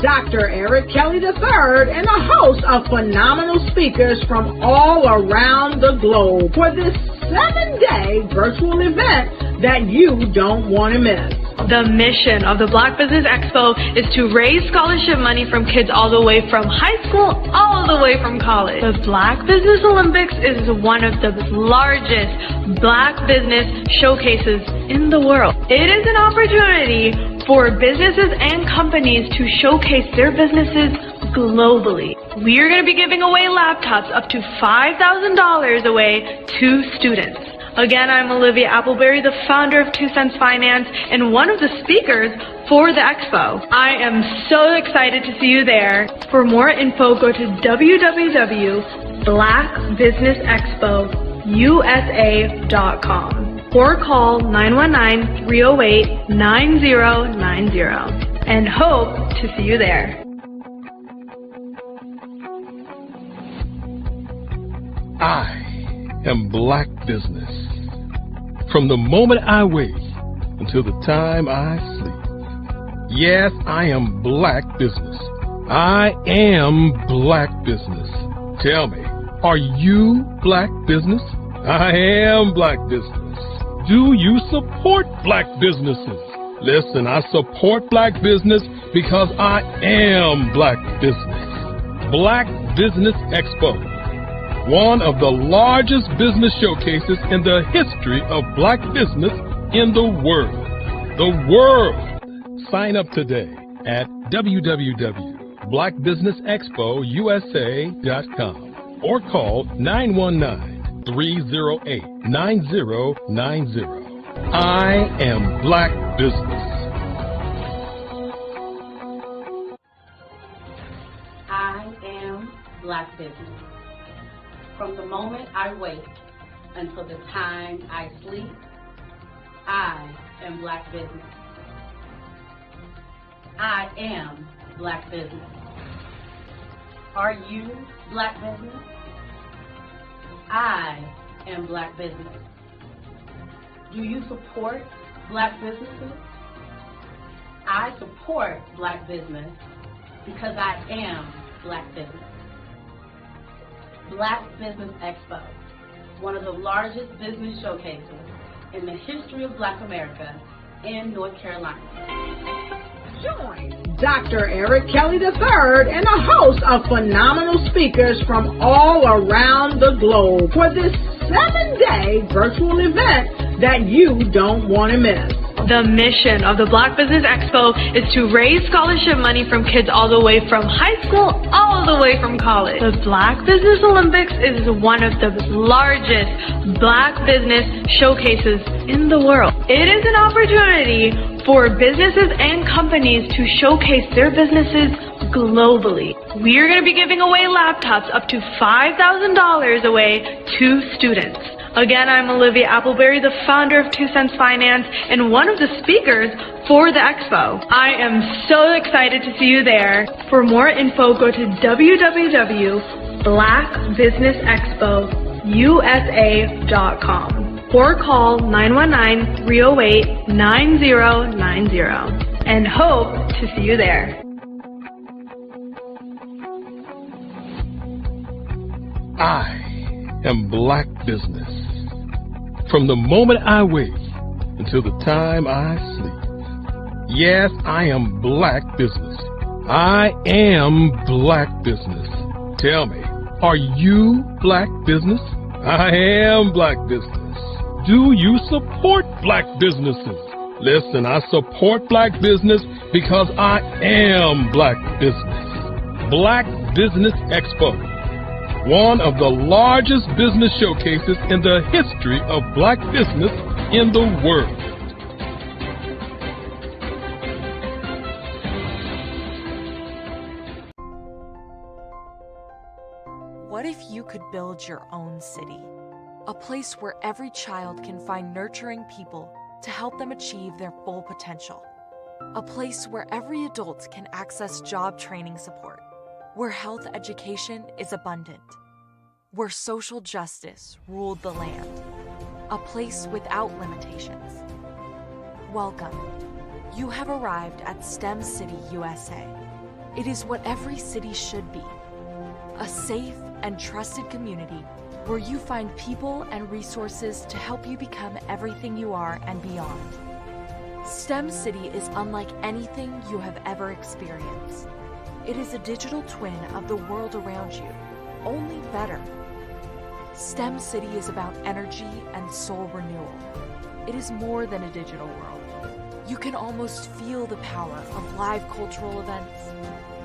Dr. Eric Kelly III and a host of phenomenal speakers from all around the globe for this 7-day virtual event that you don't want to miss. The mission of the Black Business Expo is to raise scholarship money from kids all the way from high school all the way from college. The Black Business Olympics is one of the largest Black business showcases in the world. It is an opportunity for businesses and companies to showcase their businesses globally. We are going to be giving away laptops up to $5,000 away to students. Again, I'm Olivia Appleberry, the founder of 2 Cents Finance and one of the speakers for the expo. I am so excited to see you there. For more info, go to www.blackbusinessexpousa.com or call 919-308-9090 and hope to see you there. I am Black business. From the moment I wake until the time I sleep. Yes, I am Black business. I am Black business. Tell me, are you Black business? I am Black business. Do you support Black businesses? Listen, I support Black business because I am Black business. Black Business Expo, one of the largest business showcases in the history of Black business in the world. The world! Sign up today at www.blackbusinessexpousa.com or call 919-308-9090. I am Black business. I am Black business. From the moment I wake until the time I sleep, I am Black business. I am Black business. Are you Black business? I am Black business. Do you support Black businesses? I support Black business because I am Black business. Black Business Expo, one of the largest business showcases in the history of Black America in North Carolina. Join Dr. Eric Kelly III and a host of phenomenal speakers from all around the globe for this 7-day virtual event that you don't want to miss. The mission of the Black Business Expo is to raise scholarship money from kids all the way from high school all the way from college. The Black Business Olympics is one of the largest Black business showcases in the world. It is an opportunity for businesses and companies to showcase their businesses globally. We are going to be giving away laptops up to $5,000 away to students. Again, I'm Olivia Appleberry, the founder of 2 Cents Finance and one of the speakers for the expo. I am so excited to see you there. For more info, go to www.blackbusinessexpousa.com or call 919-308-9090 and hope to see you there. I am Black business. From the moment I wake until the time I sleep. Yes, I am Black business. I am Black business. Tell me, are you Black business? I am Black business. Do you support Black businesses? Listen, I support Black business because I am Black business. Black Business Expo, one of the largest business showcases in the history of Black business in the world. What if you could build your own city? A place where every child can find nurturing people to help them achieve their full potential. A place where every adult can access job training support. Where health education is abundant, where social justice ruled the land, a place without limitations. Welcome. You have arrived at STEM City USA, It is what every city should be. A safe and trusted community where you find people and resources to help you become everything you are and beyond. STEM City is unlike anything you have ever experienced. It is a digital twin of the world around you, only better. STEM City is about energy and soul renewal. It is more than a digital world. You can almost feel the power of live cultural events,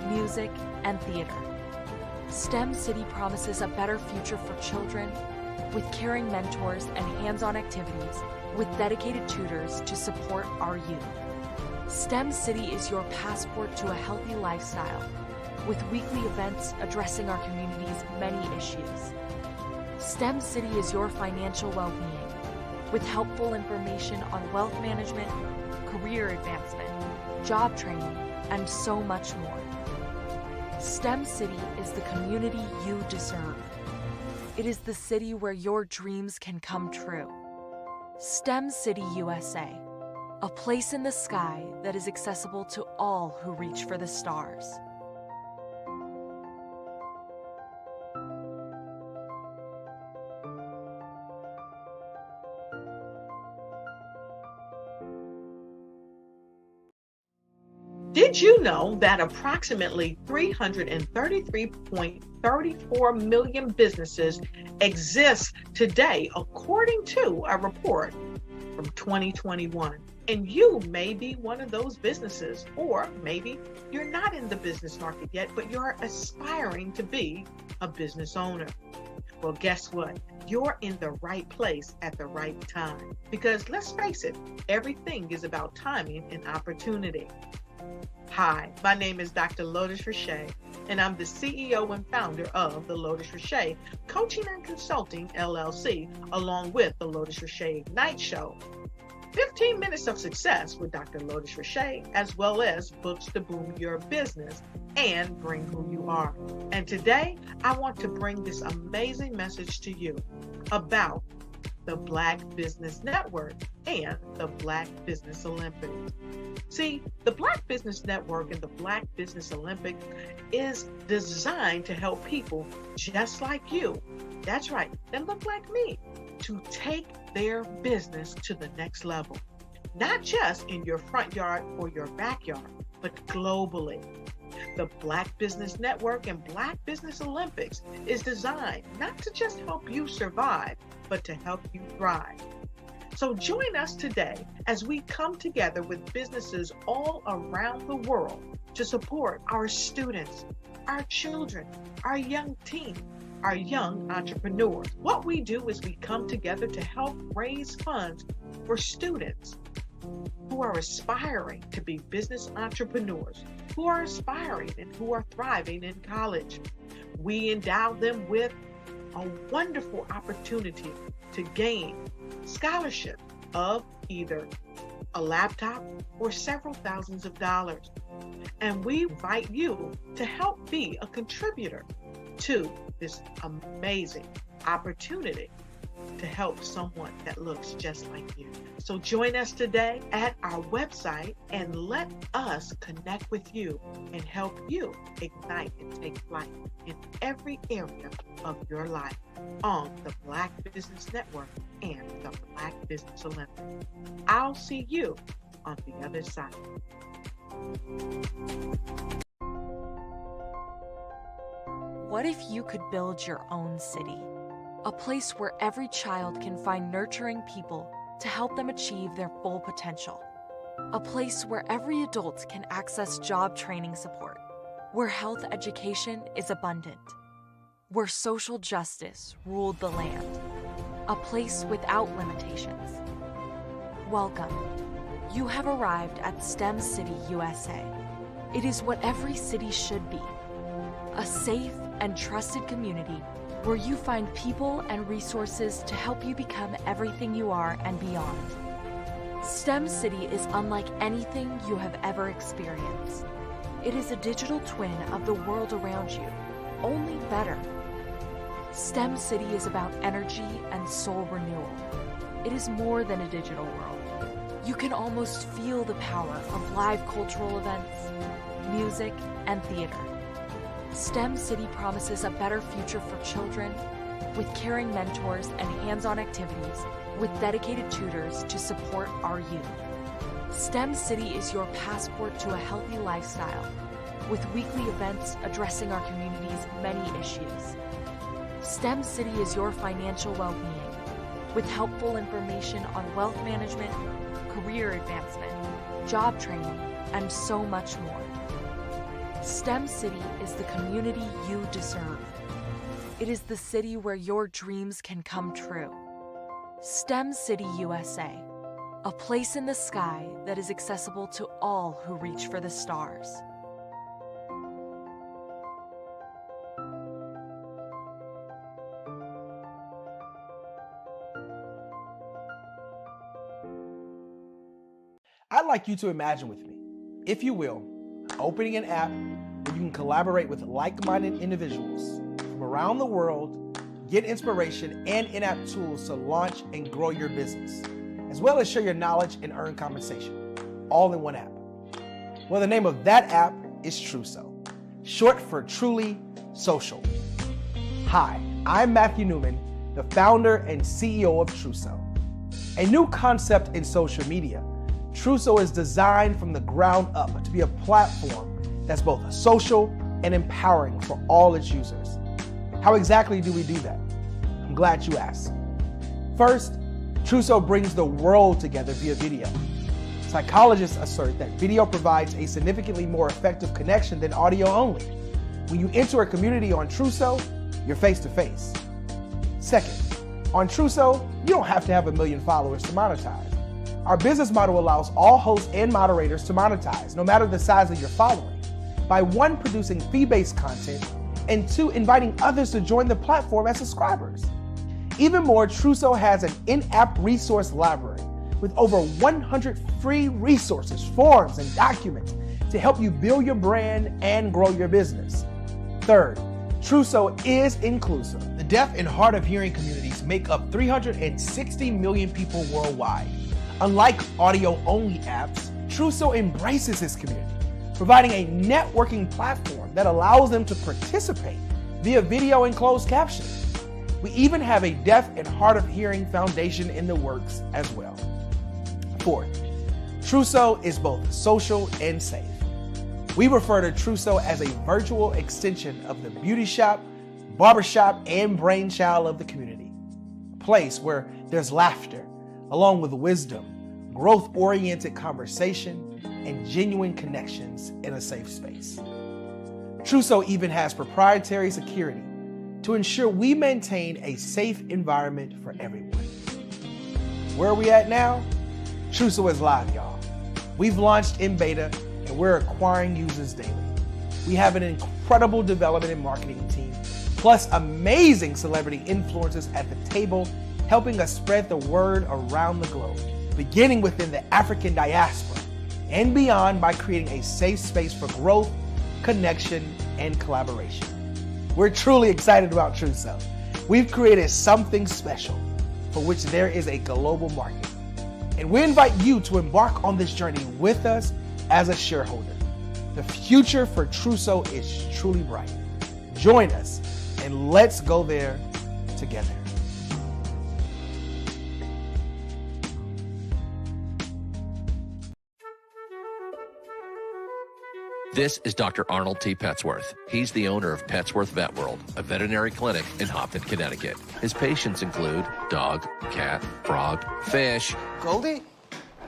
music, and theater. STEM City promises a better future for children with caring mentors and hands-on activities with dedicated tutors to support our youth. STEM City is your passport to a healthy lifestyle with weekly events addressing our community's many issues. STEM City is your financial well-being with helpful information on wealth management, career advancement, job training, and so much more. STEM City is the community you deserve. It is the city where your dreams can come true. STEM City USA, a place in the sky that is accessible to all who reach for the stars. Did you know that approximately 333.34 million businesses exist today, according to a report from 2021? And you may be one of those businesses, or maybe you're not in the business market yet, but you're aspiring to be a business owner. Well, guess what? You're in the right place at the right time. Because let's face it, everything is about timing and opportunity. Hi, my name is Dr. Lotus Richey, and I'm the CEO and founder of the Lotus Richey Coaching and Consulting LLC, along with the Lotus Richey Ignite Show. 15 minutes of success with Dr. Lotus Richey, as well as books to boom your business and bring who you are. And today, I want to bring this amazing message to you about the Black Business Network and the Black Business Olympics. See, the Black Business Network and the Black Business Olympics is designed to help people just like you, that's right, that look like me, to take their business to the next level. Not just in your front yard or your backyard, but globally. The Black Business Network and Black Business Olympics is designed not to just help you survive, but to help you thrive. So join us today as we come together with businesses all around the world to support our students, our children, our young teens, our young entrepreneurs. What we do is we come together to help raise funds for students who are aspiring to be business entrepreneurs, who are aspiring and who are thriving in college. We endow them with a wonderful opportunity to gain scholarship of either a laptop or several thousands of dollars. And we invite you to help be a contributor to this amazing opportunity to help someone that looks just like you. So join us today at our website and let us connect with you and help you ignite and take flight in every area of your life on the Black Business Network and the Black Business Olympics. I'll see you on the other side. What if you could build your own city? A place where every child can find nurturing people to help them achieve their full potential. A place where every adult can access job training support. Where health education is abundant. Where social justice ruled the land. A place without limitations. Welcome. You have arrived at STEM City USA. It is what every city should be. A safe and trusted community where you find people and resources to help you become everything you are and beyond. STEM City is unlike anything you have ever experienced. It is a digital twin of the world around you, only better. STEM City is about energy and soul renewal. It is more than a digital world. You can almost feel the power of live cultural events, music, and theater. STEM City promises a better future for children with caring mentors and hands-on activities with dedicated tutors to support our youth. STEM City is your passport to a healthy lifestyle with weekly events addressing our community's many issues. STEM City is your financial well-being with helpful information on wealth management, career advancement, job training, and so much more. STEM City is the community you deserve. It is the city where your dreams can come true. STEM City USA, a place in the sky that is accessible to all who reach for the stars. I'd like you to imagine with me, if you will, opening an app where you can collaborate with like-minded individuals from around the world, get inspiration and in-app tools to launch and grow your business, as well as share your knowledge and earn compensation, all in one app. Well, the name of that app is Truso, short for Truly Social. Hi, I'm Matthew Newman, the founder and CEO of Truso, a new concept in social media. Truso is designed from the ground up to be a platform that's both social and empowering for all its users. How exactly do we do that? I'm glad you asked. First, Truso brings the world together via video. Psychologists assert that video provides a significantly more effective connection than audio only. When you enter a community on Truso, you're face to face. Second, on Truso, you don't have to have 1 million followers to monetize. Our business model allows all hosts and moderators to monetize, no matter the size of your following, by 1, producing fee-based content, and 2, inviting others to join the platform as subscribers. Even more, Truso has an in-app resource library with over 100 free resources, forms, and documents to help you build your brand and grow your business. Third, Truso is inclusive. The deaf and hard of hearing communities make up 360 million people worldwide. Unlike audio-only apps, Truso embraces its community, providing a networking platform that allows them to participate via video and closed captioning. We even have a deaf and hard of hearing foundation in the works as well. Fourth, Truso is both social and safe. We refer to Truso as a virtual extension of the beauty shop, barbershop, and brainchild of the community. A place where there's laughter, along with wisdom, growth-oriented conversation, and genuine connections in a safe space. Truso even has proprietary security to ensure we maintain a safe environment for everyone. Where are we at now? Truso is live, y'all. We've launched in beta, and we're acquiring users daily. We have an incredible development and marketing team, plus amazing celebrity influencers at the table, helping us spread the word around the globe, beginning within the African diaspora and beyond by creating a safe space for growth, connection, and collaboration. We're truly excited about Truso. We've created something special for which there is a global market. And we invite you to embark on this journey with us as a shareholder. The future for Truso is truly bright. Join us and let's go there together. This is Dr. Arnold T. Petsworth. He's the owner of Petsworth Vet World, a veterinary clinic in Hopton, Connecticut. His patients include dog, cat, frog, fish, Goldie?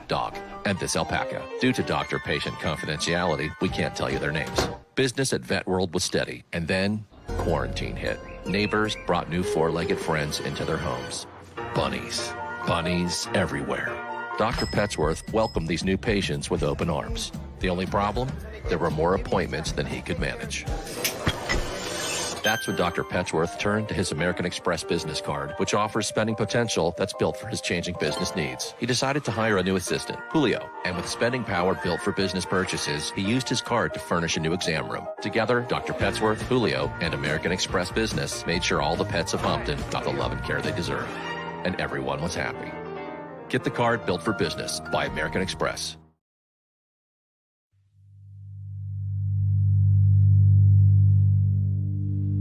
dog, and this alpaca. Due to doctor-patient confidentiality, we can't tell you their names. Business at Vet World was steady, and then quarantine hit. Neighbors brought new four-legged friends into their homes. Bunnies. Bunnies everywhere. Dr. Petsworth welcomed these new patients with open arms. The only problem? There were more appointments than he could manage. That's when Dr. Petsworth turned to his American Express business card, which offers spending potential that's built for his changing business needs. He decided to hire a new assistant, Julio, and with spending power built for business purchases, he used his card to furnish a new exam room. Together, Dr. Petsworth, Julio, and American Express Business made sure all the pets of Hopton got the love and care they deserve. And everyone was happy. Get the card built for business by American Express.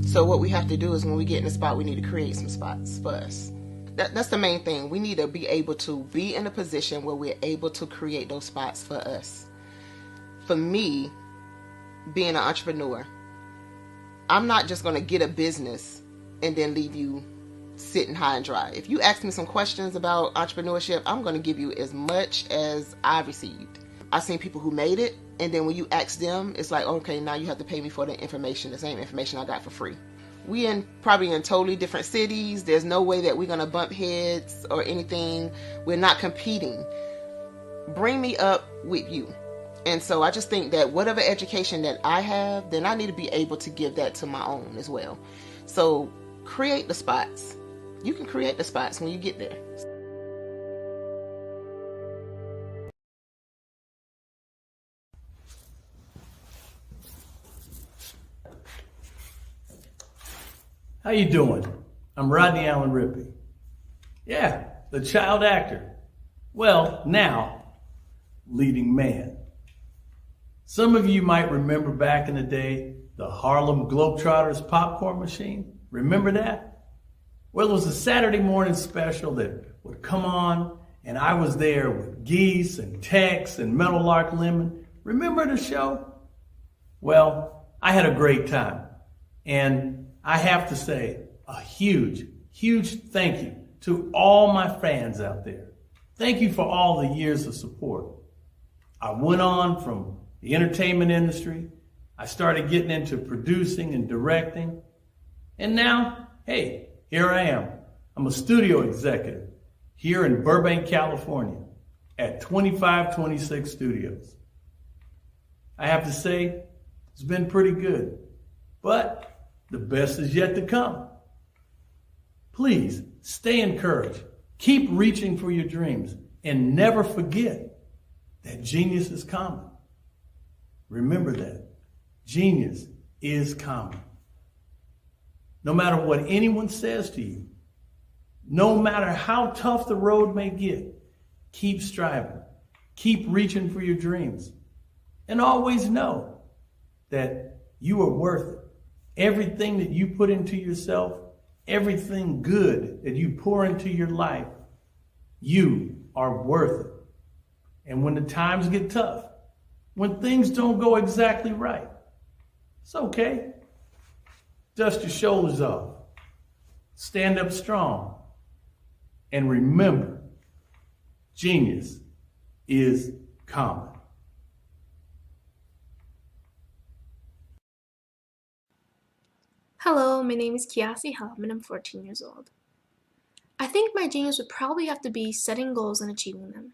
So what we have to do is when we get in the spot, we need to create some spots for us. That's the main thing. We need to be able to be in a position where we're able to create those spots for us. For me, being an entrepreneur, I'm not just going to get a business and then leave you sitting high and dry. If you ask me some questions about entrepreneurship, I'm going to give you as much as I received. I've seen people who made it, and then when you ask them, it's like, okay, now you have to pay me for the information, the same information I got for free. We probably in totally different cities. There's no way that we're going to bump heads or anything. We're not competing. Bring me up with you. And so I just think that whatever education that I have, then I need to be able to give that to my own as well. So create the spots. You can create the spots when you get there. How you doing? I'm Rodney Allen Rippey. Yeah, the child actor. Well, now, leading man. Some of you might remember back in the day, the Harlem Globetrotters popcorn machine. Remember that? Well, it was a Saturday morning special that would come on, and I was there with Geese and Tex and Meadowlark Lemon. Remember the show? Well, I had a great time. And I have to say a huge, huge thank you to all my fans out there. Thank you for all the years of support. I went on from the entertainment industry. I started getting into producing and directing. And now, hey, here I am. I'm a studio executive here in Burbank, California at 2526 Studios. I have to say, it's been pretty good, but the best is yet to come. Please stay encouraged. Keep reaching for your dreams and never forget that genius is common. Remember that. Genius is common. No matter what anyone says to you, no matter how tough the road may get, keep striving. Keep reaching for your dreams. And always know that you are worth it. Everything that you put into yourself, everything good that you pour into your life, you are worth it. And when the times get tough, when things don't go exactly right, it's okay. Dust your shoulders off. Stand up strong. And remember, genius is common. Hello, my name is Kiasi Helm and I'm 14 years old. I think my genius would probably have to be setting goals and achieving them.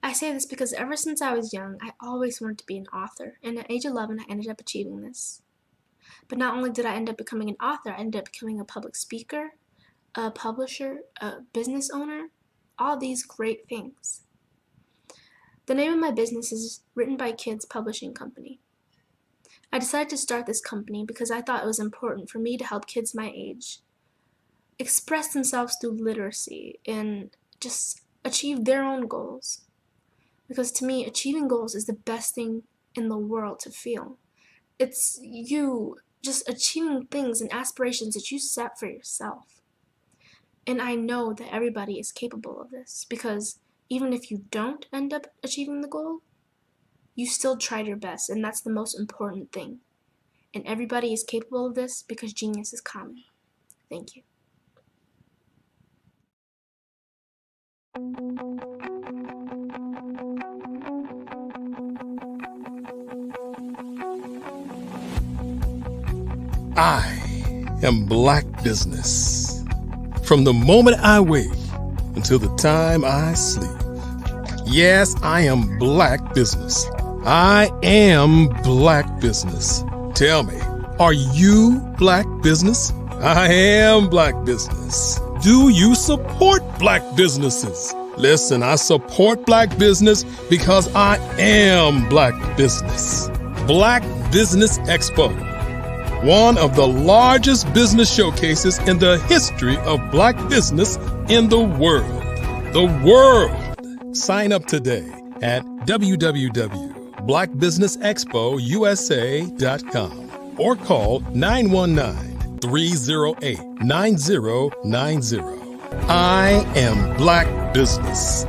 I say this because ever since I was young, I always wanted to be an author, and at age 11 I ended up achieving this. But not only did I end up becoming an author, I ended up becoming a public speaker, a publisher, a business owner, all these great things. The name of my business is Written by Kids Publishing Company. I decided to start this company because I thought it was important for me to help kids my age express themselves through literacy and just achieve their own goals. Because to me, achieving goals is the best thing in the world to feel. It's you just achieving things and aspirations that you set for yourself. And I know that everybody is capable of this because even if you don't end up achieving the goal, you still tried your best, and that's the most important thing. And everybody is capable of this because genius is common. Thank you. I am Black business. From the moment I wake until the time I sleep. Yes, I am Black business. I am Black business. Tell me, are you Black business? I am Black business. Do you support Black businesses? Listen, I support Black business because I am Black business. Black Business Expo, one of the largest business showcases in the history of Black business in the world. The world. Sign up today at www.blackbusinessexpousa.com. or call 919-308-9090. I am Black Business.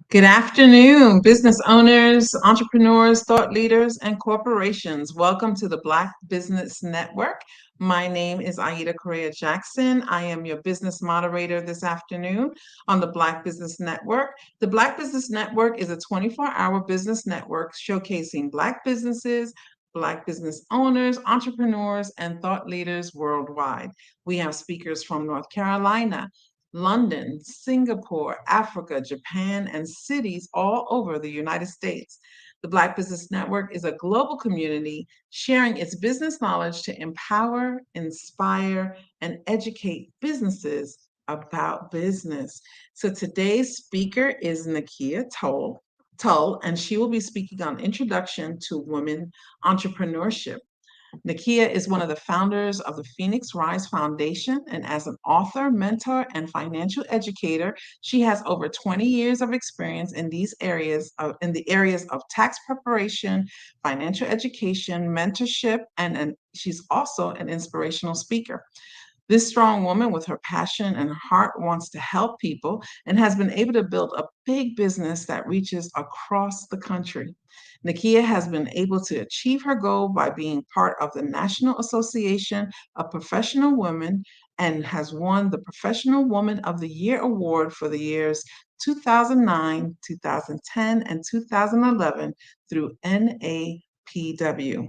Good afternoon, business owners, entrepreneurs, thought leaders, and corporations. Welcome to the Black Business Network. My name is Aida Correa Jackson. I am your business moderator this afternoon on the Black Business Network. The Black Business Network is a 24-hour business network showcasing Black businesses, Black business owners, entrepreneurs, and thought leaders worldwide. We have speakers from North Carolina, London, Singapore, Africa, Japan, and cities all over the United States. The Black Business Network is a global community sharing its business knowledge to empower, inspire, and educate businesses about business. So today's speaker is Nakia Tull, and she will be speaking on Introduction to Women Entrepreneurship. Nakia is one of the founders of the Phoenix Rise Foundation, and as an author, mentor, and financial educator, she has over 20 years of experience in the areas of tax preparation, financial education, mentorship, and she's also an inspirational speaker. This strong woman with her passion and heart wants to help people and has been able to build a big business that reaches across the country. Nakia has been able to achieve her goal by being part of the National Association of Professional Women and has won the Professional Woman of the Year award for the years 2009, 2010, and 2011 through NAPW.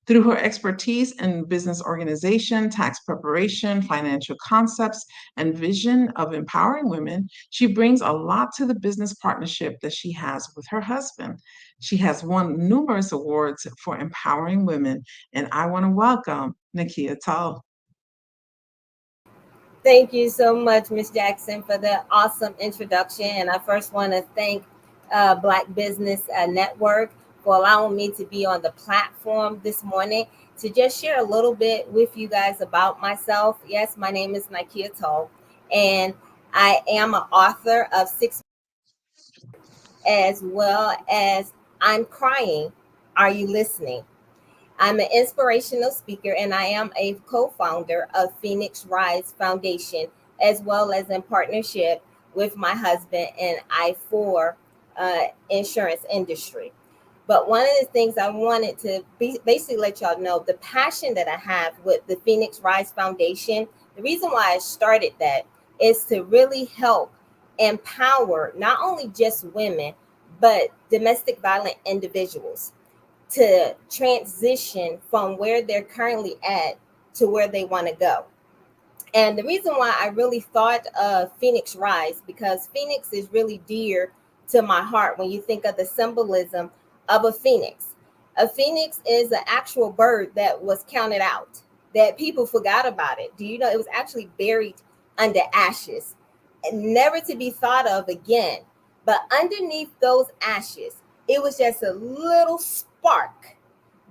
Through her expertise in business organization, tax preparation, financial concepts, and vision of empowering women, she brings a lot to the business partnership that she has with her husband. She has won numerous awards for empowering women, and I want to welcome Nakia Tull. Thank you so much, Ms. Jackson, for the awesome introduction. And I first want to thank Black Business Network for allowing me to be on the platform this morning to just share a little bit with you guys about myself. Yes, my name is Nakia Tull, and I am an author of 6 as well as I'm Crying, Are You Listening? I'm an inspirational speaker, and I am a co-founder of Phoenix Rise Foundation, as well as in partnership with my husband and I4 insurance industry. But one of the things I wanted to basically let y'all know, the passion that I have with the Phoenix Rise Foundation, the reason why I started that is to really help empower not only just women, but domestic violent individuals to transition from where they're currently at to where they want to go. And the reason why I really thought of Phoenix Rise, because Phoenix is really dear to my heart when you think of the symbolism of a phoenix. A phoenix is an actual bird that was counted out, that people forgot about it. Do you know it was actually buried under ashes and never to be thought of again? But underneath those ashes, it was just a little spark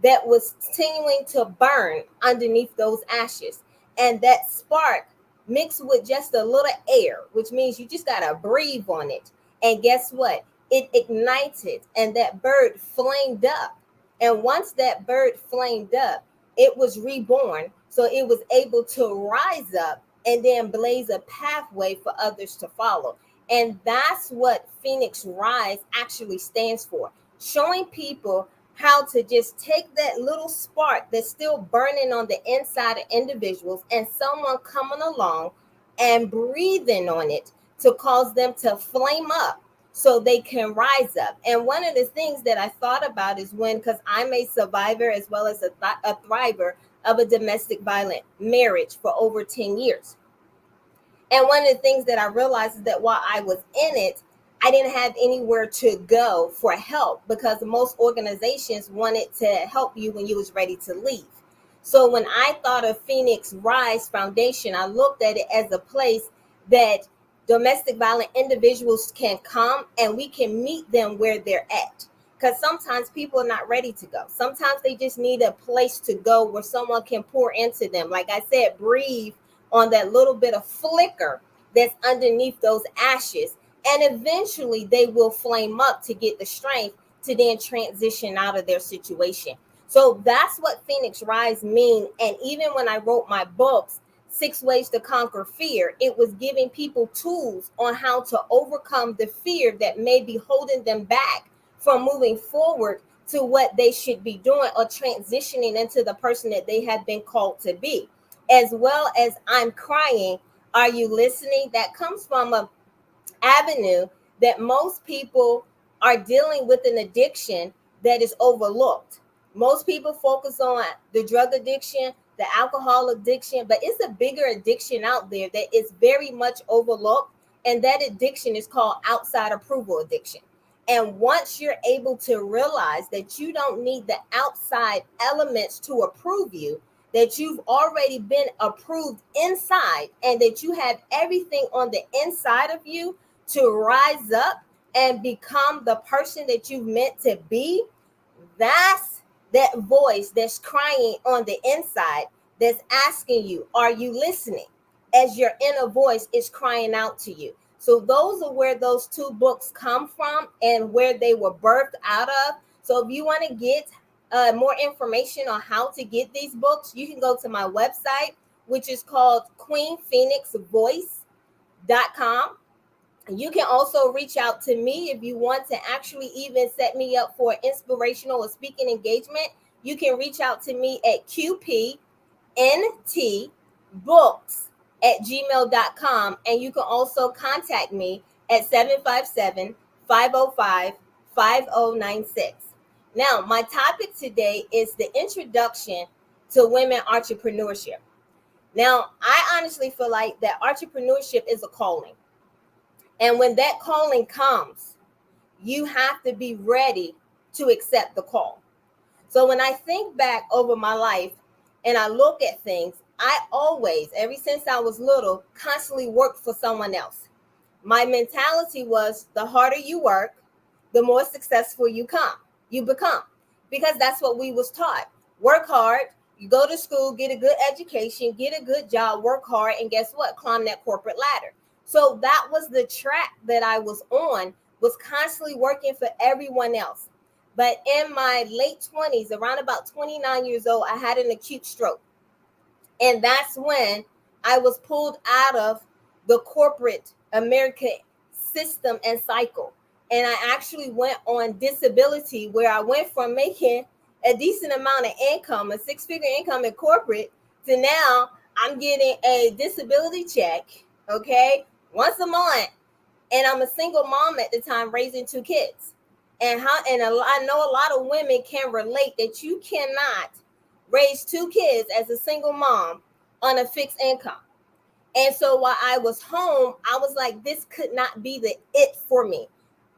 that was continuing to burn underneath those ashes. And that spark mixed with just a little air, which means you just got to breathe on it. And guess what? It ignited and that bird flamed up. And once that bird flamed up, it was reborn. So it was able to rise up and then blaze a pathway for others to follow. And that's what Phoenix Rise actually stands for, showing people how to just take that little spark that's still burning on the inside of individuals and someone coming along and breathing on it to cause them to flame up so they can rise up. And one of the things that I thought about is because I'm a survivor as well as a thriver of a domestic violent marriage for over 10 years. And one of the things that I realized is that while I was in it, I didn't have anywhere to go for help because most organizations wanted to help you when you was ready to leave. So when I thought of Phoenix Rise Foundation, I looked at it as a place that domestic violent individuals can come and we can meet them where they're at. Because sometimes people are not ready to go. Sometimes they just need a place to go where someone can pour into them. Like I said, breathe on that little bit of flicker that's underneath those ashes. And eventually they will flame up to get the strength to then transition out of their situation. So that's what Phoenix Rise mean. And even when I wrote my books, 6 Ways to Conquer Fear, it was giving people tools on how to overcome the fear that may be holding them back from moving forward to what they should be doing or transitioning into the person that they have been called to be. As well as I'm crying, are you listening? That comes from a avenue that most people are dealing with an addiction that is overlooked. Most people focus on the drug addiction, the alcohol addiction, but it's a bigger addiction out there that is very much overlooked. And that addiction is called outside approval addiction. And once you're able to realize that you don't need the outside elements to approve you, that you've already been approved inside, and that you have everything on the inside of you to rise up and become the person that you've meant to be, that's that voice that's crying on the inside that's asking you, are you listening? As your inner voice is crying out to you. So those are where those 2 books come from and where they were birthed out of. So if you want to get more information on how to get these books, you can go to my website, which is called queenphoenixvoice.com. You can also reach out to me if you want to actually even set me up for inspirational or speaking engagement. You can reach out to me at qpntbooks@gmail.com. And you can also contact me at 757-505-5096. Now, my topic today is the introduction to women entrepreneurship. Now, I honestly feel like that entrepreneurship is a calling. And when that calling comes, you have to be ready to accept the call. So when I think back over my life and I look at things, I always, ever since I was little, constantly worked for someone else. My mentality was the harder you work, the more successful you become, because that's what we was taught. Work hard, you go to school, get a good education, get a good job, work hard, and guess what? Climb that corporate ladder. So that was the track that I was on, was constantly working for everyone else. But in my late 20s, around about 29 years old, I had an acute stroke. And that's when I was pulled out of the corporate American system and cycle. And I actually went on disability, where I went from making a decent amount of income, a 6-figure income in corporate, to now I'm getting a disability check, okay, once a month. And I'm a single mom at the time, raising 2 kids. I know a lot of women can relate that you cannot raise 2 kids as a single mom on a fixed income. And so while I was home, I was like, this could not be the it for me.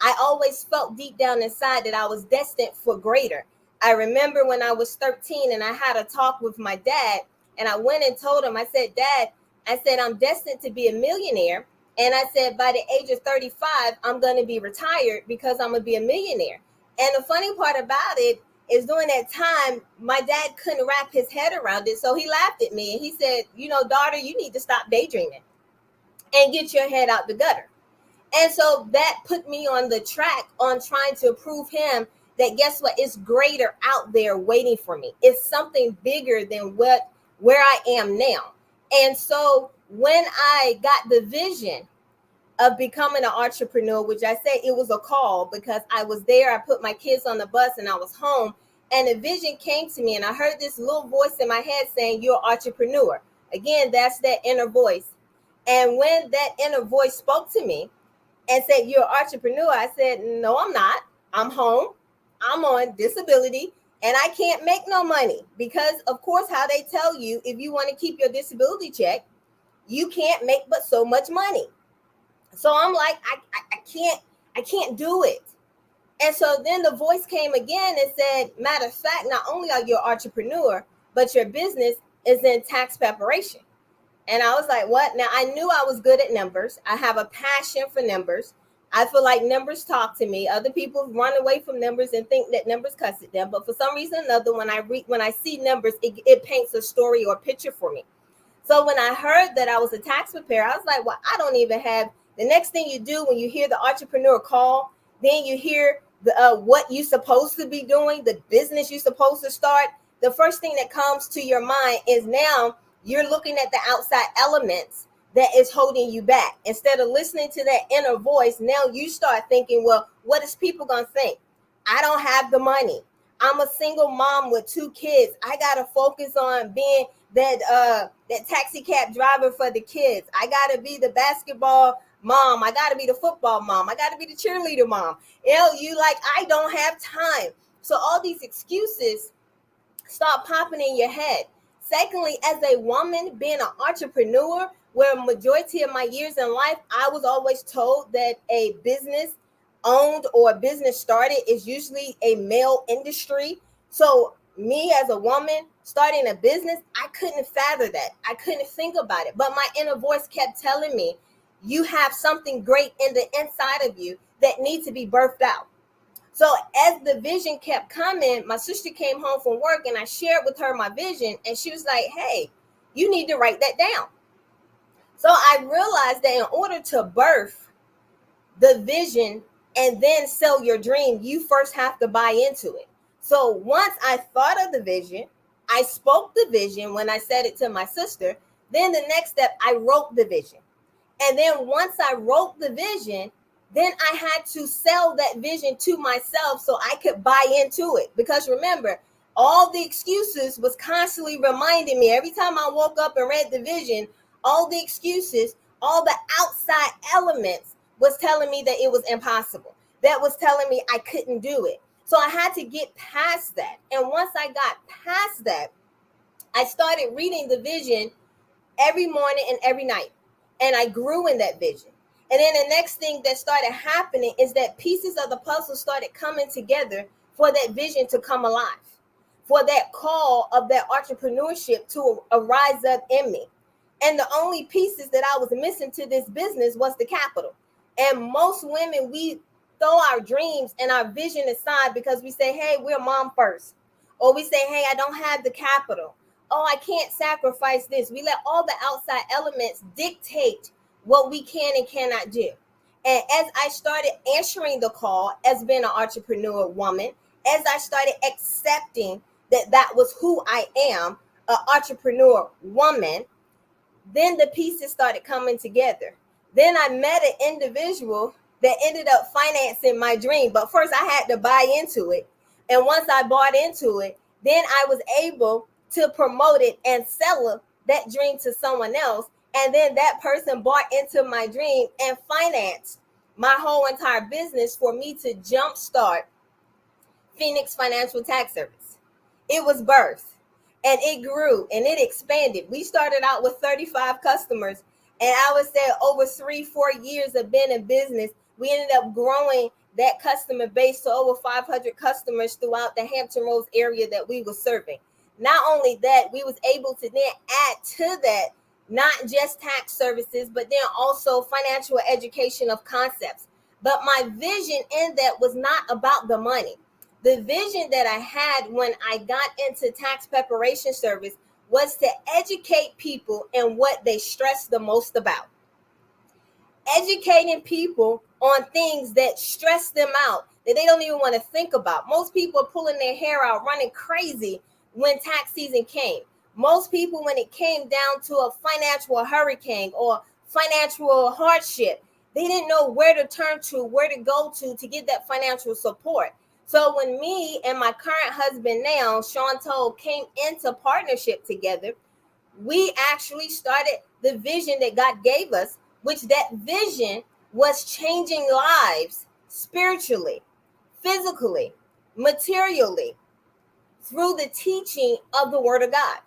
I always felt deep down inside that I was destined for greater. I remember when I was 13 and I had a talk with my dad, and I went and told him, I said, Dad, I said, I'm destined to be a millionaire. And I said, by the age of 35, I'm going to be retired because I'm going to be a millionaire. And the funny part about it is, during that time, my dad couldn't wrap his head around it. So he laughed at me and he said, daughter, you need to stop daydreaming and get your head out the gutter. And so that put me on the track on trying to prove him that, guess what, it's greater out there waiting for me. It's something bigger than where I am now. And so when I got the vision of becoming an entrepreneur, which I say it was a call, because I was there, I put my kids on the bus and I was home, and a vision came to me, and I heard this little voice in my head saying, you're an entrepreneur. Again, that's that inner voice. And when that inner voice spoke to me and said, you're an entrepreneur, I said, no, I'm not. I'm home. I'm on disability and I can't make no money, because of course, how they tell you, if you want to keep your disability check, you can't make but so much money. So I'm like, I can't do it. And so then the voice came again and said, matter of fact, not only are you an entrepreneur, but your business is in tax preparation. And I was like, what? Now, I knew I was good at numbers. I have a passion for numbers. I feel like numbers talk to me. Other people run away from numbers and think that numbers cuss at them. But for some reason or another, when I see numbers, it paints a story or a picture for me. So when I heard that I was a tax preparer, I was like, well, I don't even have. The next thing you do when you hear the entrepreneur call, then you hear what you're supposed to be doing, the business you're supposed to start. The first thing that comes to your mind is now you're looking at the outside elements that is holding you back. Instead of listening to that inner voice, now you start thinking, well, what is people going to think? I don't have the money. I'm a single mom with 2 kids. I got to focus on being that taxi cab driver for the kids. I got to be the basketball mom. I got to be the football mom. I got to be the cheerleader mom. You like, I don't have time. So all these excuses start popping in your head. Secondly, as a woman being an entrepreneur, where a majority of my years in life, I was always told that a business owned or a business started is usually a male industry. So me as a woman starting a business, I couldn't fathom that. I couldn't think about it. But my inner voice kept telling me, you have something great in the inside of you that needs to be birthed out. So as the vision kept coming, my sister came home from work and I shared with her my vision. And she was like, hey, you need to write that down. So I realized that in order to birth the vision and then sell your dream, you first have to buy into it. So once I thought of the vision, I spoke the vision when I said it to my sister. Then the next step, I wrote the vision. And then once I wrote the vision, then I had to sell that vision to myself so I could buy into it. Because remember, all the excuses was constantly reminding me every time I woke up and read the vision, all the excuses, all the outside elements was telling me that it was impossible. That was telling me I couldn't do it. So I had to get past that. And once I got past that, I started reading the vision every morning and every night. And I grew in that vision. And then the next thing that started happening is that pieces of the puzzle started coming together for that vision to come alive, for that call of that entrepreneurship to arise up in me. And the only pieces that I was missing to this business was the capital. And most women, we throw our dreams and our vision aside because we say, hey, we're mom first. Or we say, hey, I don't have the capital. Oh, I can't sacrifice this. We let all the outside elements dictate what we can and cannot do. And as I started answering the call as being an entrepreneur woman, as I started accepting that that was who I am, an entrepreneur woman, then the pieces started coming together. Then I met an individual that ended up financing my dream. But first I had to buy into it. And once I bought into it, then I was able to promote it and sell that dream to someone else. And then that person bought into my dream and financed my whole entire business for me to jumpstart Phoenix Financial Tax Service. It was birthed and it grew and it expanded. We started out with 35 customers. And I would say over 3-4 years of being in business, we ended up growing that customer base to over 500 customers throughout the Hampton Roads area that we were serving. Not only that, we was able to then add to that, not just tax services, but then also financial education of concepts. But my vision in that was not about the money. The vision that I had when I got into tax preparation service was to educate people in what they stress the most about. Educating people on things that stress them out, that they don't even want to think about. Most people are pulling their hair out, running crazy when tax season came. Most people, when it came down to a financial hurricane or financial hardship, they didn't know where to turn to, where to go to get that financial support. So when me and my current husband now, Sean Toll, came into partnership together, we actually started the vision that God gave us, which that vision was changing lives spiritually, physically, materially, through the teaching of the Word of God.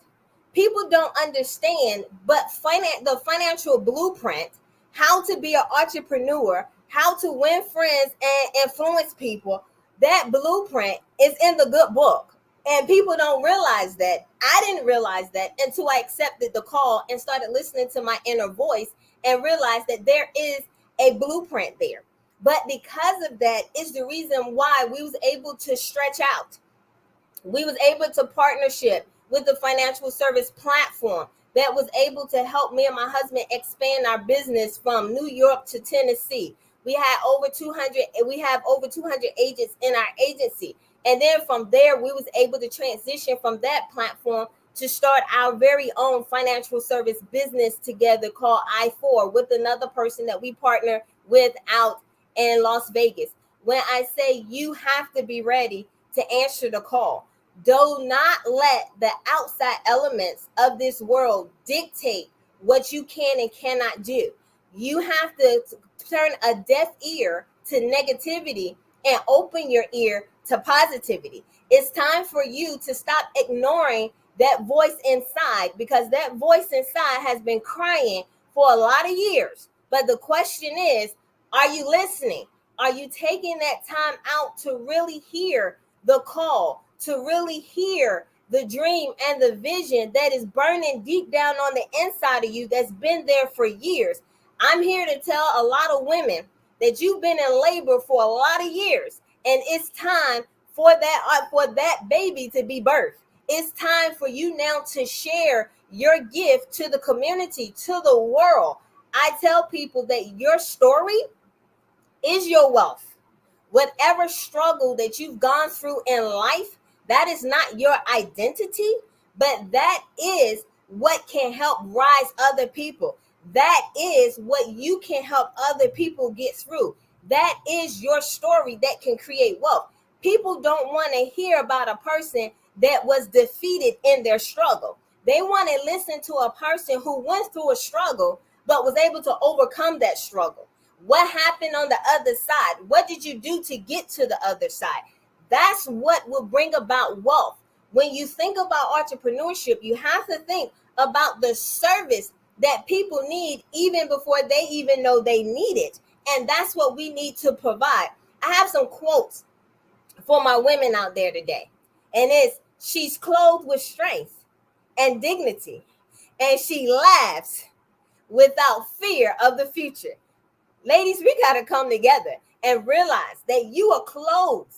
People don't understand, but the financial blueprint, how to be an entrepreneur, how to win friends and influence people, that blueprint is in the good book. And people don't realize that. I didn't realize that until I accepted the call and started listening to my inner voice and realized that there is a blueprint there. But because of that is the reason why we was able to stretch out. We was able to partnership with the financial service platform that was able to help me and my husband expand our business from New York to Tennessee. We have over 200 agents in our agency. And then from there, we was able to transition from that platform to start our very own financial service business together called I4 with another person that we partner with out in Las Vegas. When I say you have to be ready to answer the call, do not let the outside elements of this world dictate what you can and cannot do. You have to turn a deaf ear to negativity and open your ear to positivity. It's time for you to stop ignoring that voice inside, because that voice inside has been crying for a lot of years. But the question is, are you listening? Are you taking that time out to really hear the call, to really hear the dream and the vision that is burning deep down on the inside of you that's been there for years? I'm here to tell a lot of women that you've been in labor for a lot of years, and it's time for that baby to be birthed. It's time for you now to share your gift to the community, to the world. I tell people that your story is your wealth. Whatever struggle that you've gone through in life, that is not your identity, but that is what can help rise other people. That is what you can help other people get through. That is your story that can create wealth. People don't want to hear about a person that was defeated in their struggle. They want to listen to a person who went through a struggle but was able to overcome that struggle. What happened on the other side? What did you do to get to the other side? That's what will bring about wealth. When you think about entrepreneurship, you have to think about the service that people need even before they even know they need it. And that's what we need to provide. I have some quotes for my women out there today. And it's, she's clothed with strength and dignity, and she laughs without fear of the future. Ladies, we got to come together and realize that you are clothed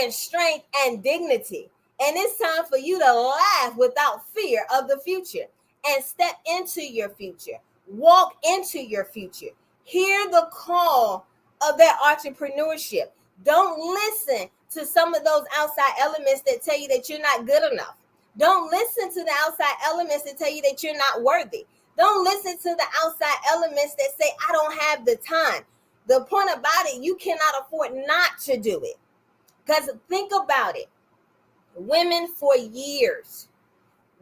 in strength and dignity. And it's time for you to laugh without fear of the future and step into your future. Walk into your future. Hear the call of that entrepreneurship. Don't listen to some of those outside elements that tell you that you're not good enough. Don't listen to the outside elements that tell you that you're not worthy. Don't listen to the outside elements that say, I don't have the time. The point about it, you cannot afford not to do it. Because think about it. Women, for years,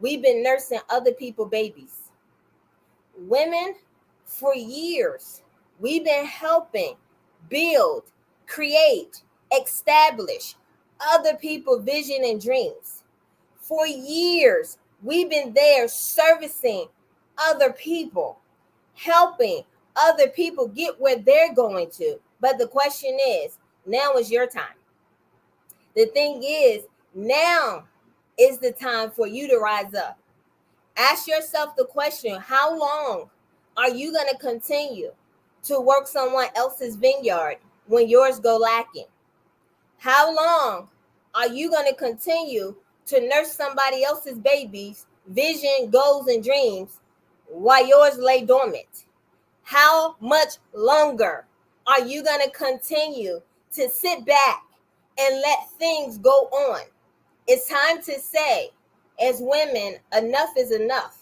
we've been nursing other people's babies. Women, for years, we've been helping build, create, establish other people's vision and dreams. For years, we've been there servicing other people, helping other people get where they're going to. But the question is, now is your time. The thing is, now is the time for you to rise up. Ask yourself the question, how long are you going to continue to work someone else's vineyard when yours go lacking? How long are you going to continue to nurse somebody else's babies, vision, goals, and dreams while yours lay dormant? How much longer are you going to continue to sit back and let things go on? It's time to say, as women, enough is enough.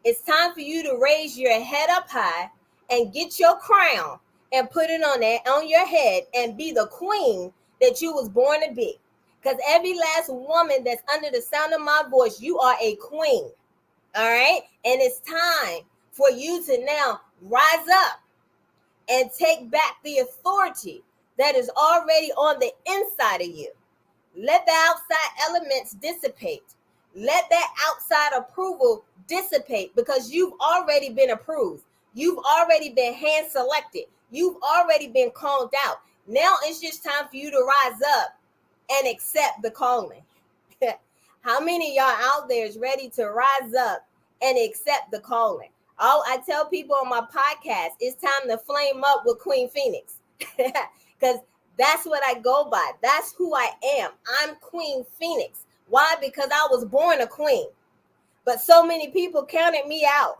It's time for you to raise your head up high and get your crown and put it on your head and be the queen that you was born to be. Because every last woman that's under the sound of my voice, you are a queen. All right? And it's time for you to now rise up and take back the authority that is already on the inside of you. Let the outside elements dissipate. Let that outside approval dissipate, because you've already been approved. You've already been hand selected. You've already been called out. Now it's just time for you to rise up and accept the calling. How many of y'all out there is ready to rise up and accept the calling? I tell people on my podcast, it's time to flame up with Queen Phoenix, because that's what I go by. That's who I am. I'm Queen Phoenix. Why? Because I was born a queen. But so many people counted me out.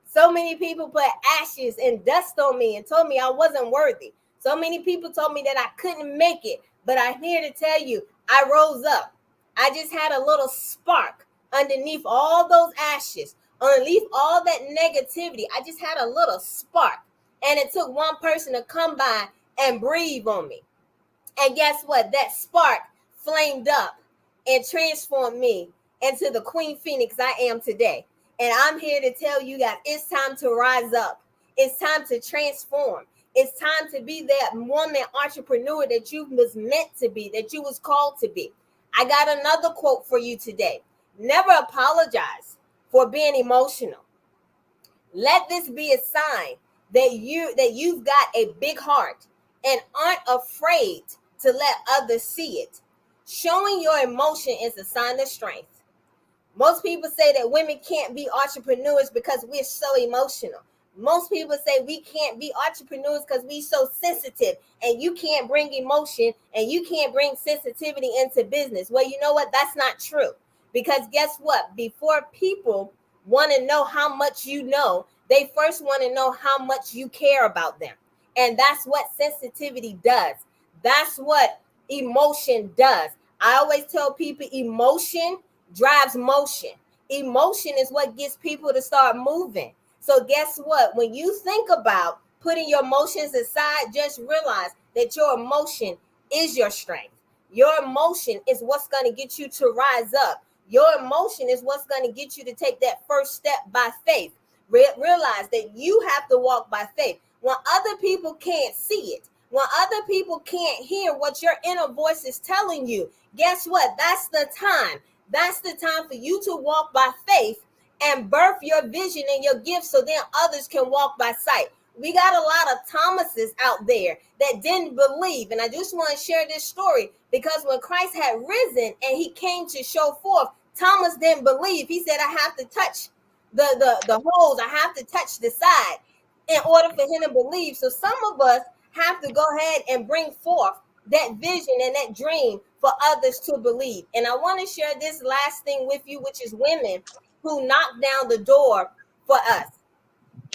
So many people put ashes and dust on me and told me I wasn't worthy. So many people told me that I couldn't make it. But I'm here to tell you, I rose up. I just had a little spark underneath all those ashes, underneath all that negativity. I just had a little spark. And it took one person to come by and breathe on me. And guess what? That spark flamed up and transformed me into the Queen Phoenix I am today. And I'm here to tell you that it's time to rise up. It's time to transform. It's time to be that woman entrepreneur that you was meant to be, that you was called to be. I got another quote for you today. Never apologize for being emotional. Let this be a sign that you've got a big heart and aren't afraid to let others see it. Showing your emotion is a sign of strength. Most people say that women can't be entrepreneurs because we're so emotional. Most people say we can't be entrepreneurs because we're so sensitive, and you can't bring emotion and you can't bring sensitivity into business. Well, you know what? That's not true. Because guess what? Before people want to know how much you know, they first want to know how much you care about them. And that's what sensitivity does. That's what emotion does. I always tell people emotion drives motion. Emotion is what gets people to start moving. So guess what? When you think about putting your emotions aside, just realize that your emotion is your strength. Your emotion is what's going to get you to rise up. Your emotion is what's going to get you to take that first step by faith. Realize that you have to walk by faith. When other people can't see it, when other people can't hear what your inner voice is telling you, guess what? That's the time. That's the time for you to walk by faith and birth your vision and your gifts so then others can walk by sight. We got a lot of Thomases out there that didn't believe. And I just want to share this story because when Christ had risen and he came to show forth, Thomas didn't believe. He said, I have to touch the holes. I have to touch the side in order for him to believe. So some of us have to go ahead and bring forth that vision and that dream for others to believe. And I want to share this last thing with you, which is women who knocked down the door for us.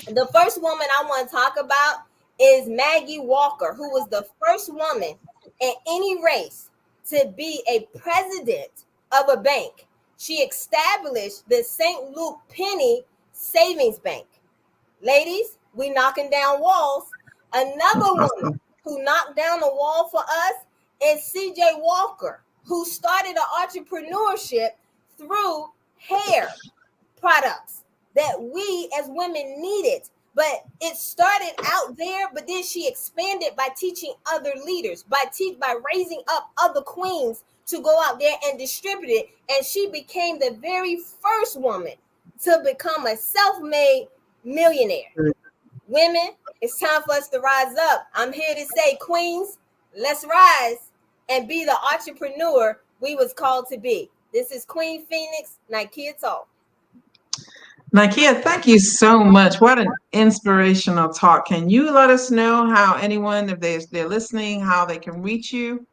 The first woman I want to talk about is Maggie Walker, who was the first woman in any race to be a president of a bank. She established the St. Luke Penny Savings Bank. Ladies, we knocking down walls. Another woman who knocked down the wall for us is CJ Walker, who started an entrepreneurship through hair products that we as women needed. But it started out there, but then she expanded by teaching other leaders, by raising up other queens to go out there and distribute it. And she became the very first woman to become a self-made millionaire. Women, it's time for us to rise up. I'm here to say, queens, let's rise and be the entrepreneur we was called to be. This is Queen Phoenix, Nikia Talk. Nikia, thank you so much. What an inspirational talk. Can you let us know how anyone, if they're listening, how they can reach you?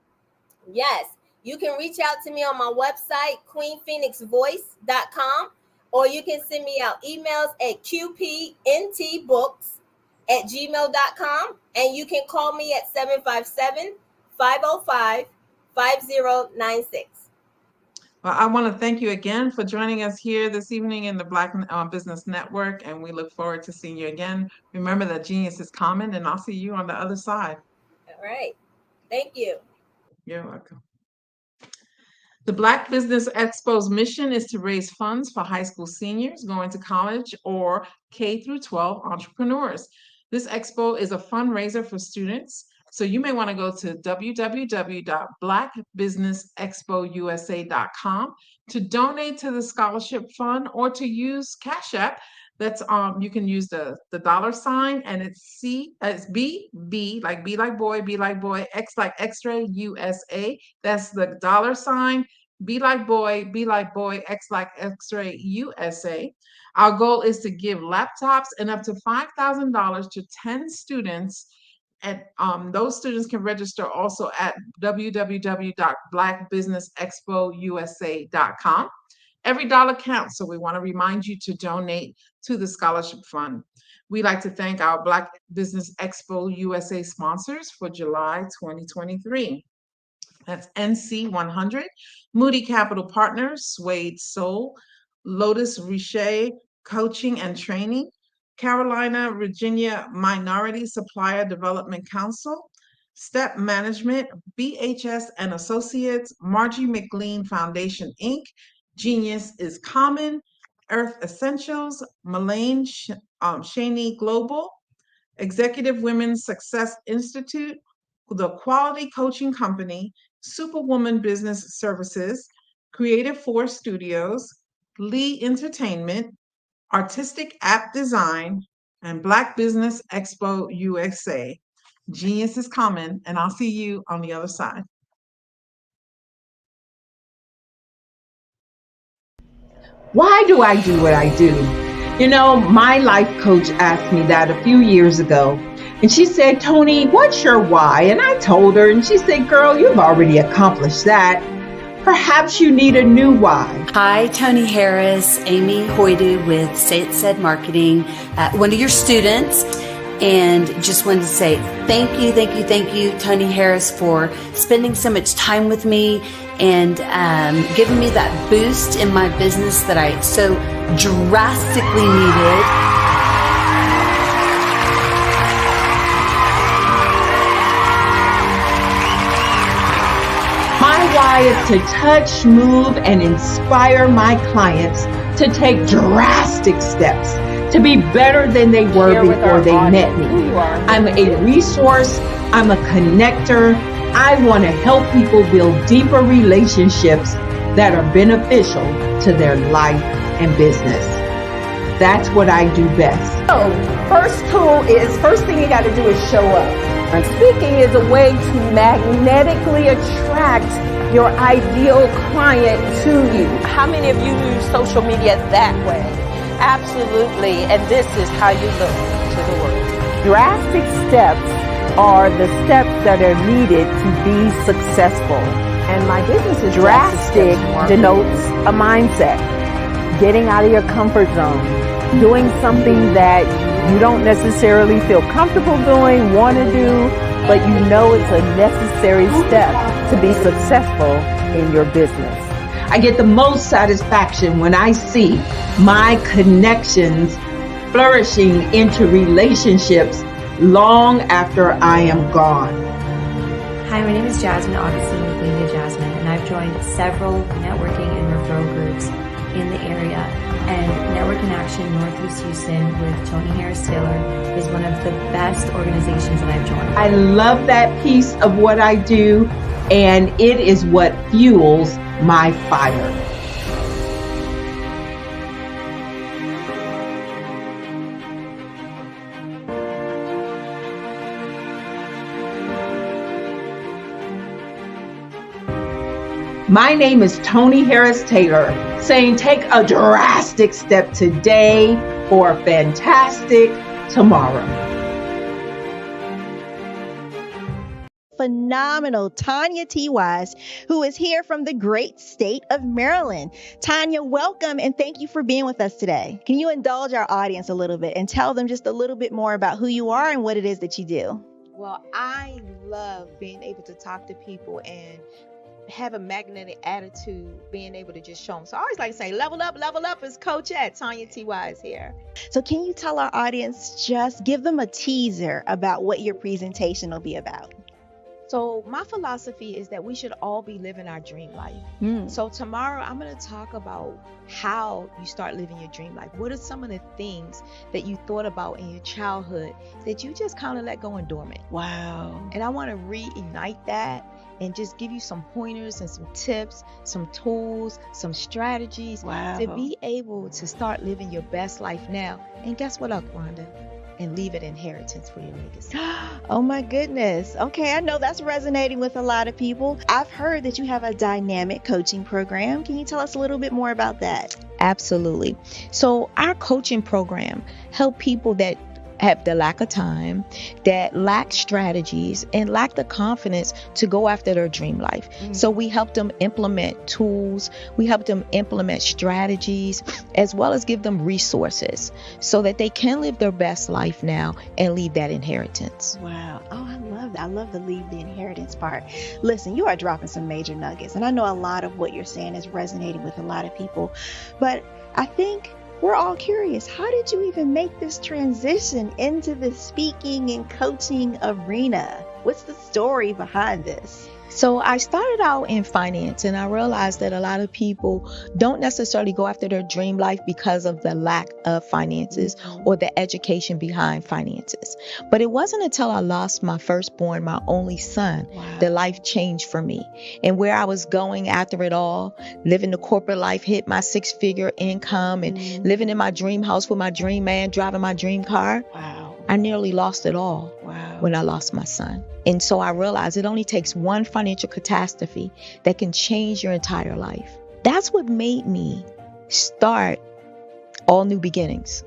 Yes, you can reach out to me on my website, queenphoenixvoice.com, or you can send me out emails at qpntbooks@gmail.com, and you can call me at 757-505-5096. Well, I want to thank you again for joining us here this evening in the Black Business Network, and we look forward to seeing you again. Remember that genius is common, and I'll see you on the other side. All right. Thank you. You're welcome. The Black Business Expo's mission is to raise funds for high school seniors going to college or K through 12 entrepreneurs. This expo is a fundraiser for students. So you may want to go to www.blackbusinessexpousa.com to donate to the scholarship fund or to use Cash App. That's you can use the $, and it's B like boy, X like X-ray, USA. That's the $, B like boy, X like X-ray, USA. Our goal is to give laptops and up to $5,000 to 10 students. And those students can register also at www.blackbusinessexpousa.com. Every dollar counts, so we want to remind you to donate to the scholarship fund. We'd like to thank our Black Business Expo USA sponsors for July 2023. That's NC 100, Moody Capital Partners, Suede Soul, Lotus Riche Coaching and Training, Carolina Virginia Minority Supplier Development Council, Step Management, BHS and Associates, Margie McLean Foundation, Inc., Genius is Common, Earth Essentials, Mullane Cheney Global, Executive Women's Success Institute, The Quality Coaching Company, Superwoman Business Services, Creative Force Studios, Lee Entertainment, Artistic App Design, and Black Business Expo USA. Genius is common, and I'll see you on the other side. Why do I do what I do? You know, my life coach asked me that a few years ago. And she said, Tony, what's your why? And I told her, and she said, girl, you've already accomplished that. Perhaps you need a new why. Hi, Tony Harris, Amy Hoydu with Say It Said Marketing, one of your students. And just wanted to say thank you, Tony Harris, for spending so much time with me and giving me that boost in my business that I so drastically needed. My why is to touch, move, and inspire my clients to take drastic steps to be better than they were before they met me. I'm a resource. I'm a connector. I want to help people build deeper relationships that are beneficial to their life and business. That's what I do best. So, first thing you got to do is show up. And speaking is a way to magnetically attract your ideal client to you. How many of you use social media that way? Absolutely, and this is how you look to the world. Drastic steps are the steps that are needed to be successful. And my business is drastic denotes a mindset. Getting out of your comfort zone. Doing something that you don't necessarily feel comfortable doing, want to do, but you know it's a necessary step to be successful in your business. I get the most satisfaction when I see my connections flourishing into relationships long after I am gone. Hi, my name is Jasmine Augustine with Media Jasmine, and I've joined several networking and referral groups in the area. And Network in Action Northeast Houston with Tony Harris Taylor is one of the best organizations that I've joined. I love that piece of what I do, and it is what fuels my fire. My name is Tony Harris Taylor, saying take a drastic step today for a fantastic tomorrow. Phenomenal Tanya T. Wise, who is here from the great state of Maryland. Tanya, welcome and thank you for being with us today. Can you indulge our audience a little bit and tell them just a little bit more about who you are and what it is that you do? Well, I love being able to talk to people and have a magnetic attitude, being able to just show them. So I always like to say, level up is Coach at Tanya T. Wise here. So can you tell our audience, just give them a teaser about what your presentation will be about? So my philosophy is that we should all be living our dream life. So tomorrow I'm going to talk about how you start living your dream life. What are some of the things that you thought about in your childhood that you just kind of let go and dormant? Wow. And I want to reignite that and just give you some pointers and some tips, some tools, some strategies to be able to start living your best life now. And guess what, Wanda? And leave it inheritance for your legacy. Oh my goodness. Okay, I know that's resonating with a lot of people. I've heard that you have a dynamic coaching program. Can you tell us a little bit more about that? Absolutely. So our coaching program help people that have the lack of time, that lack strategies, and lack the confidence to go after their dream life. So we help them implement tools, we help them implement strategies, as well as give them resources so that they can live their best life now and leave that inheritance. Wow. Oh, I love that. I love the leave the inheritance part. Listen, you are dropping some major nuggets, and I know a lot of what you're saying is resonating with a lot of people, but I think we're all curious. How did you even make this transition into the speaking and coaching arena? What's the story behind this? So I started out in finance, and I realized that a lot of people don't necessarily go after their dream life because of the lack of finances or the education behind finances. But it wasn't until I lost my firstborn, my only son, that life changed for me. And where I was going after it all, living the corporate life, hit my 6-figure income, and living in my dream house with my dream man, driving my dream car. I nearly lost it all when I lost my son. And so I realized it only takes one financial catastrophe that can change your entire life. That's what made me start All New Beginnings.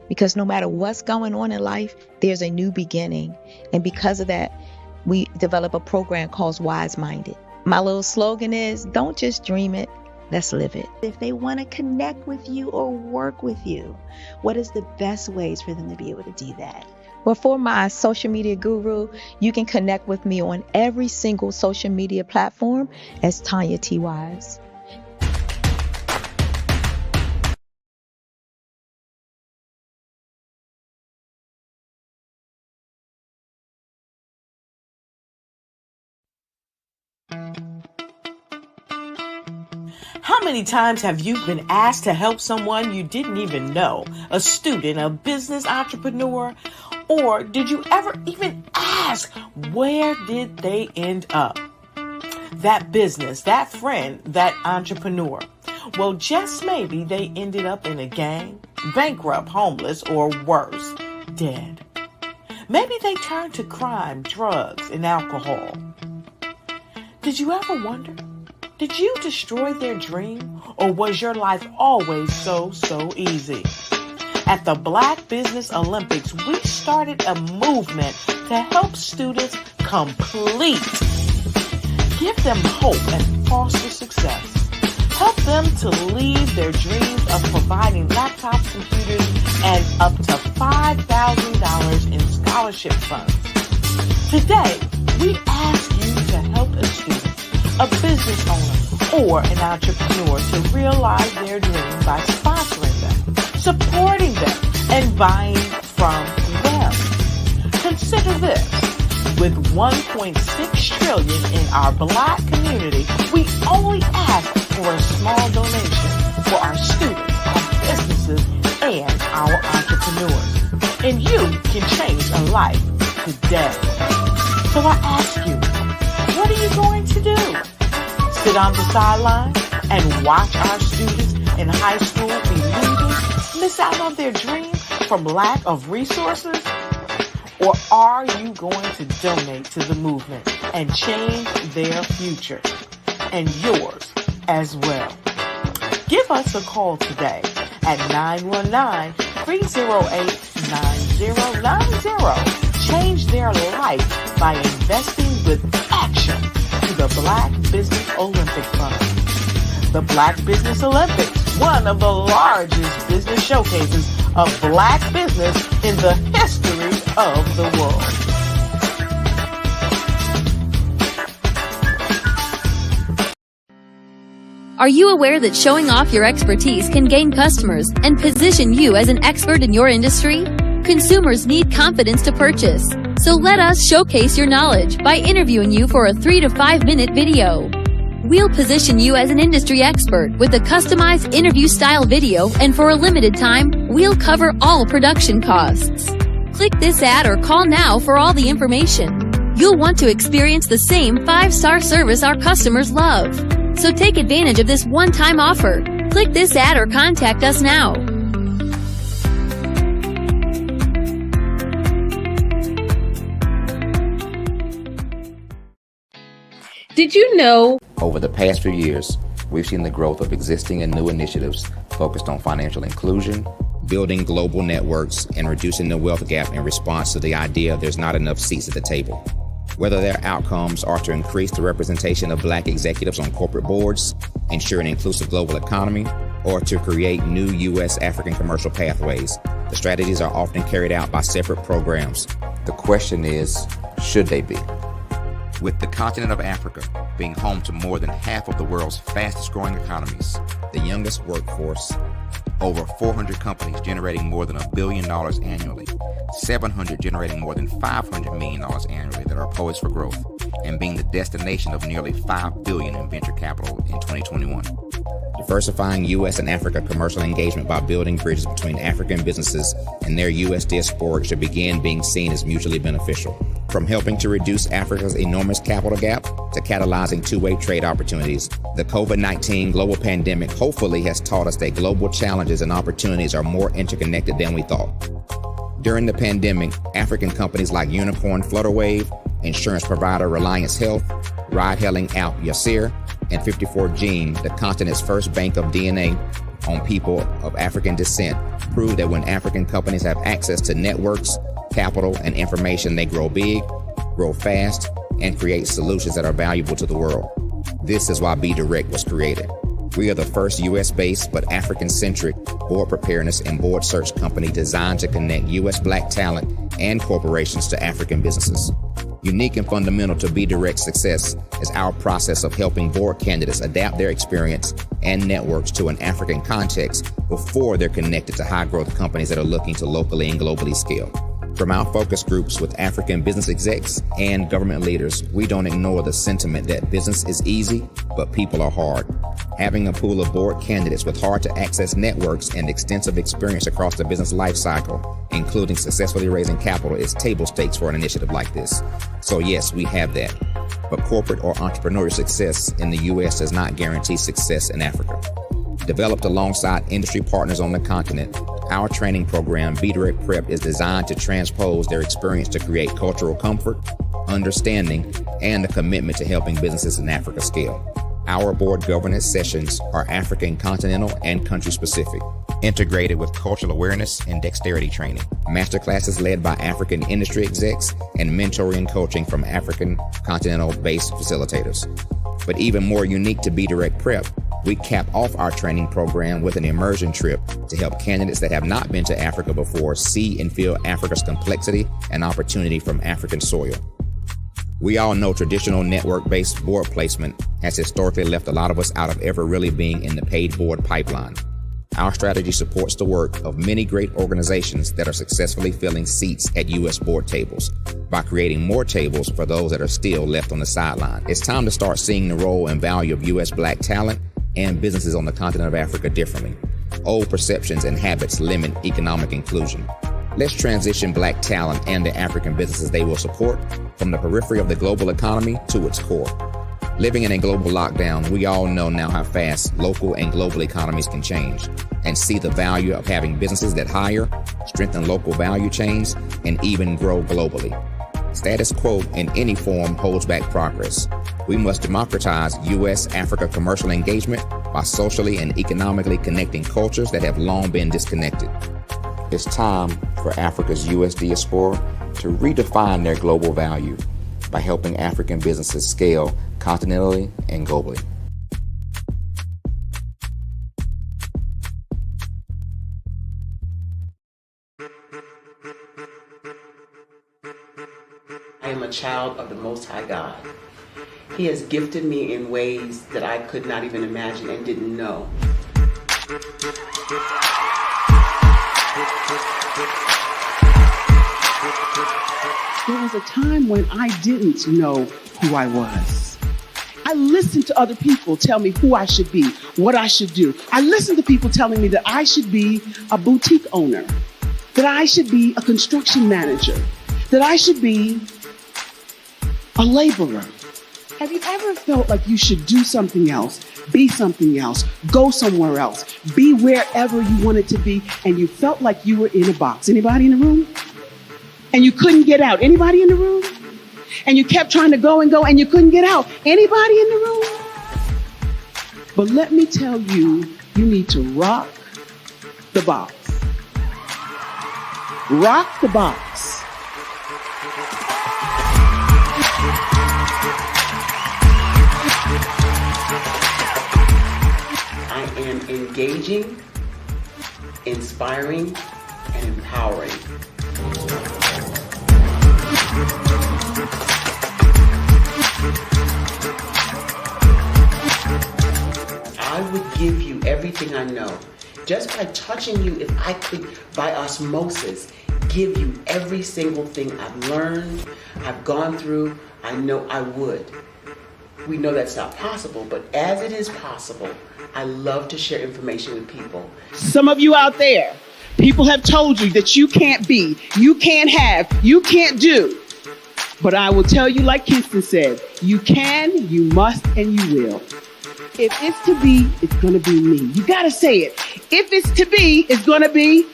Because no matter what's going on in life, there's a new beginning. And because of that, we develop a program called Wise Minded. My little slogan is, don't just dream it, let's live it. If they want to connect with you or work with you, what is the best ways for them to be able to do that? Well, for my social media guru, you can connect with me on every single social media platform as Tanya T. Wise. How many times have you been asked to help someone you didn't even know? A student, a business entrepreneur? Or did you ever even ask, where did they end up? That business, that friend, that entrepreneur. Well, just maybe they ended up in a gang, bankrupt, homeless, or worse, dead. Maybe they turned to crime, drugs, and alcohol. Did you ever wonder? Did you destroy their dream, or was your life always so easy? At the Black Business Olympics, we started a movement to help students complete. Give them hope and foster success. Help them to leave their dreams of providing laptops, computers, and up to $5,000 in scholarship funds. Today, we ask you to help a student, a business owner, or an entrepreneur to realize their dreams by sponsoring them, supporting them, and buying from them. Consider this. With $1.6 trillion in our Black community, we only ask for a small donation for our students, our businesses, and our entrepreneurs. And you can change a life today. So I ask you, what are you going to do? Sit on the sideline and watch our students in high school be leaders, miss out on their dreams from lack of resources? Or are you going to donate to the movement and change their future and yours as well? Give us a call today at 919-308-9090. Change their life by investing with action to the Black Business Olympic Fund. The Black Business Olympics, one of the largest business showcases of Black business in the history of the world. Are you aware that showing off your expertise can gain customers and position you as an expert in your industry? Consumers need confidence to purchase, so let us showcase your knowledge by interviewing you for a 3 to 5 minute video. We'll position you as an industry expert with a customized interview-style video, and for a limited time, we'll cover all production costs. Click this ad or call now for all the information. You'll want to experience the same 5-star service our customers love. So take advantage of this one-time offer. Click this ad or contact us now. Did you know? Over the past few years, we've seen the growth of existing and new initiatives focused on financial inclusion, building global networks, and reducing the wealth gap in response to the idea there's not enough seats at the table. Whether their outcomes are to increase the representation of Black executives on corporate boards, ensure an inclusive global economy, or to create new U.S. African commercial pathways, the strategies are often carried out by separate programs. The question is, should they be? With the continent of Africa being home to more than half of the world's fastest growing economies, the youngest workforce, over 400 companies generating more than $1 billion annually, 700 generating more than $500 million annually that are poised for growth, and being the destination of nearly $5 billion in venture capital in 2021. Diversifying U.S. and Africa commercial engagement by building bridges between African businesses and their U.S. diaspora should begin being seen as mutually beneficial. From helping to reduce Africa's enormous capital gap to catalyzing two-way trade opportunities, the COVID-19 global pandemic hopefully has taught us that global challenges and opportunities are more interconnected than we thought. During the pandemic, African companies like Unicorn Flutterwave, insurance provider Reliance Health, ride-hailing app Yasir, and 54Gene, the continent's first bank of DNA on people of African descent, proved that when African companies have access to networks, capital, and information, they grow big, grow fast, and create solutions that are valuable to the world. This is why Be Direct was created. We are the first U.S.-based but African-centric board preparedness and board search company designed to connect U.S. Black talent and corporations to African businesses. Unique and fundamental to Be Direct's success is our process of helping board candidates adapt their experience and networks to an African context before they're connected to high-growth companies that are looking to locally and globally scale. From our focus groups with African business execs and government leaders, we don't ignore the sentiment that business is easy, but people are hard. Having a pool of board candidates with hard-to-access networks and extensive experience across the business life cycle, including successfully raising capital, is table stakes for an initiative like this. So yes, we have that. But corporate or entrepreneurial success in the U.S. does not guarantee success in Africa. Developed alongside industry partners on the continent, our training program, Be Direct Prep, is designed to transpose their experience to create cultural comfort, understanding, and a commitment to helping businesses in Africa scale. Our board governance sessions are African continental and country specific, integrated with cultural awareness and dexterity training, masterclasses led by African industry execs, and mentoring and coaching from African continental-based facilitators. But even more unique to Be Direct Prep, we cap off our training program with an immersion trip to help candidates that have not been to Africa before see and feel Africa's complexity and opportunity from African soil. We all know traditional network-based board placement has historically left a lot of us out of ever really being in the paid board pipeline. Our strategy supports the work of many great organizations that are successfully filling seats at U.S. board tables by creating more tables for those that are still left on the sideline. It's time to start seeing the role and value of U.S. Black talent and businesses on the continent of Africa differently. Old perceptions and habits limit economic inclusion. Let's transition Black talent and the African businesses they will support from the periphery of the global economy to its core. Living in a global lockdown, we all know now how fast local and global economies can change, and see the value of having businesses that hire, strengthen local value chains, and even grow globally. Status quo in any form holds back progress. We must democratize U.S.-Africa commercial engagement by socially and economically connecting cultures that have long been disconnected. It's time for Africa's U.S. diaspora to redefine their global value by helping African businesses scale continentally and globally. I am a child of the Most High God. He has gifted me in ways that I could not even imagine and didn't know. There was a time when I didn't know who I was. I listened to other people tell me who I should be, what I should do. I listened to people telling me that I should be a boutique owner, that I should be a construction manager, that I should be a laborer. Have you ever felt like you should do something else, be something else, go somewhere else, be wherever you wanted to be, and you felt like you were in a box? Anybody in the room? And you couldn't get out. Anybody in the room? And you kept trying to go and you couldn't get out. Anybody in the room? But let me tell you, you need to rock the box. Rock the box. I am engaging, inspiring, and empowering. I would give you everything I know. Just by touching you, if I could, by osmosis, give you every single thing I've learned, I've gone through, I know I would. We know that's not possible, but as it is possible, I love to share information with people. Some of you out there, people have told you that you can't be, you can't have, you can't do. But I will tell you, like Kingston said, you can, you must, and you will. If it's to be, it's going to be me. You got to say it. If it's to be, it's going to be.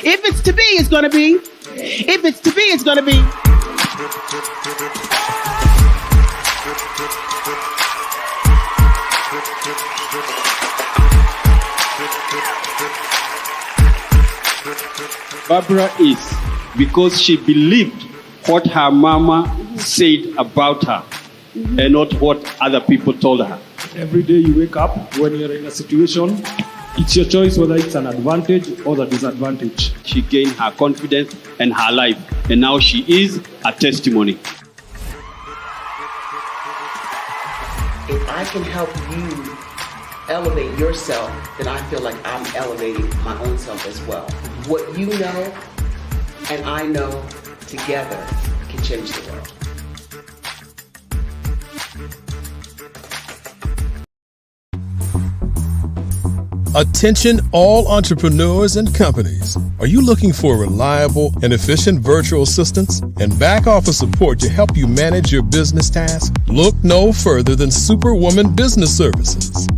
If it's to be, it's going to be. If it's to be, it's going to be. Barbara is because she believed what her mama said about her and not what other people told her. Every day you wake up, when you're in a situation, it's your choice whether it's an advantage or the disadvantage. She gained her confidence and her life, and now she is a testimony. If I can help you elevate yourself, then I feel like I'm elevating my own self as well. What you know and I know together can change the world. Attention all entrepreneurs and companies. Are you looking for reliable and efficient virtual assistants and back office support to help you manage your business tasks? Look no further than Superwoman Business Services.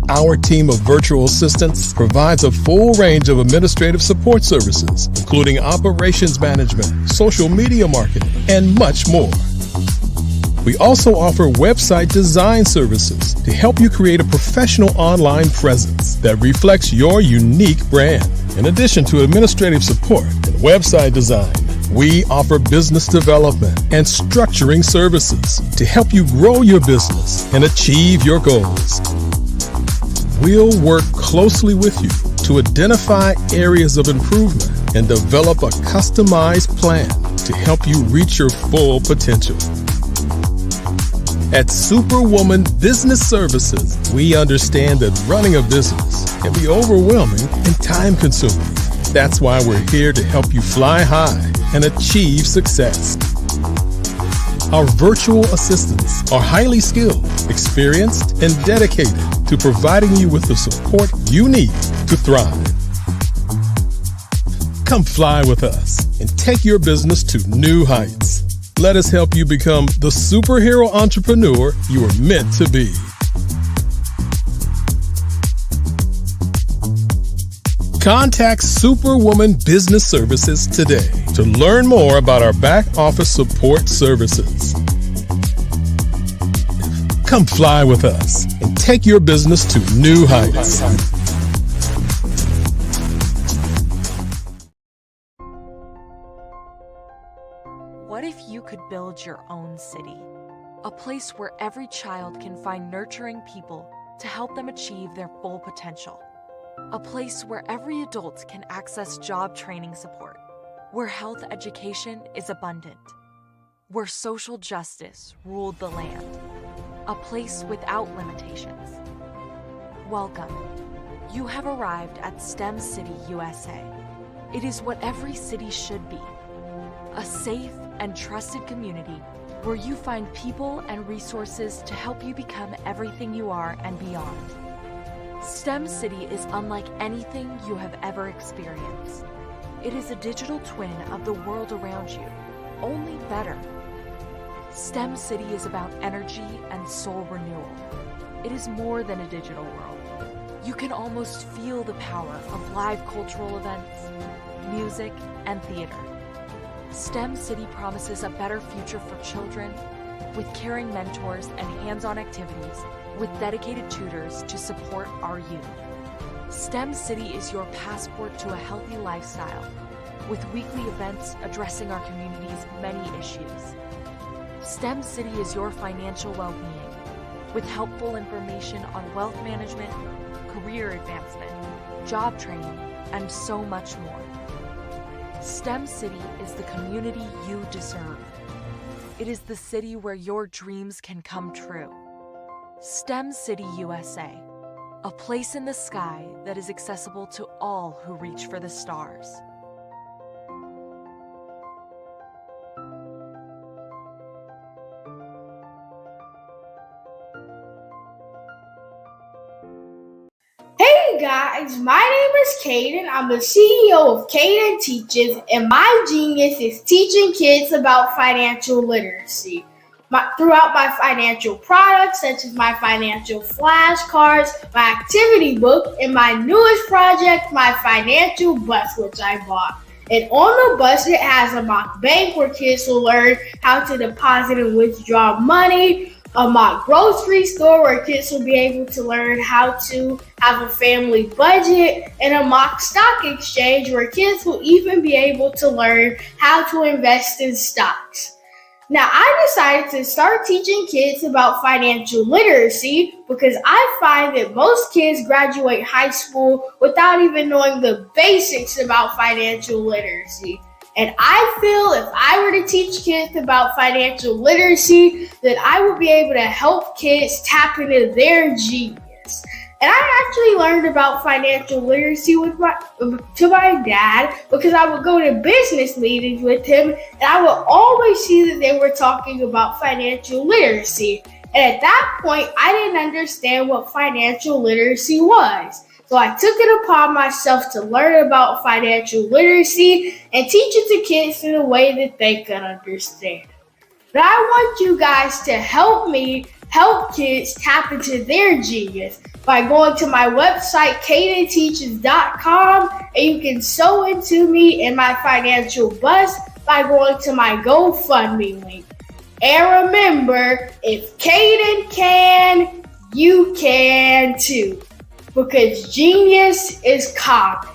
Our team of virtual assistants provides a full range of administrative support services, including operations management, social media marketing, and much more. We also offer website design services to help you create a professional online presence that reflects your unique brand. In addition to administrative support and website design, we offer business development and structuring services to help you grow your business and achieve your goals. We'll work closely with you to identify areas of improvement and develop a customized plan to help you reach your full potential. At Superwoman Business Services, we understand that running a business can be overwhelming and time-consuming. That's why we're here to help you fly high and achieve success. Our virtual assistants are highly skilled, experienced, and dedicated to providing you with the support you need to thrive. Come fly with us and take your business to new heights. Let us help you become the superhero entrepreneur you are meant to be. Contact Superwoman Business Services today to learn more about our back office support services. Come fly with us and take your business to new heights. What if you could build your own city? A place where every child can find nurturing people to help them achieve their full potential. A place where every adult can access job training support. Where health education is abundant. Where social justice ruled the land. A place without limitations. Welcome. You have arrived at STEM City, USA. It is what every city should be. A safe and trusted community where you find people and resources to help you become everything you are and beyond. STEM City is unlike anything you have ever experienced. It is a digital twin of the world around you, only better. STEM City is about energy and soul renewal. It is more than a digital world. You can almost feel the power of live cultural events, music, and theater. STEM City promises a better future for children with caring mentors and hands-on activities with dedicated tutors to support our youth. STEM City is your passport to a healthy lifestyle, with weekly events addressing our community's many issues. STEM City is your financial well-being, with helpful information on wealth management, career advancement, job training, and so much more. STEM City is the community you deserve. It is the city where your dreams can come true. STEM City USA, a place in the sky that is accessible to all who reach for the stars. Hey guys, my name is Caden. I'm the CEO of Caden Teaches, and my genius is teaching kids about financial literacy. Throughout my financial products, such as my financial flashcards, my activity book, and my newest project, my financial bus, which I bought. And on the bus, it has a mock bank where kids will learn how to deposit and withdraw money, a mock grocery store where kids will be able to learn how to have a family budget, and a mock stock exchange where kids will even be able to learn how to invest in stocks. Now, I decided to start teaching kids about financial literacy because I find that most kids graduate high school without even knowing the basics about financial literacy. And I feel if I were to teach kids about financial literacy, that I would be able to help kids tap into their genius. And I actually learned about financial literacy to my dad because I would go to business meetings with him, and I would always see that they were talking about financial literacy. And at that point, I didn't understand what financial literacy was. So I took it upon myself to learn about financial literacy and teach it to kids in a way that they could understand. But I want you guys to help me help kids tap into their genius by going to my website, cadenteaches.com, and you can sew into me in my financial bus by going to my GoFundMe link. And remember, if Caden can, you can too, because genius is common.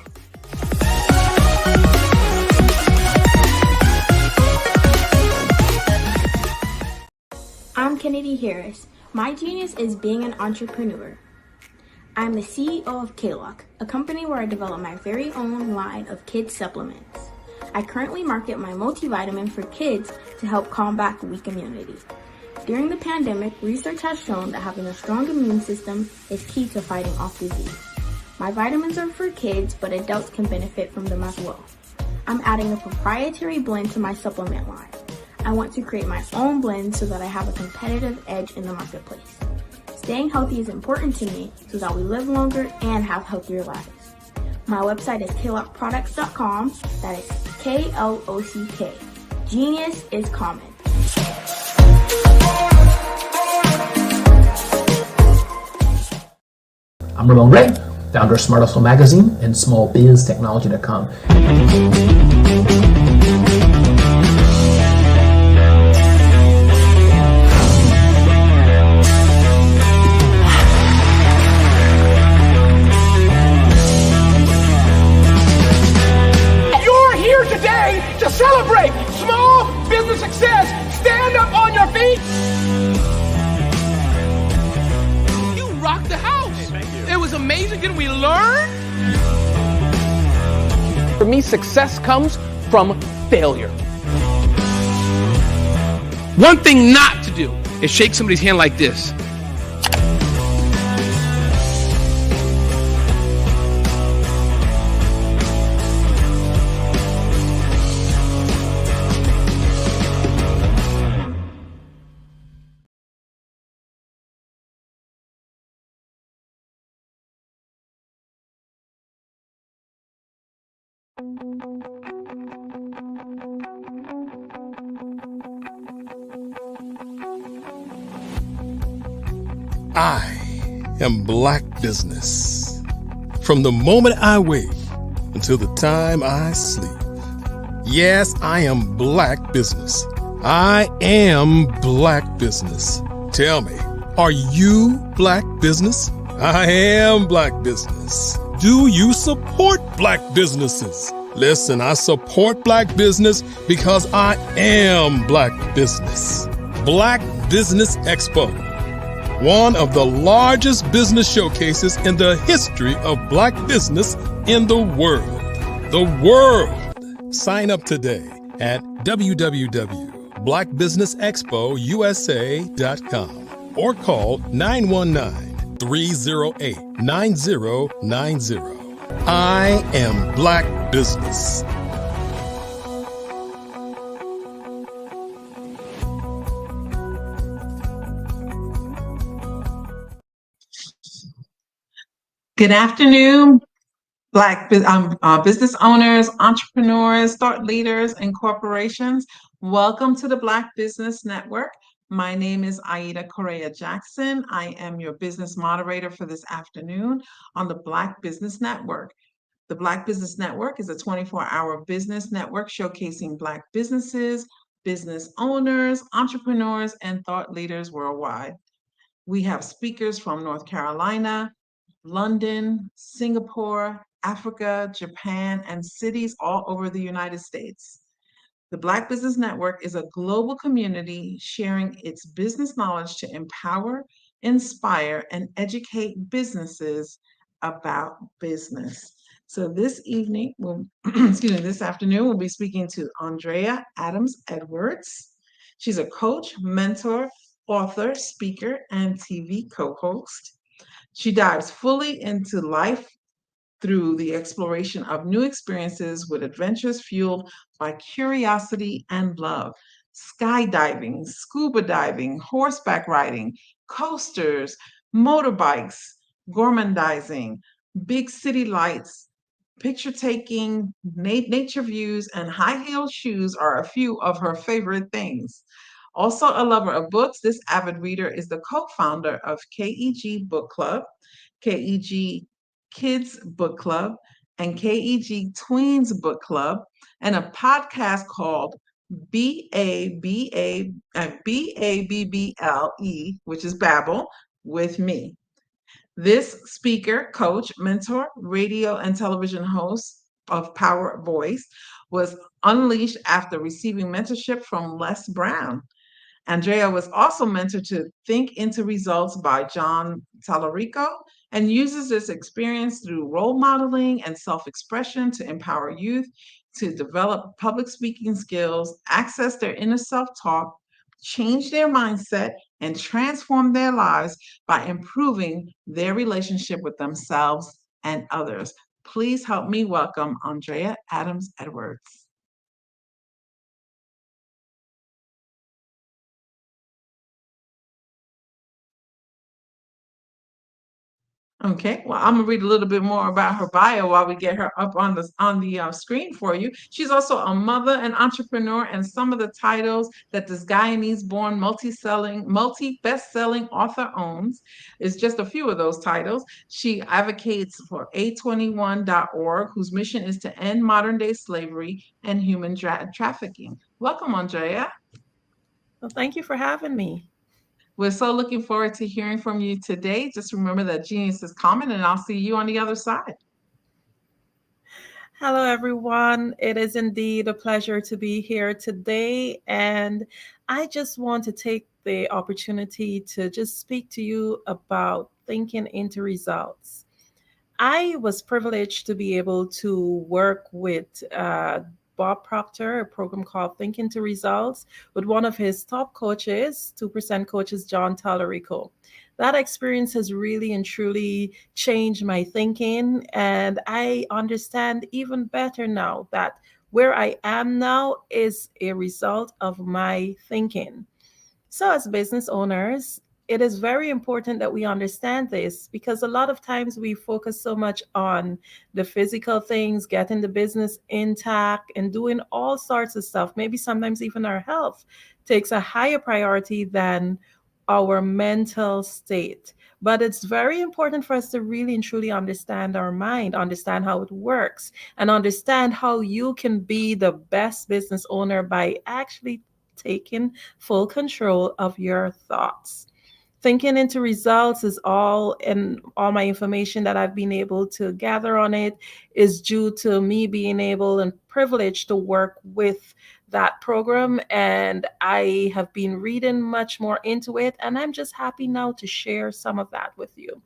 I'm Kennedy Harris. My genius is being an entrepreneur. I'm the CEO of K-Lock, a company where I develop my very own line of kids supplements. I currently market my multivitamin for kids to help combat weak immunity. During the pandemic, research has shown that having a strong immune system is key to fighting off disease. My vitamins are for kids, but adults can benefit from them as well. I'm adding a proprietary blend to my supplement line. I want to create my own blend so that I have a competitive edge in the marketplace. Staying healthy is important to me so that we live longer and have healthier lives. My website is klockproducts.com. That is K-L-O-C-K. Genius is common. I'm Ramon Gray, founder of Smart Hustle Magazine and smallbiztechnology.com. To celebrate small business success. Stand up on your feet. You rocked the house. Hey, thank you. It was amazing. Didn't we learn? For me, success comes from failure. One thing not to do is shake somebody's hand like this. I am Black business. From the moment I wake until the time I sleep. Yes, I am Black business. I am Black business. Tell me, are you Black business? I am Black business. Do you support Black businesses? Listen, I support Black business because I am Black business. Black Business Expo, one of the largest business showcases in the history of Black business in the world. The world! Sign up today at www.blackbusinessexpousa.com or call 919-308-9090. I am Black business. Good afternoon, Black business owners, entrepreneurs, thought leaders, and corporations. Welcome to the Black Business Network. My name is Aida Correa Jackson. I am your business moderator for this afternoon on the Black Business Network. The Black Business Network is a 24-hour business network showcasing Black businesses, business owners, entrepreneurs, and thought leaders worldwide. We have speakers from North Carolina, London, Singapore, Africa, Japan, and cities all over the United States. The Black Business Network is a global community sharing its business knowledge to empower, inspire, and educate businesses about business. So this evening, this afternoon, we'll be speaking to Andrea Adams Edwards. She's a coach, mentor, author, speaker, and TV co-host. She dives fully into life through the exploration of new experiences with adventures fueled by curiosity and love. Skydiving, scuba diving, horseback riding, coasters, motorbikes, gourmandizing, big city lights, picture taking, nature views, and high-heeled shoes are a few of her favorite things. Also a lover of books, this avid reader is the co-founder of KEG Book Club, KEG Kids Book Club, and KEG Tweens Book Club, and a podcast called BABBLE, which is Babble, with me. This speaker, coach, mentor, radio and television host of Power Voice was unleashed after receiving mentorship from Les Brown. Andrea was also mentored to Think into Results by John Tallarico and uses this experience through role modeling and self-expression to empower youth to develop public speaking skills, access their inner self-talk, change their mindset, and transform their lives by improving their relationship with themselves and others. Please help me welcome Andrea Adams Edwards. Okay, well, I'm gonna read a little bit more about her bio while we get her up on the screen for you. She's also a mother, an entrepreneur, and some of the titles that this Guyanese-born multi-best-selling author owns is just a few of those titles. She advocates for A21.org, whose mission is to end modern-day slavery and human trafficking. Welcome, Andrea. Well, thank you for having me. We're so looking forward to hearing from you today. Just remember that genius is common, and I'll see you on the other side. Hello, everyone. It is indeed a pleasure to be here today. And I just want to take the opportunity to just speak to you about thinking into results. I was privileged to be able to work with Bob Proctor, a program called Think into Results, with one of his top coaches, 2% coaches, John Tallarico. That experience has really and truly changed my thinking, and I understand even better now that where I am now is a result of my thinking. So as business owners, it is very important that we understand this, because a lot of times we focus so much on the physical things, getting the business intact and doing all sorts of stuff. Maybe sometimes even our health takes a higher priority than our mental state. But it's very important for us to really and truly understand our mind, understand how it works, and understand how you can be the best business owner by actually taking full control of your thoughts. Thinking into results is all, and all my information that I've been able to gather on it is due to me being able and privileged to work with that program. And I have been reading much more into it, and I'm just happy now to share some of that with you.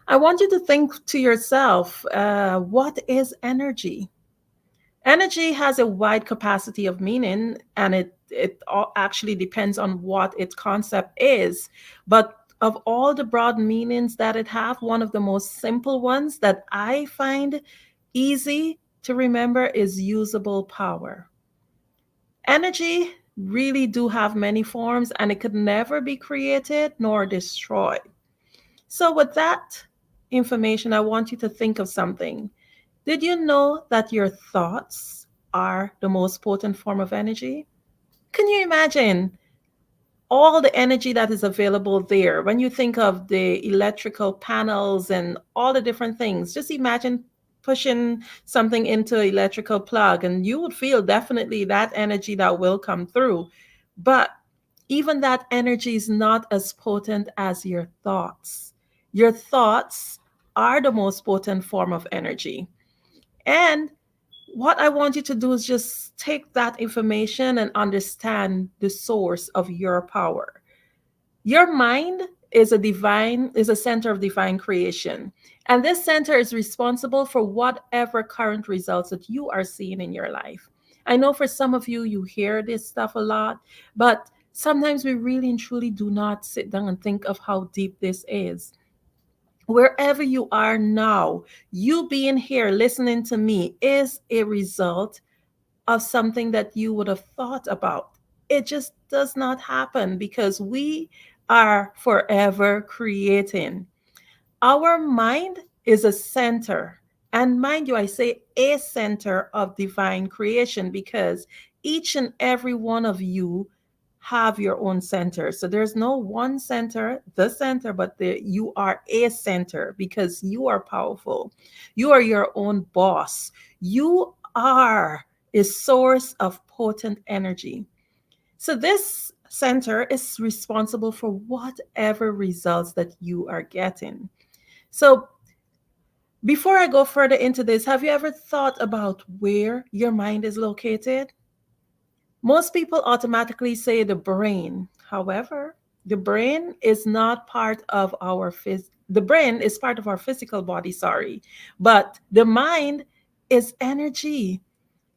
I want you to think to yourself, what is energy? Energy has a wide capacity of meaning, and it all actually depends on what its concept is. But of all the broad meanings that it have, one of the most simple ones that I find easy to remember is usable power. Energy really do have many forms, and it could never be created nor destroyed. So with that information, I want you to think of something. Did you know that your thoughts are the most potent form of energy? Can you imagine all the energy that is available there? When you think of the electrical panels and all the different things, just imagine pushing something into an electrical plug, and you would feel definitely that energy that will come through. But even that energy is not as potent as your thoughts. Your thoughts are the most potent form of energy. And what I want you to do is just take that information and understand the source of your power. Your mind is a center of divine creation. And this center is responsible for whatever current results that you are seeing in your life. I know for some of you, you hear this stuff a lot, but sometimes we really and truly do not sit down and think of how deep this is. Wherever you are now, you being here listening to me is a result of something that you would have thought about. It just does not happen because we are forever creating. Our mind is a center. And mind you, I say a center of divine creation because each and every one of you have your own center. So there's no one center, the center, but you are a center because you are powerful. You are your own boss. You are a source of potent energy. So this center is responsible for whatever results that you are getting. So before I go further into this, have you ever thought about where your mind is located? Most people automatically say the brain. However, the brain is not part of our the brain is part of our physical body, sorry. But the mind is energy.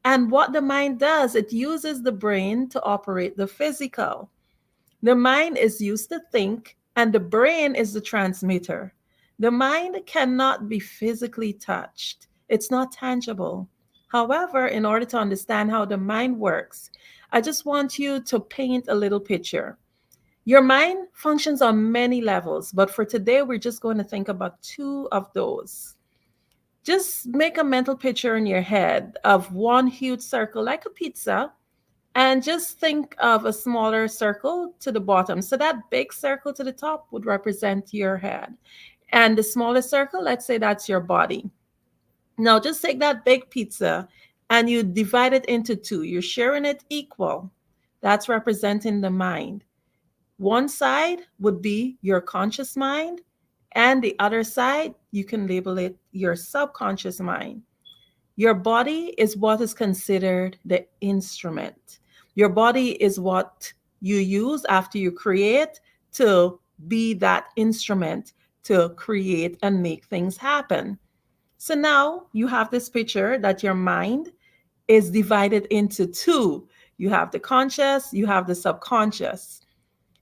And what the mind does, it uses the brain to operate the physical. The mind is used to think, and the brain is the transmitter. The mind cannot be physically touched, it's not tangible. However, in order to understand how the mind works, I just want you to paint a little picture. Your mind functions on many levels, but for today, we're just going to think about two of those. Just make a mental picture in your head of one huge circle like a pizza, and just think of a smaller circle to the bottom. So that big circle to the top would represent your head. And the smaller circle, let's say that's your body. Now just take that big pizza and you divide it into two. You're sharing it equal. That's representing the mind. One side would be your conscious mind, and the other side, you can label it your subconscious mind. Your body is what is considered the instrument. Your body is what you use after you create to be that instrument to create and make things happen. So now you have this picture that your mind is divided into two. You have the conscious, you have the subconscious.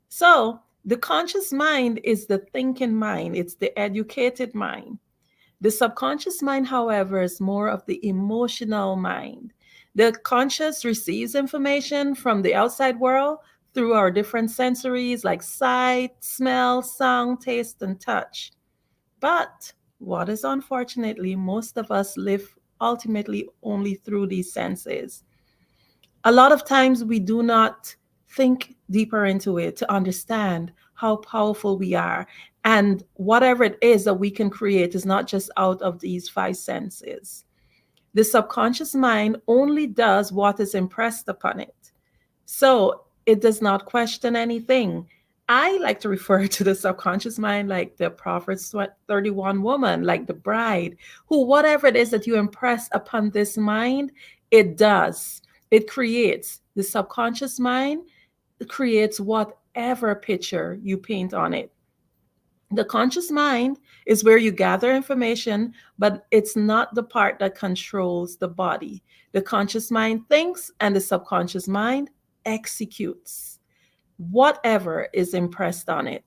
So the conscious mind is the thinking mind, it's the educated mind. The subconscious mind, however, is more of the emotional mind. The conscious receives information from the outside world through our different sensories like sight, smell, sound, taste, and touch. But what is unfortunately, most of us live ultimately only through these senses. A lot of times we do not think deeper into it to understand how powerful we are. And whatever it is that we can create is not just out of these five senses. The subconscious mind only does what is impressed upon it. So it does not question anything. I like to refer to the subconscious mind like the Proverbs 31 woman, like the bride, who whatever it is that you impress upon this mind, it does. It creates. The subconscious mind creates whatever picture you paint on it. The conscious mind is where you gather information, but it's not the part that controls the body. The conscious mind thinks, and the subconscious mind executes whatever is impressed on it.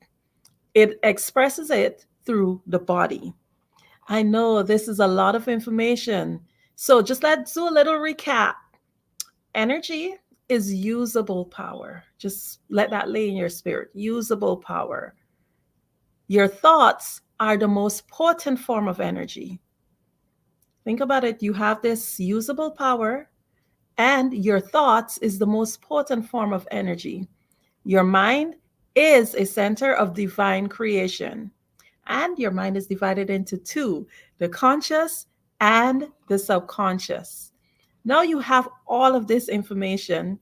It expresses it through the body. I know this is a lot of information. So just let's do a little recap. Energy is usable power. Just let that lay in your spirit. Usable power. Your thoughts are the most potent form of energy. Think about it. You have this usable power, and your thoughts is the most potent form of energy. Your mind is a center of divine creation, and your mind is divided into two, the conscious and the subconscious. Now you have all of this information.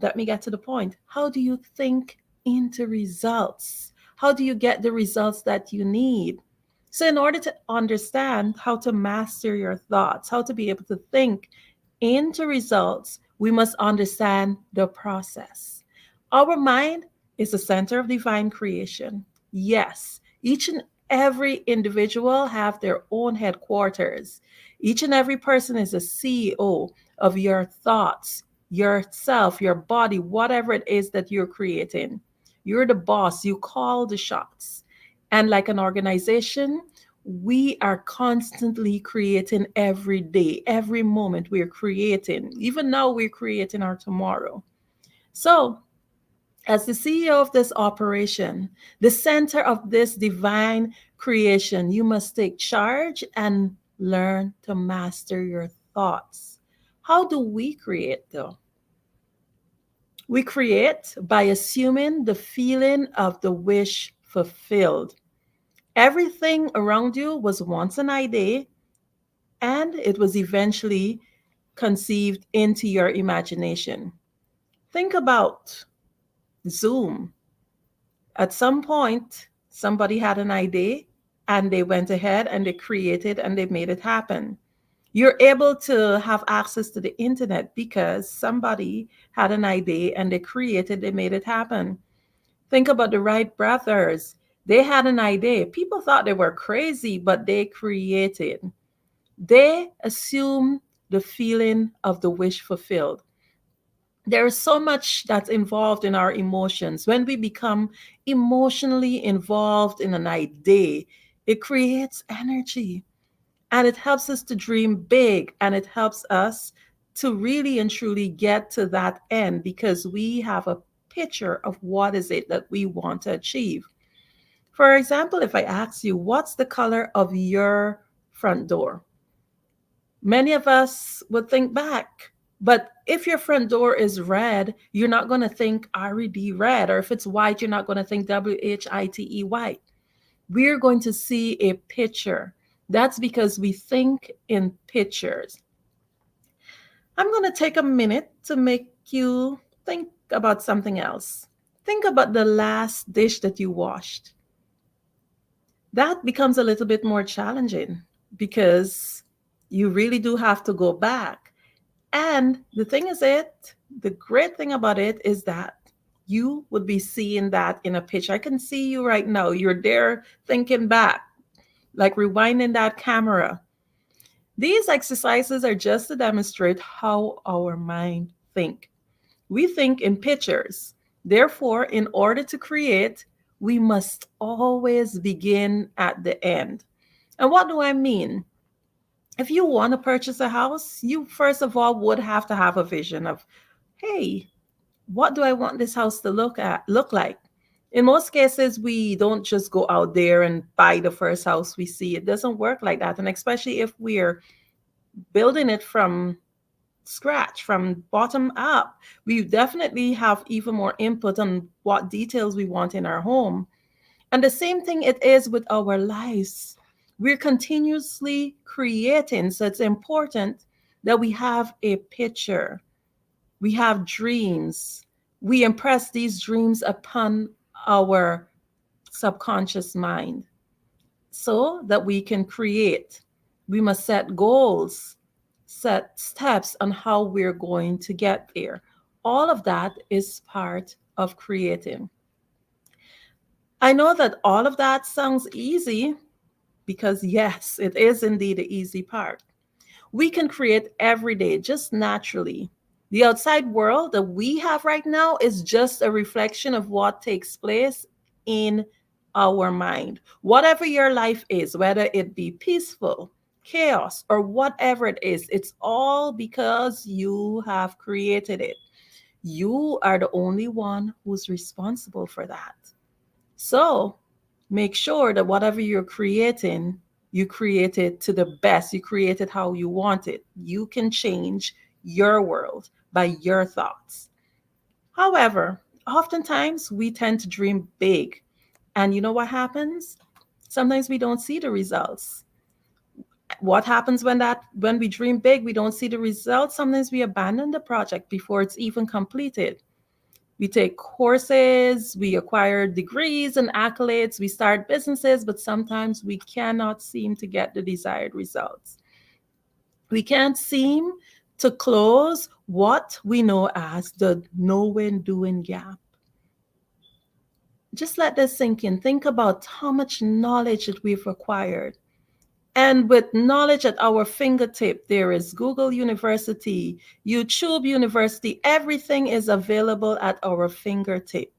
Let me get to the point. How do you think into results? How do you get the results that you need? So, in order to understand how to master your thoughts, how to be able to think into results, we must understand the process. Our mind is the center of divine creation. Yes, each and every individual have their own headquarters. Each and every person is a CEO of your thoughts, yourself, your body, whatever it is that you're creating. You're the boss, you call the shots. And like an organization, we are constantly creating every day, every moment we're creating. Even now, we're creating our tomorrow. So, as the CEO of this operation, the center of this divine creation, you must take charge and learn to master your thoughts. How do we create, though? We create by assuming the feeling of the wish fulfilled. Everything around you was once an idea, and it was eventually conceived into your imagination. Think about Zoom. At some point, somebody had an idea, and they went ahead and they created and they made it happen. You're able to have access to the internet because somebody had an idea and they created, they made it happen. Think about the Wright brothers. They had an idea. People thought they were crazy, but they created. They assumed the feeling of the wish fulfilled. There is so much that's involved in our emotions. When we become emotionally involved in an idea, it creates energy. And it helps us to dream big, and it helps us to really and truly get to that end because we have a picture of what is it that we want to achieve. For example, if I ask you, what's the color of your front door? Many of us would think back. But if your front door is red, you're not going to think RED red. Or if it's white, you're not going to think WHITE white. We're going to see a picture. That's because we think in pictures. I'm going to take a minute to make you think about something else. Think about the last dish that you washed. That becomes a little bit more challenging because you really do have to go back. And the thing is the great thing about it is that you would be seeing that in a picture. I can see you right now. You're there thinking back, like rewinding that camera. These exercises are just to demonstrate how our mind think. We think in pictures. Therefore, in order to create, we must always begin at the end. And what do I mean? If you want to purchase a house, you first of all would have to have a vision of, hey, what do I want this house to look like? In most cases, we don't just go out there and buy the first house we see. It doesn't work like that. And especially if we're building it from scratch, from bottom up, we definitely have even more input on what details we want in our home. And the same thing it is with our lives. We're continuously creating. So it's important that we have a picture. We have dreams. We impress these dreams upon our subconscious mind so that we can create. We must set goals, set steps on how we're going to get there. All of that is part of creating. I know that all of that sounds easy because, yes, it is indeed the easy part. We can create every day just naturally. The outside world that we have right now is just a reflection of what takes place in our mind. Whatever your life is, whether it be peaceful, chaos, or whatever it is, it's all because you have created it. You are the only one who's responsible for that. So make sure that whatever you're creating, you create it to the best. You create it how you want it. You can change your world by your thoughts. However, oftentimes we tend to dream big. And you know what happens? Sometimes we don't see the results. What happens when we dream big, we don't see the results? Sometimes we abandon the project before it's even completed. We take courses, we acquire degrees and accolades, we start businesses, but sometimes we cannot seem to get the desired results. We can't seem to close what we know as the knowing doing gap. Just let this sink in. Think about how much knowledge that we've acquired. And with knowledge at our fingertip, there is Google University, YouTube University, everything is available at our fingertip.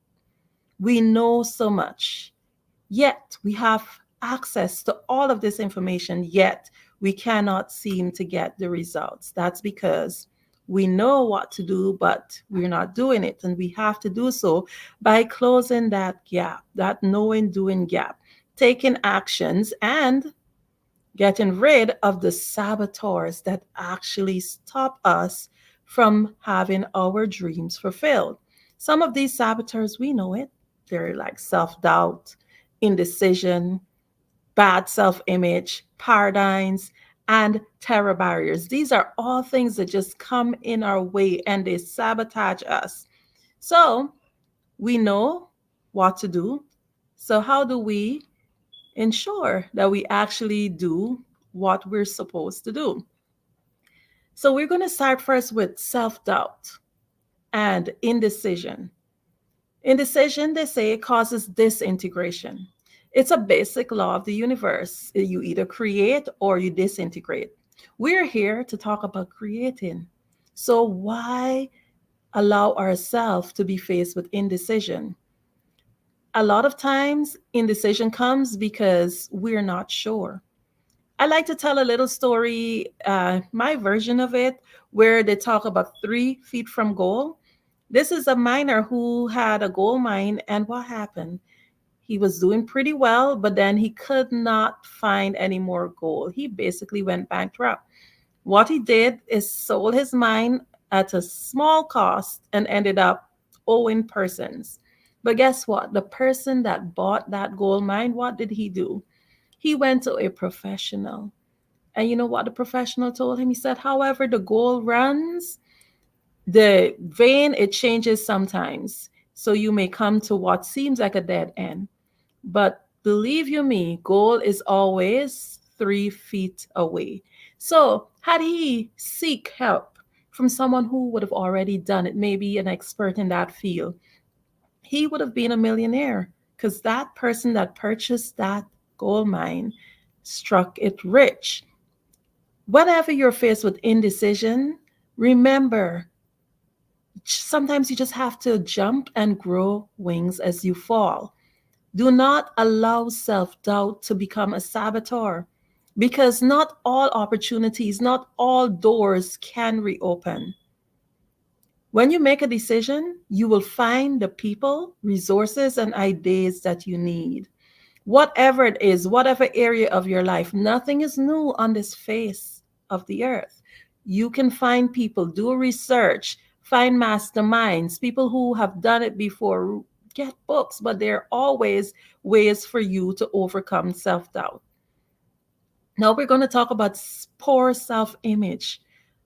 We know so much, yet we have access to all of this information, yet we cannot seem to get the results. That's because we know what to do, but we're not doing it. And we have to do so by closing that gap, that knowing doing gap, taking actions and getting rid of the saboteurs that actually stop us from having our dreams fulfilled. Some of these saboteurs, we know it. They're like self-doubt, indecision, bad self-image, paradigms, and terror barriers. These are all things that just come in our way and they sabotage us. So we know what to do. So how do we ensure that we actually do what we're supposed to do? So we're going to start first with self-doubt and indecision. Indecision, they say, causes disintegration. It's a basic law of the universe. You either create or you disintegrate. We're here to talk about creating. So why allow ourselves to be faced with indecision? A lot of times, indecision comes because we're not sure. I like to tell a little story, my version of it, where they talk about 3 feet from goal. This is a miner who had a gold mine, and what happened? He was doing pretty well, but then he could not find any more gold. He basically went bankrupt. What he did is sold his mine at a small cost and ended up owing persons. But guess what? The person that bought that gold mine, what did he do? He went to a professional. And you know what the professional told him? He said, however the gold runs, the vein, it changes sometimes. So you may come to what seems like a dead end. But believe you me, gold is always 3 feet away. So had he seek help from someone who would have already done it, maybe an expert in that field, he would have been a millionaire because that person that purchased that gold mine struck it rich. Whenever you're faced with indecision, remember, sometimes you just have to jump and grow wings as you fall. Do not allow self-doubt to become a saboteur because not all opportunities, not all doors can reopen. When you make a decision, you will find the people, resources, and ideas that you need. Whatever it is, whatever area of your life, nothing is new on this face of the earth. You can find people, do research, find masterminds, people who have done it before, get books, but there are always ways for you to overcome self-doubt. Now we're going to talk about poor self-image.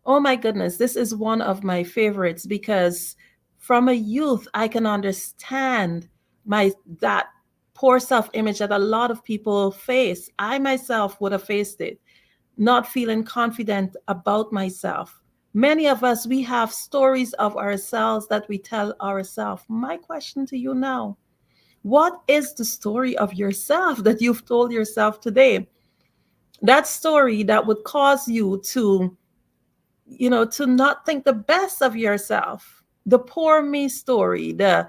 Oh my goodness, this is one of my favorites because From a youth, I can understand that poor self-image that a lot of people face. I myself would have faced it, not feeling confident about myself. Many of us, we have stories of ourselves that we tell ourselves. My question to you now, what is the story of yourself that you've told yourself today? That story that would cause you to, to not think the best of yourself. The poor me story, the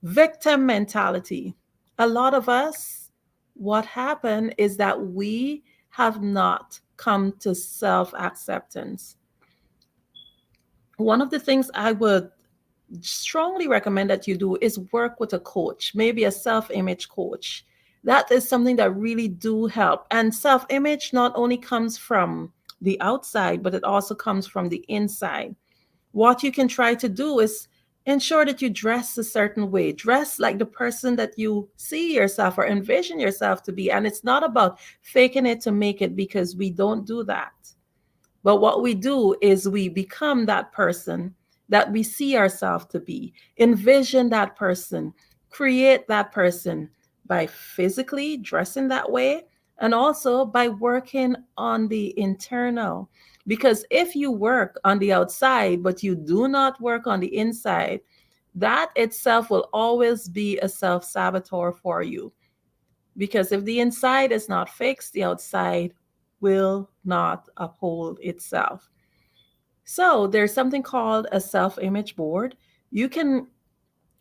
victim mentality. A lot of us, what happened is that we have not come to self acceptance. One of the things I would strongly recommend that you do is work with a coach, maybe a self-image coach. That is something that really do help. And self-image not only comes from the outside, but it also comes from the inside. What you can try to do is ensure that you dress a certain way, dress like the person that you see yourself or envision yourself to be. And it's not about faking it to make it, because we don't do that. But what we do is we become that person that we see ourselves to be, envision that person, create that person by physically dressing that way, and also by working on the internal. Because if you work on the outside, but you do not work on the inside, that itself will always be a self-saboteur for you. Because if the inside is not fixed, the outside will not uphold itself. So there's something called a self-image board. You can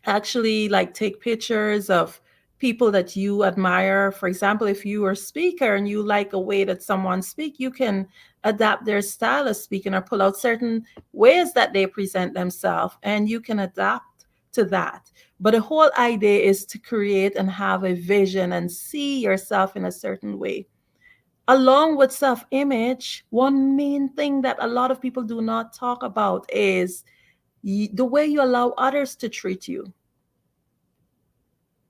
actually like take pictures of people that you admire. For example, if you are a speaker and you like a way that someone speak, you can adapt their style of speaking or pull out certain ways that they present themselves, and you can adapt to that. But the whole idea is to create and have a vision and see yourself in a certain way. Along with self-image, one main thing that a lot of people do not talk about is the way you allow others to treat you.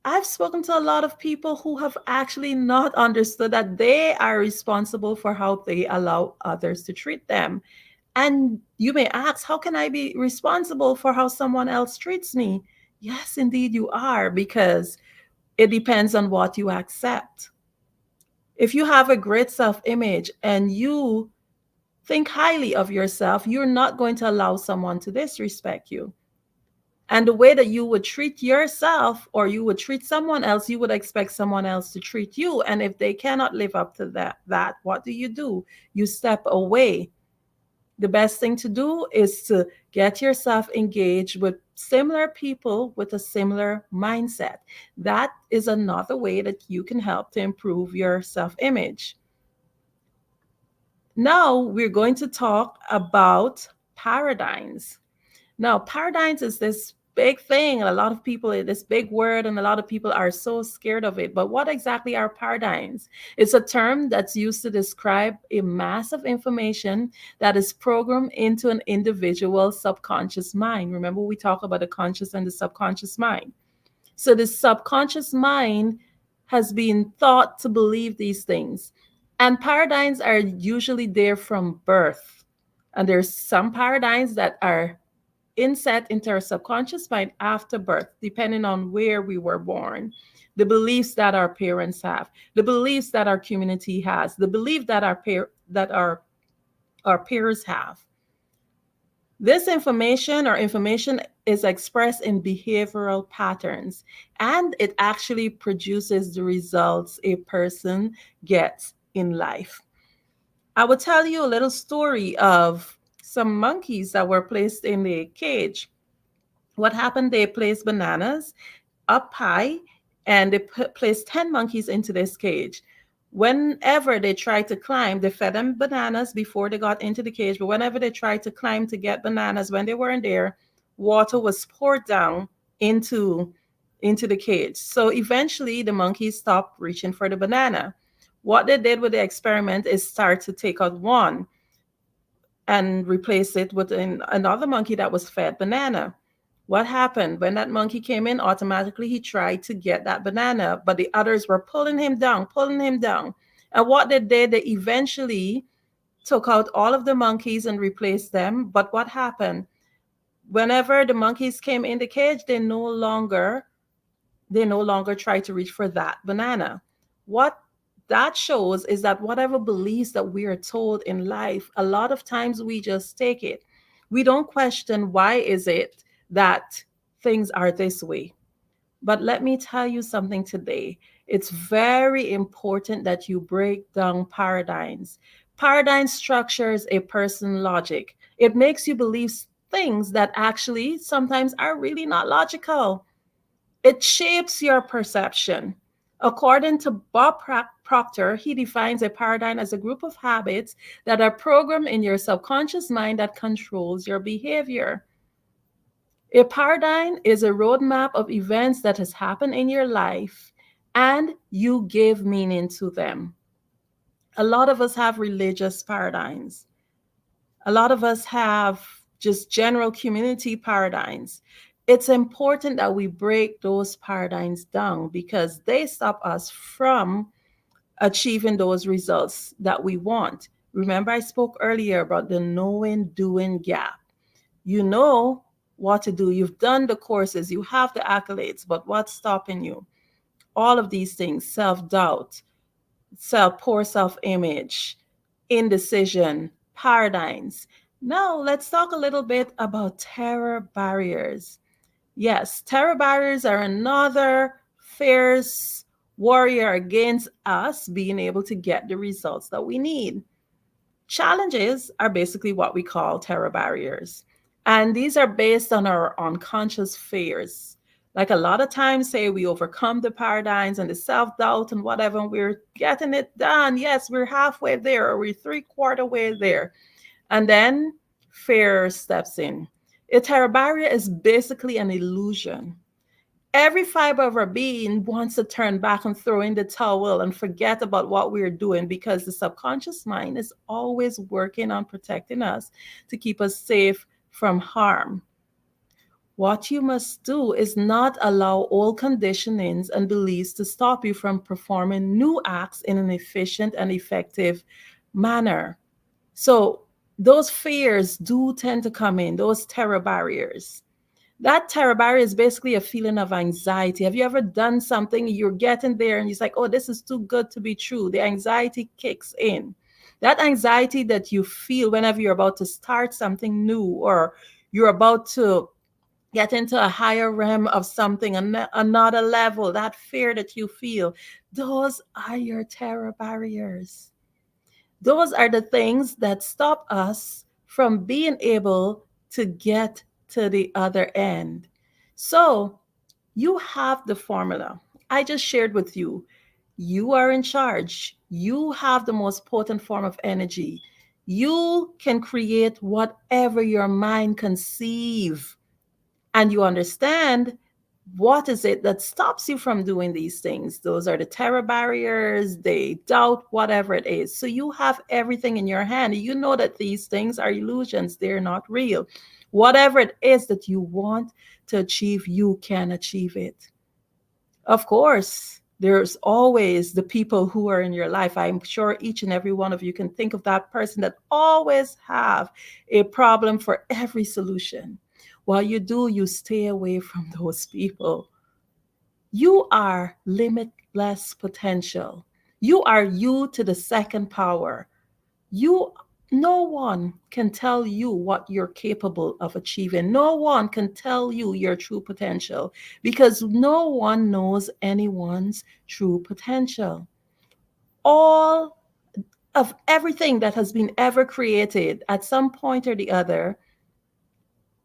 I've spoken to a lot of people who have actually not understood that they are responsible for how they allow others to treat them. And you may ask, how can I be responsible for how someone else treats me? Yes, indeed you are, because it depends on what you accept. If you have a great self-image and you think highly of yourself, you're not going to allow someone to disrespect you. And the way that you would treat yourself or you would treat someone else, you would expect someone else to treat you. And if they cannot live up to that, what do? You step away. The best thing to do is to get yourself engaged with similar people with a similar mindset. That is another way that you can help to improve your self-image. Now we're going to talk about paradigms. Now, paradigms is this big thing, and a lot of people, this big word, and a lot of people are so scared of it. But what exactly are paradigms? It's a term that's used to describe a mass of information that is programmed into an individual's subconscious mind. Remember, we talk about the conscious and the subconscious mind. So the subconscious mind has been thought to believe these things. And paradigms are usually there from birth. And there's some paradigms that are inset into our subconscious mind after birth, depending on where we were born, the beliefs that our parents have, the beliefs that our community has, the belief that our peers have. This information is expressed in behavioral patterns, and it actually produces the results a person gets in life. I will tell you a little story of some monkeys that were placed in a cage. What happened? They placed bananas up high, and they placed 10 monkeys into this cage. Whenever they tried to climb, they fed them bananas before they got into the cage. But whenever they tried to climb to get bananas, when they weren't there, water was poured down into the cage. So eventually the monkeys stopped reaching for the banana. What they did with the experiment is start to take out one and replace it with another monkey that was fed banana. What happened? When that monkey came in, automatically he tried to get that banana, but the others were pulling him down. And what they did, they eventually took out all of the monkeys and replaced them. But what happened? Whenever the monkeys came in the cage, they no longer try to reach for that banana. What that shows is that whatever beliefs that we are told in life, a lot of times we just take it. We don't question why is it that things are this way. But let me tell you something today. It's very important that you break down paradigms. Paradigm structures a person logic. It makes you believe things that actually sometimes are really not logical. It shapes your perception. According to Bob Proctor, he defines a paradigm as a group of habits that are programmed in your subconscious mind that controls your behavior. A paradigm is a roadmap of events that has happened in your life and you give meaning to them. A lot of us have religious paradigms. A lot of us have just general community paradigms. It's important that we break those paradigms down because they stop us from achieving those results that we want. Remember, I spoke earlier about the knowing doing gap. You know what to do. You've done the courses, you have the accolades, but what's stopping you? All of these things: self-doubt, poor self-image, indecision, paradigms. Now, let's talk a little bit about terror barriers. Yes, terror barriers are another fierce warrior against us being able to get the results that we need. Challenges are basically what we call terror barriers. And these are based on our unconscious fears. Like a lot of times, say we overcome the paradigms and the self-doubt and whatever, and we're getting it done. Yes, we're halfway there or we're 3/4 way there. And then fear steps in. A terror barrier is basically an illusion. Every fiber of our being wants to turn back and throw in the towel and forget about what we're doing because the subconscious mind is always working on protecting us to keep us safe from harm. What you must do is not allow old conditionings and beliefs to stop you from performing new acts in an efficient and effective manner. So, those fears do tend to come in, those terror barriers. That terror barrier is basically a feeling of anxiety. Have you ever done something, you're getting there and you're like, oh, this is too good to be true? The anxiety kicks in. That anxiety that you feel whenever you're about to start something new or you're about to get into a higher realm of something, another level, that fear that you feel, those are your terror barriers. Those are the things that stop us from being able to get to the other end. So you have the formula. I just shared with you. You are in charge. You have the most potent form of energy. You can create whatever your mind conceive. And you understand what is it that stops you from doing these things. Those are the terror barriers, they doubt, whatever it is. So you have everything in your hand. You know that these things are illusions, they're not real. Whatever it is that you want to achieve, you can achieve it. Of course, there's always the people who are in your life. I'm sure each and every one of you can think of that person that always have a problem for every solution. While you do, you stay away from those people. You are limitless potential. You are you to the second power. No one can tell you what you're capable of achieving. No one can tell you your true potential because no one knows anyone's true potential. All of everything that has been ever created at some point or the other,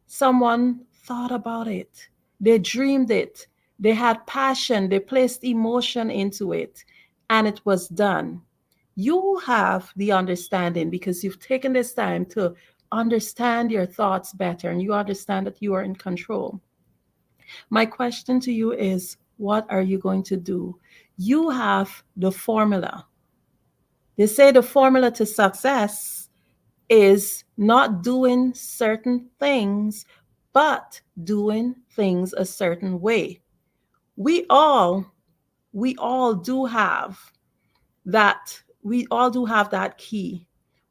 someone thought about it. They dreamed it. They had passion. They placed emotion into it, and it was done. You have the understanding because you've taken this time to understand your thoughts better and you understand that you are in control. My question to you is, what are you going to do? You have the formula. They say the formula to success is not doing certain things, but doing things a certain way. We all do have that. We all do have that key.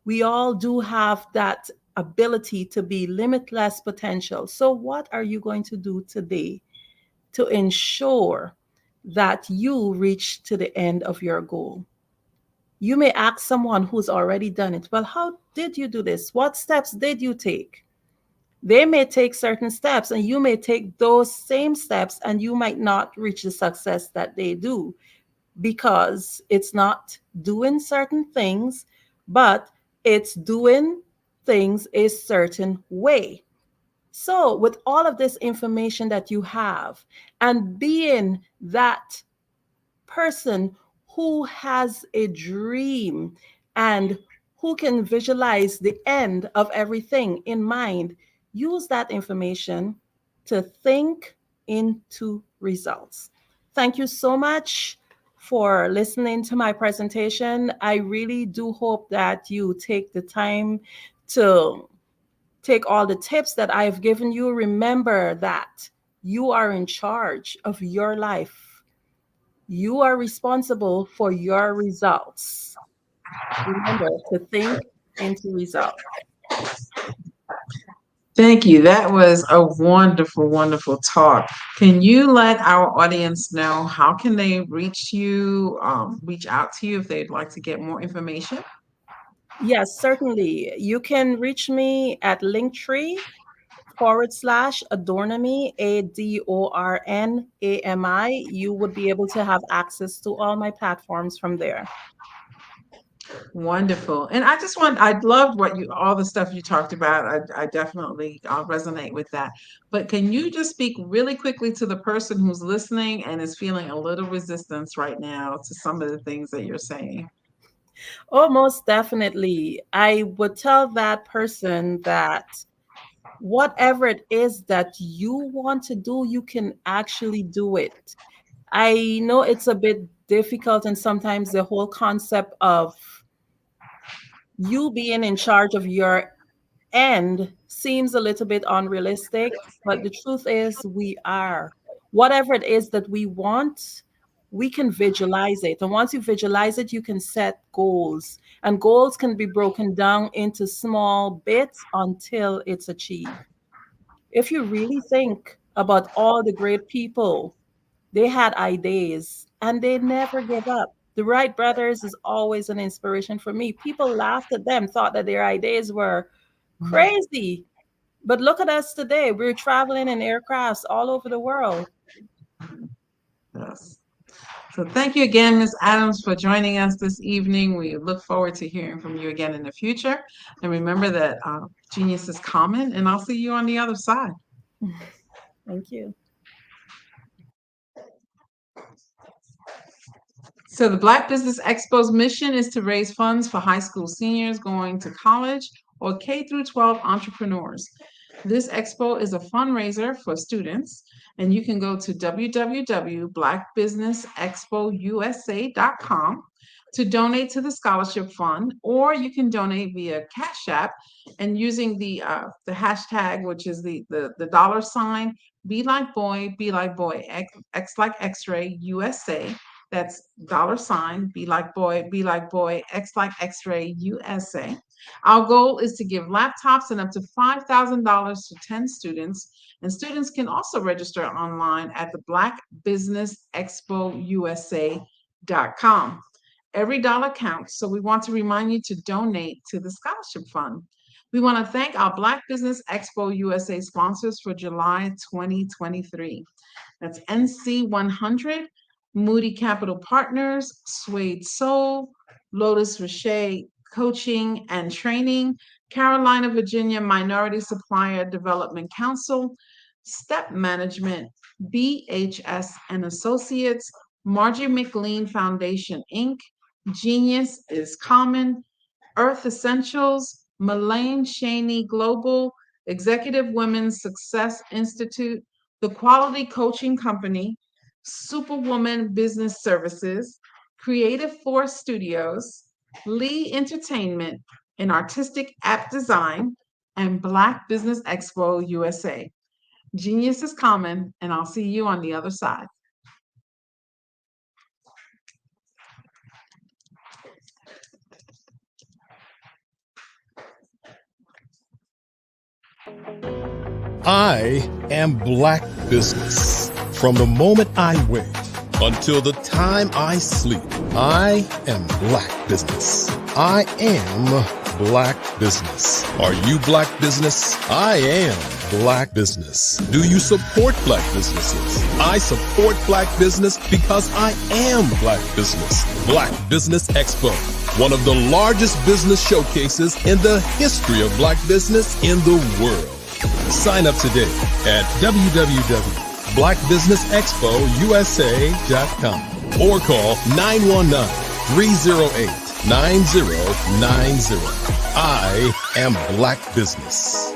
We all do have that ability to be limitless potential. So, what are you going to do today to ensure that you reach to the end of your goal? You may ask someone who's already done it, well, how did you do this? What steps did you take? They may take certain steps, and you may take those same steps, and you might not reach the success that they do, because it's not doing certain things, but it's doing things a certain way. So, with all of this information that you have, and being that person who has a dream and who can visualize the end of everything in mind, use that information to think into results. Thank you so much for listening to my presentation. I really do hope that you take the time to take all the tips that I've given you. Remember that you are in charge of your life. You are responsible for your results. Remember to think into results. Thank you. That was a wonderful, wonderful talk. Can you let our audience know how can they reach you, reach out to you if they'd like to get more information? Yes, certainly. You can reach me at Linktree /Adornami, ADORNAMI. You would be able to have access to all my platforms from there. Wonderful. And I loved all the stuff you talked about. I definitely resonate with that. But can you just speak really quickly to the person who's listening and is feeling a little resistance right now to some of the things that you're saying? Oh, most definitely. I would tell that person that whatever it is that you want to do, you can actually do it. I know it's a bit difficult, and sometimes the whole concept of you being in charge of your end seems a little bit unrealistic, but the truth is, we are. Whatever it is that we want, we can visualize it. And once you visualize it, you can set goals. And goals can be broken down into small bits until it's achieved. If you really think about all the great people, they had ideas and they never gave up. The Wright brothers is always an inspiration for me. People laughed at them, thought that their ideas were crazy. But look at us today. We're traveling in aircrafts all over the world. Yes. So thank you again, Ms. Adams, for joining us this evening. We look forward to hearing from you again in the future. And remember that genius is common, and I'll see you on the other side. Thank you. So the Black Business Expo's mission is to raise funds for high school seniors going to college or K through 12 entrepreneurs. This expo is a fundraiser for students, and you can go to www.blackbusinessexpousa.com to donate to the scholarship fund, or you can donate via Cash App and using the hashtag, which is the $, be like boy, X like X-ray, USA. That's $, be like boy, X like X-ray, USA. Our goal is to give laptops and up to $5,000 to 10 students. And students can also register online at the blackbusinessexpousa.com. Every dollar counts, so we want to remind you to donate to the scholarship fund. We want to thank our Black Business Expo USA sponsors for July 2023. That's NC 100, Moody Capital Partners, Suede Soul, Lotus Richer Coaching and Training, Carolina, Virginia Minority Supplier Development Council, Step Management, BHS and Associates, Margie McLean Foundation, Inc., Genius is Common, Earth Essentials, Melaine Cheney Global, Executive Women's Success Institute, The Quality Coaching Company, Superwoman Business Services, Creative Force Studios, Lee Entertainment, and Artistic App Design, and Black Business Expo USA. Genius is common, and I'll see you on the other side. I am Black business. From the moment I wake until the time I sleep, I am Black business. I am Black business. Are you Black business? I am Black business. Do you support Black businesses? I support Black business because I am Black business. Black Business Expo, one of the largest business showcases in the history of Black business in the world. Sign up today at www.blackbusinessexpousa.com or call 919-308-9090. I am Black business.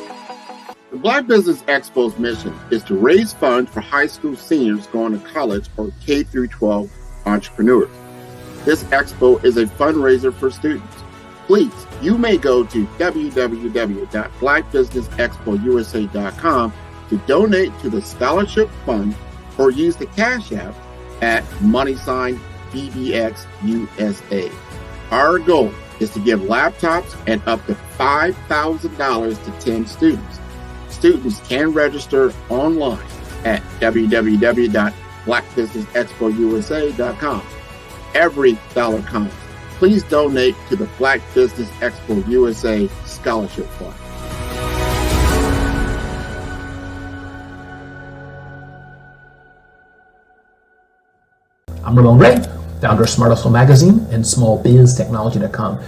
The Black Business Expo's mission is to raise funds for high school seniors going to college or K through 12 entrepreneurs. This expo is a fundraiser for students. Please, you may go to www.blackbusinessexpousa.com to donate to the scholarship fund or use the Cash App at $BBXUSA. Our goal is to give laptops and up to $5,000 to 10 students. Students can register online at www.blackbusinessexpousa.com. Every dollar counts. Please donate to the Black Business Expo USA Scholarship Fund. I'm Ramon Ray, founder of Smart Hustle Magazine and smallbiztechnology.com.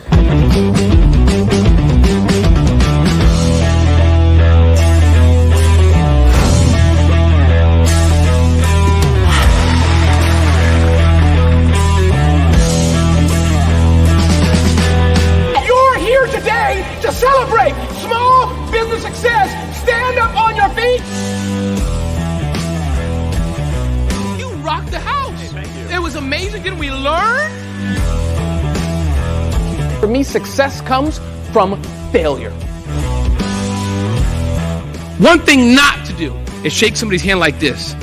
To celebrate small business success. Stand up on your feet. You rocked the house. Hey, thank you. It was amazing. Didn't we learn? For me, success comes from failure. One thing not to do is shake somebody's hand like this.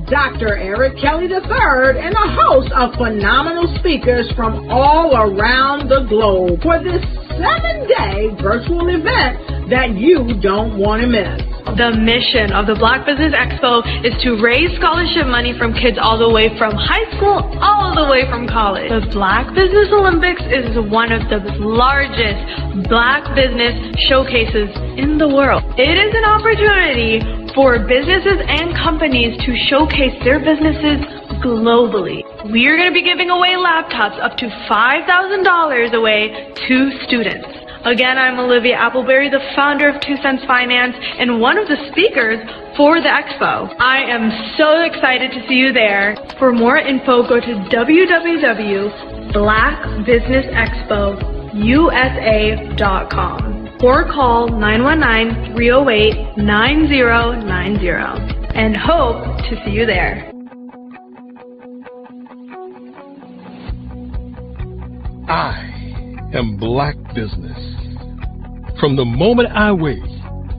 Dr. Eric Kelly III and a host of phenomenal speakers from all around the globe for this 7-day virtual event that you don't want to miss. The mission of the Black Business Expo is to raise scholarship money from kids all the way from high school all the way from college. The Black Business Olympics is one of the largest Black business showcases in the world. It is an opportunity for businesses and companies to showcase their businesses globally. We are going to be giving away laptops up to $5,000 away to students. Again, I'm Olivia Appleberry, the founder of 2 Cents Finance and one of the speakers for the expo. I am so excited to see you there. For more info, go to www.blackbusinessexpousa.com or call 919-308-9090 and hope to see you there. I am Black business. From the moment I wake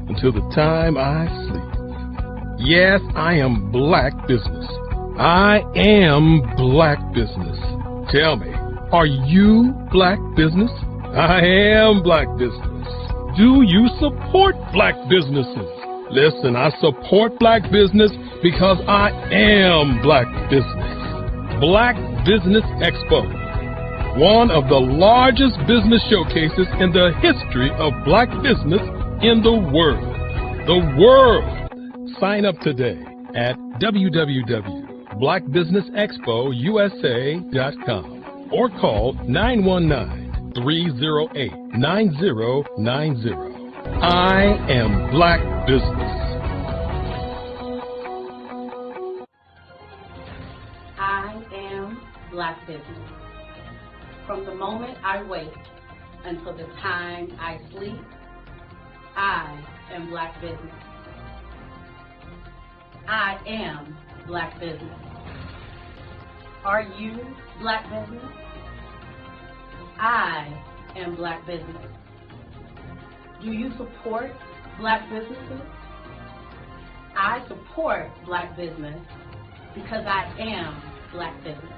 until the time I sleep. Yes, I am Black business. I am Black business. Tell me, are you Black business? I am Black business. Do you support black businesses? Listen, I support black business because I am black business. Black Business Expo, one of the largest business showcases in the history of black business in the world. The world! Sign up today at www.blackbusinessexpousa.com or call 919-308-9090. I am black business. I am black business. From the moment I wake until the time I sleep, I am black business. I am black business. Are you black business? I am black business. Do you support black businesses? I support black business because I am black business.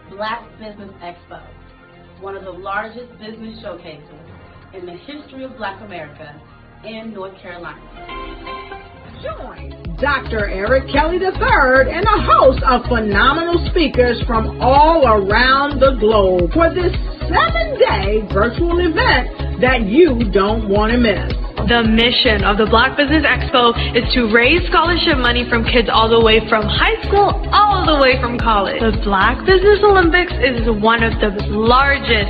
Black Business Expo, one of the largest business showcases in the history of Black America in North Carolina. Join Dr. Eric Kelly III and a host of phenomenal speakers from all around the globe for this 7-day virtual event that you don't want to miss. The mission of the Black Business Expo is to raise scholarship money from kids all the way from high school all the way from college. The Black Business Olympics is one of the largest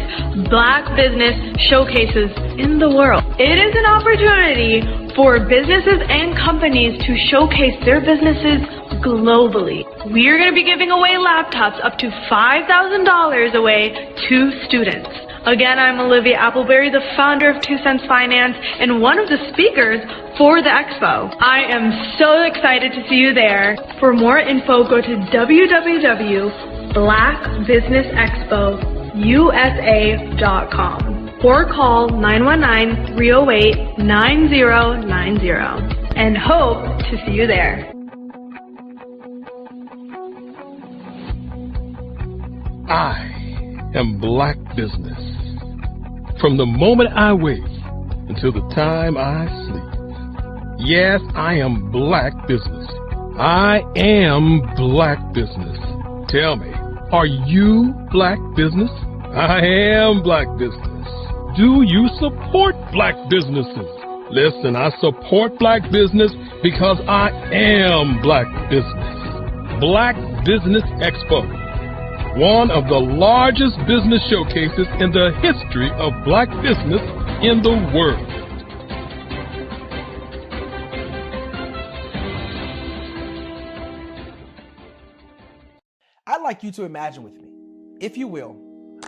black business showcases in the world. It is an opportunity for businesses and companies to showcase their businesses globally. We are going to be giving away laptops up to $5,000 away to students. Again, I'm Olivia Appleberry, the founder of 2 Cents Finance and one of the speakers for the expo. I am so excited to see you there. For more info, go to www.blackbusinessexpousa.com or call 919-308-9090 and hope to see you there. I am black business. From the moment I wake until the time I sleep. Yes, I am black business. I am black business. Tell me, are you black business? I am black business. Do you support black businesses? Listen, I support black business because I am black business. Black Business Expo, one of the largest business showcases in the history of black business in the world. I'd like you to imagine with me, if you will,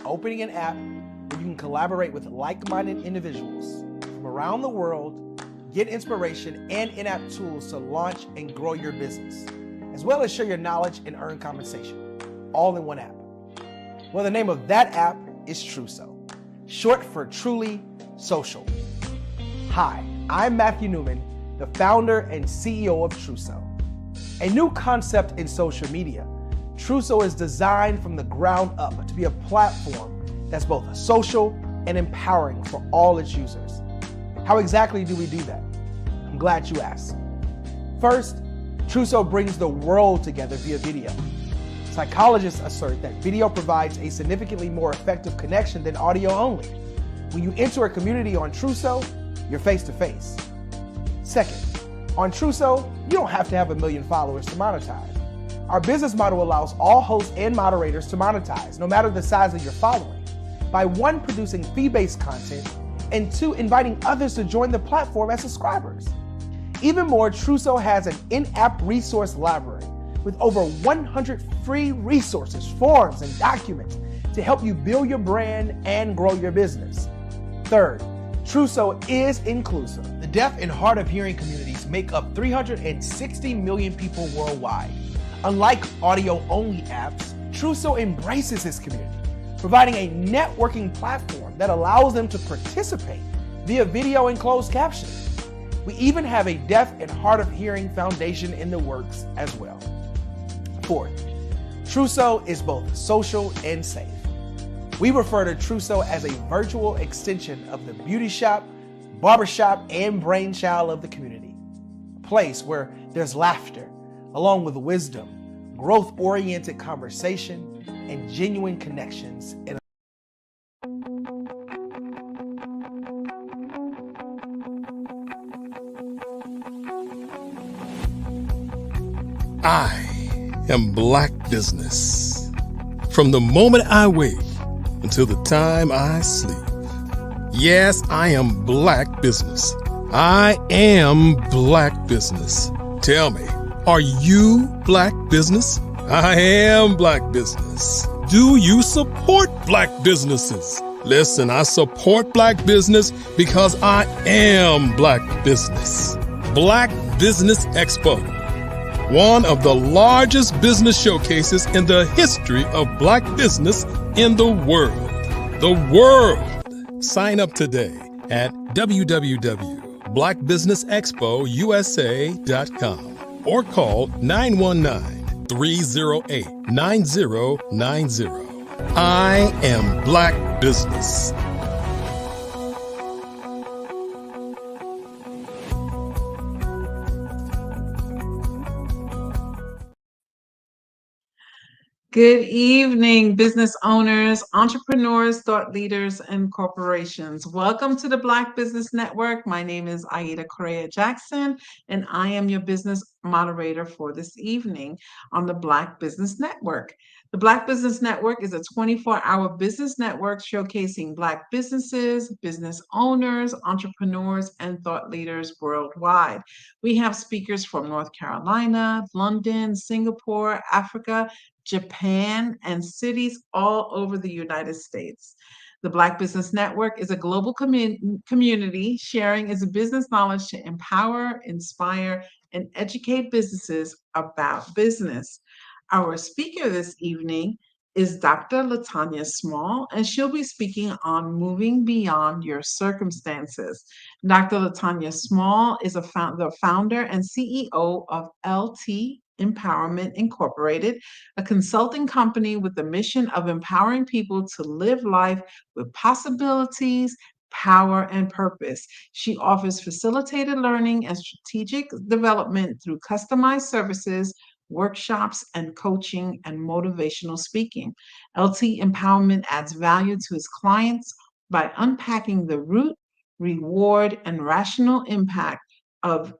opening an app where you can collaborate with like-minded individuals from around the world, get inspiration and in-app tools to launch and grow your business, as well as share your knowledge and earn compensation, all in one app. Well, the name of that app is Truso, short for Truly Social. Hi, I'm Matthew Newman, the founder and CEO of Truso. A new concept in social media, Truso is designed from the ground up to be a platform that's both social and empowering for all its users. How exactly do we do that? I'm glad you asked. First, Truso brings the world together via video. Psychologists assert that video provides a significantly more effective connection than audio only. When you enter a community on Truso, you're face-to-face. Second, on Truso, you don't have to have 1 million followers to monetize. Our business model allows all hosts and moderators to monetize, no matter the size of your following, by 1, producing fee-based content, and 2, inviting others to join the platform as subscribers. Even more, Truso has an in-app resource library with over 100 free resources, forms, and documents to help you build your brand and grow your business. Third, Truso is inclusive. The deaf and hard of hearing communities make up 360 million people worldwide. Unlike audio-only apps, Truso embraces this community, providing a networking platform that allows them to participate via video and closed captioning. We even have a deaf and hard of hearing foundation in the works as well. Fourth, Truso is both social and safe. We refer to Trousseau as a virtual extension of the beauty shop, barbershop, and brainchild of the community. A place where there's laughter, along with wisdom, growth-oriented conversation, and genuine connections. I am Black business. From the moment I wake until the time I sleep. Yes, I am Black business. I am Black business. Tell me, are you Black business? I am Black business. Do you support Black businesses? Listen, I support Black business because I am Black business. Black Business Expo, one of the largest business showcases in the history of Black business in the world. The world! Sign up today at www.blackbusinessexpousa.com or call 919-308-9090. I am Black business. Good evening, business owners, entrepreneurs, thought leaders, and corporations. Welcome to the Black Business Network. My name is Aida Correa Jackson, and I am your business moderator for this evening on the Black Business Network. The Black Business Network is a 24-hour business network showcasing Black businesses, business owners, entrepreneurs, and thought leaders worldwide. We have speakers from North Carolina, London, Singapore, Africa, Japan, and cities all over the United States. The Black Business Network is a global community sharing its business knowledge to empower, inspire, and educate businesses about business. Our speaker this evening is Dr. Latanya Small, and she'll be speaking on moving beyond your circumstances. Dr. Latanya Small is the founder and CEO of LT Empowerment Incorporated, a consulting company with the mission of empowering people to live life with possibilities, power, and purpose. She offers facilitated learning and strategic development through customized services, workshops, and coaching and motivational speaking. LT Empowerment adds value to its clients by unpacking the root, reward, and relational impact of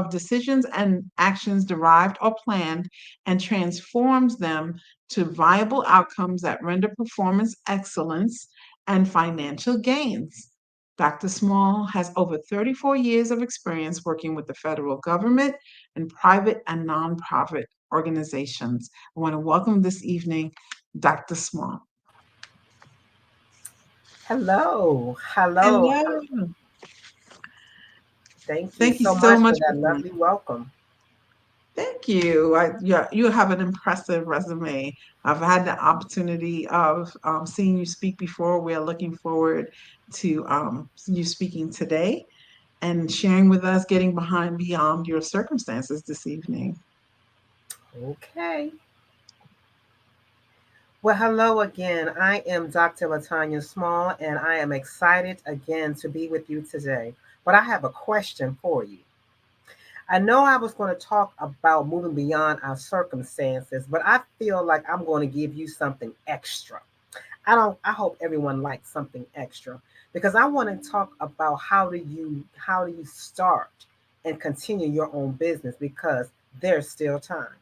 decisions and actions derived or planned, and transforms them to viable outcomes that render performance excellence and financial gains. Dr. Small has over 34 years of experience working with the federal government and private and nonprofit organizations. I want to welcome this evening Dr. Small. Hello. Hello. Thank you so much for that lovely welcome. Thank you. You have an impressive resume. I've had the opportunity of seeing you speak before. We are looking forward to you speaking today and sharing with us, getting beyond your circumstances this evening. Okay. Well, hello again. I am Dr. Latanya Small, and I am excited again to be with you today. But I have a question for you. I know I was going to talk about moving beyond our circumstances, but I feel like I'm going to give you something extra. I hope everyone likes something extra, because I want to talk about how do you start and continue your own business, because there's still time.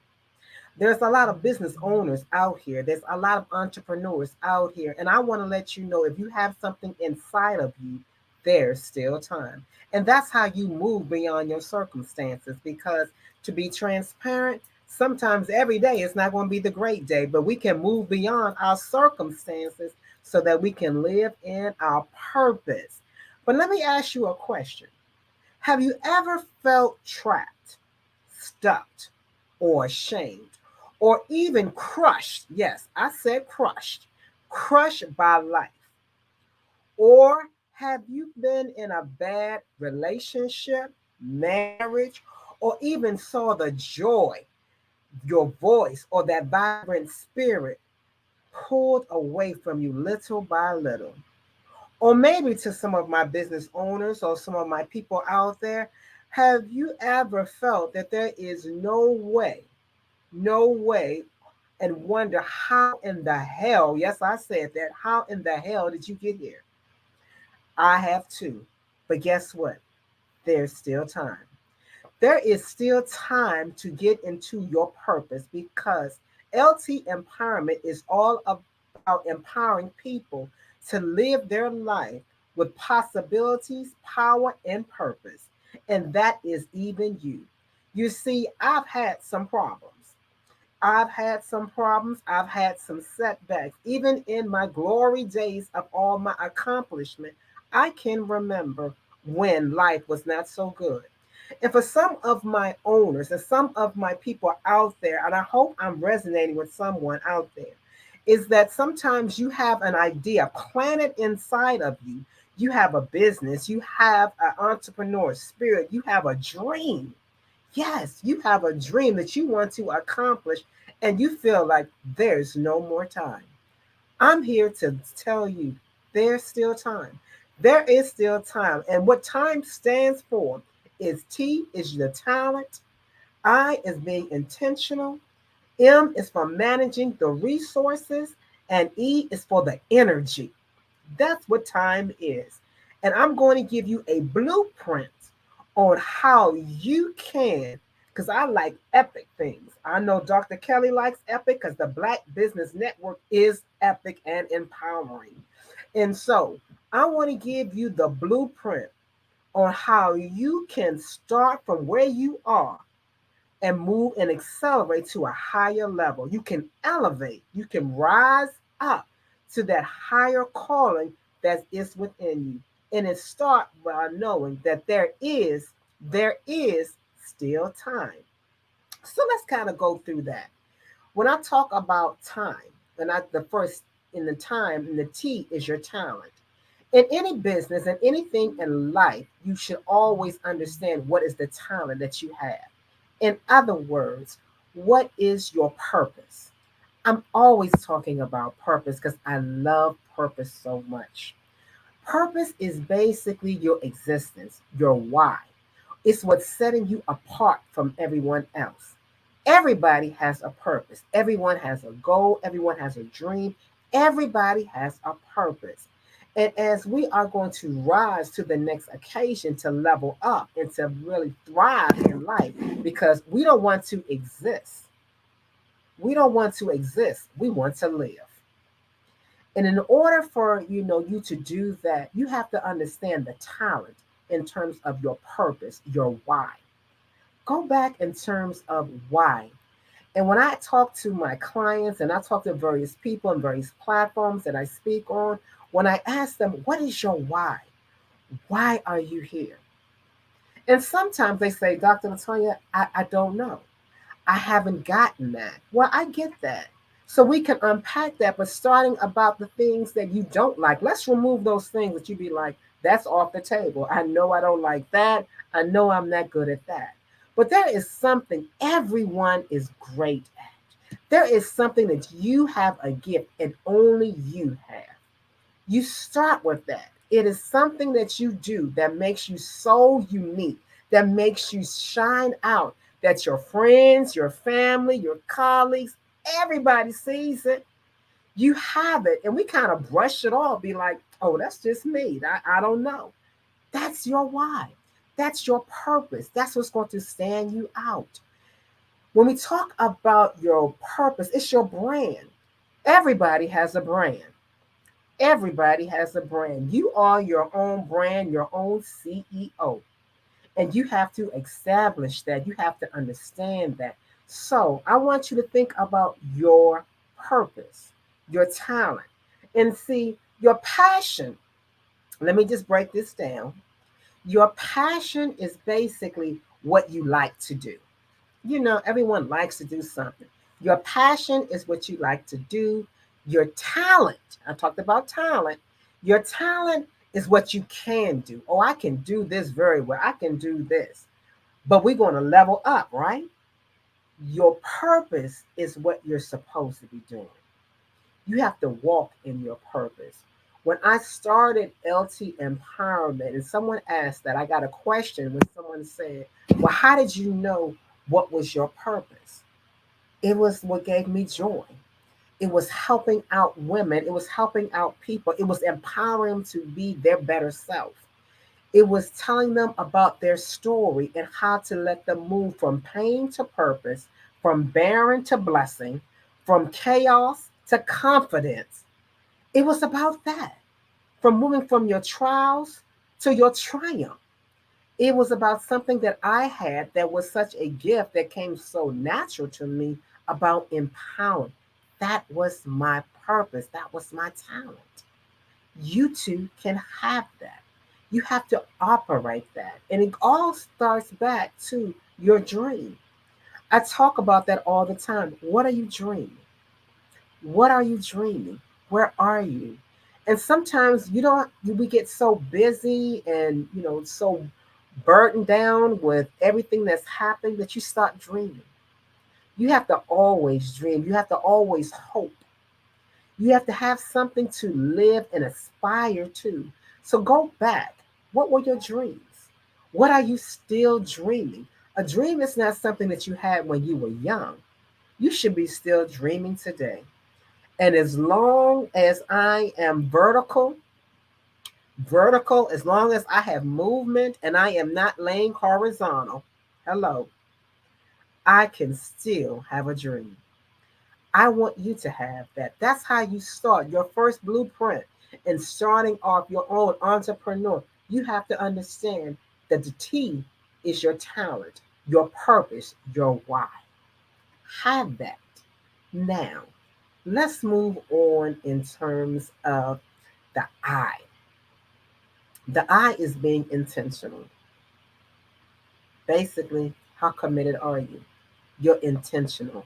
There's a lot of business owners out here. There's a lot of entrepreneurs out here. And I want to let you know, if you have something inside of you, there's still time. And that's how you move beyond your circumstances, because to be transparent, sometimes every day it's not going to be the great day, but we can move beyond our circumstances so that we can live in our purpose. But let me ask you a question. Have you ever felt trapped, stuck, or ashamed, or even crushed? Yes, I said crushed by life. Or have you been in a bad relationship, marriage, or even saw the joy, your voice, or that vibrant spirit pulled away from you little by little. Or maybe to some of my business owners or some of my people out there, have you ever felt that there is no way, and wonder how in the hell, yes, I said that, how in the hell did you get here? I have too. But guess what? There's still time. There is still time to get into your purpose because LT empowerment is all about empowering people to live their life with possibilities, power, and purpose. And that is even you. You see, I've had some problems. I've had some setbacks. Even in my glory days of all my accomplishment, I can remember when life was not so good. And for some of my owners and some of my people out there, and I hope I'm resonating with someone out there, is that sometimes you have an idea planted inside of you. You have a business, you have an entrepreneur spirit, you have a dream. Yes, you have a dream that you want to accomplish, and you feel like there's no more time. I'm here to tell you there's still time. There is still time. And what time stands for is T is your talent, I is being intentional, M is for managing the resources, and E is for the energy. That's what time is. And I'm going to give you a blueprint on how you can, because I like epic things. I know Dr. Kelly likes epic because the Black Business Network is epic and empowering. And so I want to give you the blueprint on how you can start from where you are and move and accelerate to a higher level. You can elevate, you can rise up to that higher calling that is within you. And it starts by knowing that there is still time. So let's kind of go through that. When I talk about time, and the first in the time, and the T is your talent. In any business and anything in life, you should always understand what is the talent that you have. In other words, what is your purpose? I'm always talking about purpose because I love purpose so much. Purpose is basically your existence, your why. It's what's setting you apart from everyone else. Everybody has a purpose. Everyone has a goal. Everyone has a dream. Everybody has a purpose. And as we are going to rise to the next occasion to level up and to really thrive in life, because we don't want to exist. We don't want to exist. We want to live. And in order for you to do that, you have to understand the talent in terms of your purpose, your why. Go back in terms of why. And when I talk to my clients and I talk to various people and various platforms that I speak on, when I ask them, what is your why? Why are you here? And sometimes they say, Dr. Latonya, I don't know. I haven't gotten that. Well, I get that. So we can unpack that, but starting about the things that you don't like, let's remove those things that you be like, that's off the table. I know I don't like that. I know I'm not good at that. But there is something everyone is great at. There is something that you have a gift and only you have. You start with that. It is something that you do that makes you so unique, that makes you shine out, that your friends, your family, your colleagues, everybody sees it. You have it. And we kind of brush it off, be like, oh, that's just me. I don't know. That's your why. That's your purpose. That's what's going to stand you out. When we talk about your purpose, it's your brand. Everybody has a brand. Everybody has a brand. You are your own brand, your own CEO. And you have to establish that. You have to understand that. So I want you to think about your purpose, your talent, and see your passion. Let me just break this down. Your passion is basically what you like to do. Everyone likes to do something. Your passion is what you like to do. Your talent, I talked about talent. Your talent is what you can do. Oh, I can do this very well. I can do this. But we're going to level up, right? Your purpose is what you're supposed to be doing. You have to walk in your purpose. When I started LT Empowerment, and someone asked that, I got a question when someone said, well, how did you know what was your purpose? It was what gave me joy. It was helping out women. It was helping out people. It was empowering them to be their better self. It was telling them about their story and how to let them move from pain to purpose, from barren to blessing, from chaos to confidence. It was about that. From moving from your trials to your triumph. It was about something that I had that was such a gift that came so natural to me about empowering. That was my purpose. That was my talent. You too can have that. You have to operate that. And it all starts back to your dream. I talk about that all the time. What are you dreaming? What are you dreaming? Where are you? And sometimes we get so busy and, so burdened down with everything that's happening that you start dreaming. You have to always dream. You have to always hope. You have to have something to live and aspire to. So go back. What were your dreams? What are you still dreaming? A dream is not something that you had when you were young. You should be still dreaming today. And as long as I am vertical, as long as I have movement and I am not laying horizontal, hello, I can still have a dream. I want you to have that. That's how you start your first blueprint in starting off your own entrepreneur. You have to understand that the T is your talent, your purpose, your why. Have that. Now, let's move on in terms of the I. The I is being intentional. Basically, how committed are you? You're intentional.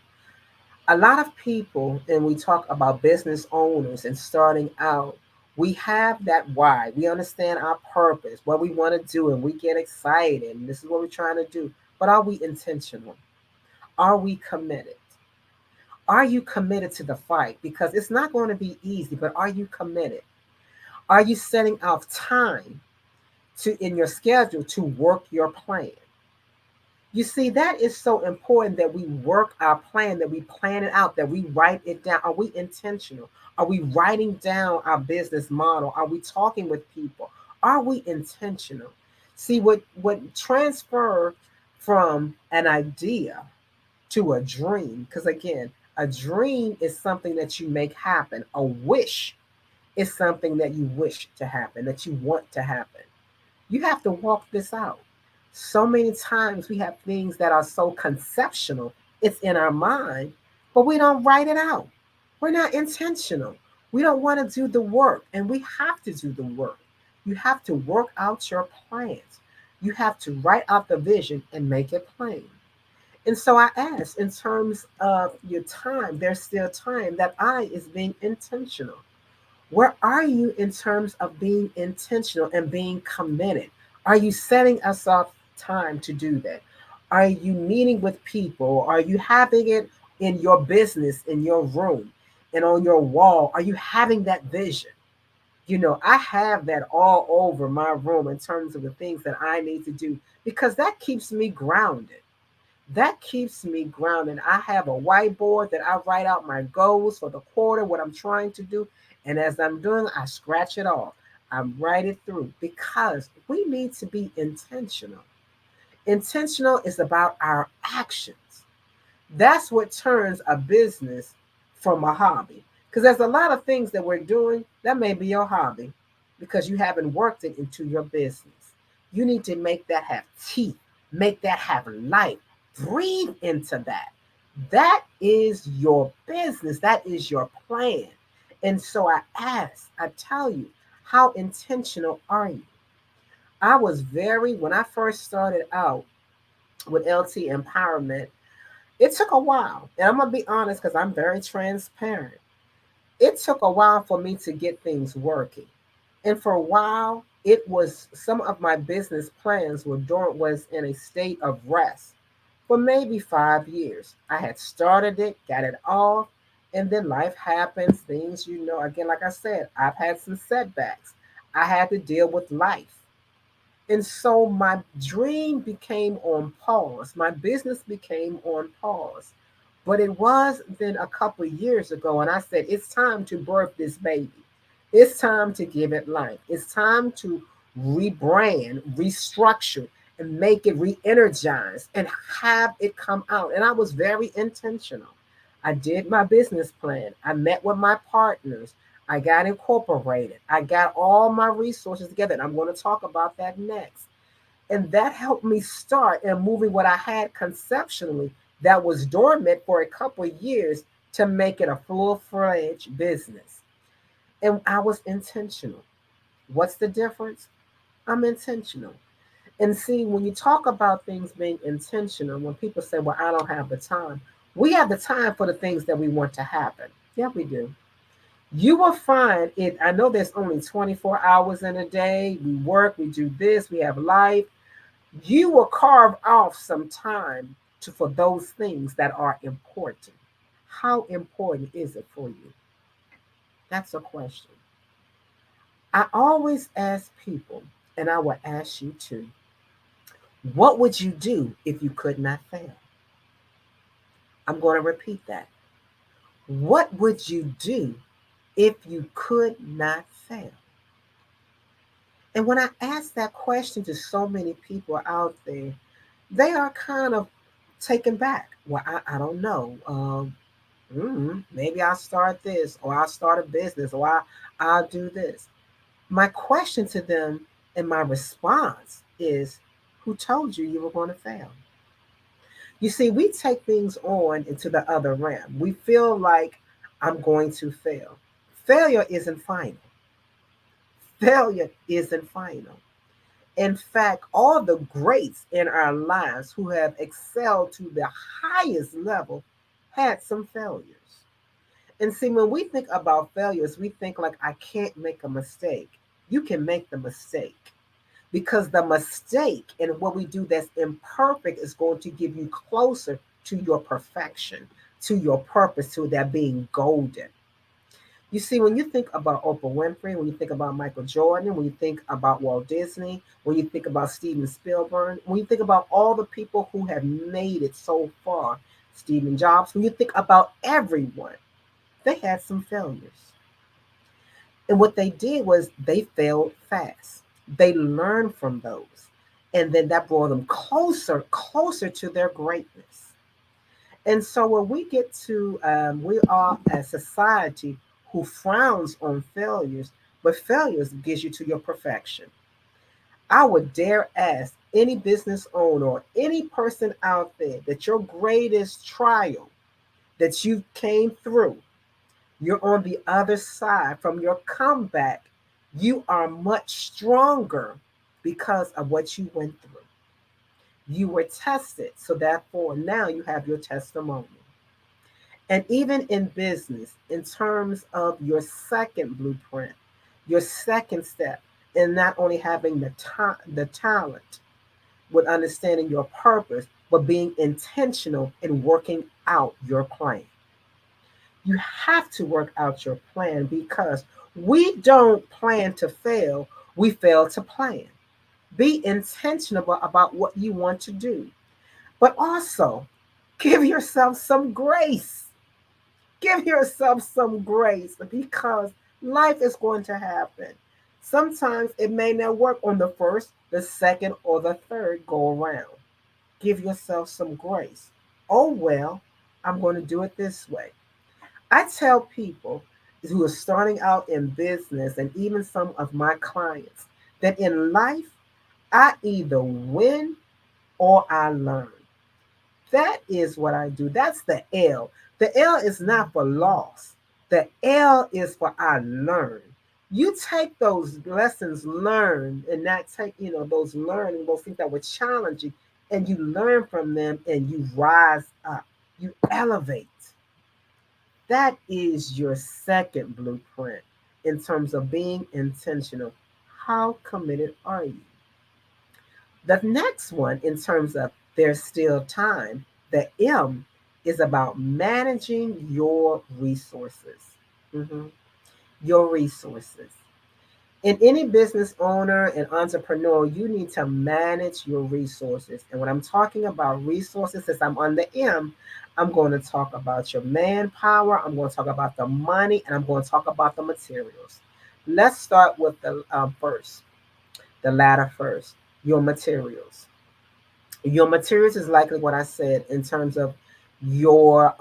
A lot of people, and we talk about business owners and starting out, we have that why. We understand our purpose, what we want to do, and we get excited, and this is what we're trying to do. But are we intentional? Are we committed? Are you committed to the fight? Because it's not going to be easy, but are you committed? Are you setting out time in your schedule to work your plan? You see, that is so important that we work our plan, that we plan it out, that we write it down. Are we intentional? Are we writing down our business model? Are we talking with people? Are we intentional? See, what transfer from an idea to a dream, because again, a dream is something that you make happen. A wish is something that you wish to happen, that you want to happen. You have to walk this out. So many times we have things that are so conceptual, it's in our mind, but we don't write it out. We're not intentional. We don't want to do the work, and we have to do the work. You have to work out your plans. You have to write out the vision and make it plain. And so I ask, in terms of your time, there's still time. That I is being intentional. Where are you in terms of being intentional and being committed? Are you setting aside time to do that? Are you meeting with people? Are you having it in your business, in your room, and on your wall? Are you having that vision? I have that all over my room in terms of the things that I need to do because that keeps me grounded. That keeps me grounded. I have a whiteboard that I write out my goals for the quarter, what I'm trying to do. And as I'm doing, I scratch it off. I write it through because we need to be intentional. Intentional is about our actions. That's what turns a business from a hobby. Because there's a lot of things that we're doing that may be your hobby because you haven't worked it into your business. You need to make that have teeth, make that have life. Breathe into that. That is your business. That is your plan. And so I tell you, how intentional are you? When I first started out with LT Empowerment, it took a while. And I'm going to be honest because I'm very transparent. It took a while for me to get things working. And for a while, it was some of my business plans was in a state of rest for maybe 5 years. I had started it, got it off, And then life happens, things, again, like I said, I've had some setbacks. I had to deal with life. And so my dream became on pause. My business became on pause. But it was then a couple of years ago, and I said, it's time to birth this baby. It's time to give it life. It's time to rebrand, restructure, and make it re energize and have it come out. And I was very intentional. I did my business plan. I met with my partners. I got incorporated. I got all my resources together. And I'm going to talk about that next. And that helped me start and moving what I had conceptually that was dormant for a couple of years to make it a full-fledged business. And I was intentional. What's the difference? I'm intentional. And see, when you talk about things being intentional, when people say, well, I don't have the time, we have the time for the things that we want to happen. Yeah, we do. You will find it. I know there's only 24 hours in a day. We work, we do this, we have life. You will carve off some time for those things that are important. How important is it for you? That's a question. I always ask people, and I will ask you too, what would you do if you could not fail? I'm going to repeat that. What would you do if you could not fail? And when I ask that question to so many people out there, they are kind of taken back. Well, I don't know. Maybe I'll start this, or I'll start a business, or I'll do this. My question to them and my response is, who told you you were going to fail? You see, we take things on into the other realm. We feel like I'm going to fail. Failure isn't final. Failure isn't final. In fact, all the greats in our lives who have excelled to the highest level had some failures. And see, when we think about failures, we think like, I can't make a mistake. You can make the mistake because the mistake and what we do that's imperfect is going to give you closer to your perfection, to your purpose, to that being golden. You see, when you think about Oprah Winfrey, when you think about Michael Jordan, when you think about Walt Disney, when you think about Steven Spielberg, when you think about all the people who have made it so far, Stephen Jobs, when you think about everyone, they had some failures. And what they did was they failed fast. They learned from those. And then that brought them closer to their greatness. And so when we get to, we are a society who frowns on failures, but failures gives you to your perfection. I would dare ask any business owner or any person out there that your greatest trial that you came through, you're on the other side from your comeback, you are much stronger because of what you went through. You were tested, so therefore now you have your testimony. And even in business, in terms of your second blueprint, your second step, in not only having the talent with understanding your purpose, but being intentional in working out your plan. You have to work out your plan because we don't plan to fail, we fail to plan. Be intentional about what you want to do, but also give yourself some grace. Give yourself some grace because life is going to happen. Sometimes it may not work on the first, the second, or the third go around. Give yourself some grace. Oh, well, I'm going to do it this way. I tell people who are starting out in business and even some of my clients that in life, I either win or I learn. That is what I do. That's the L. The L is not for loss. The L is for I learn. You take those lessons learned and not take, those learning, those things that were challenging, and you learn from them and you rise up. You elevate. That is your second blueprint in terms of being intentional. How committed are you? The next one, in terms of there's still time, the M is about managing your resources. Mhm. Your resources. In any business owner and entrepreneur, you need to manage your resources. And when I'm talking about resources, since I'm on the M, I'm going to talk about your manpower, I'm going to talk about the money, and I'm going to talk about the materials. Let's start with the first, the latter first, your materials. Your materials is likely what I said in terms of your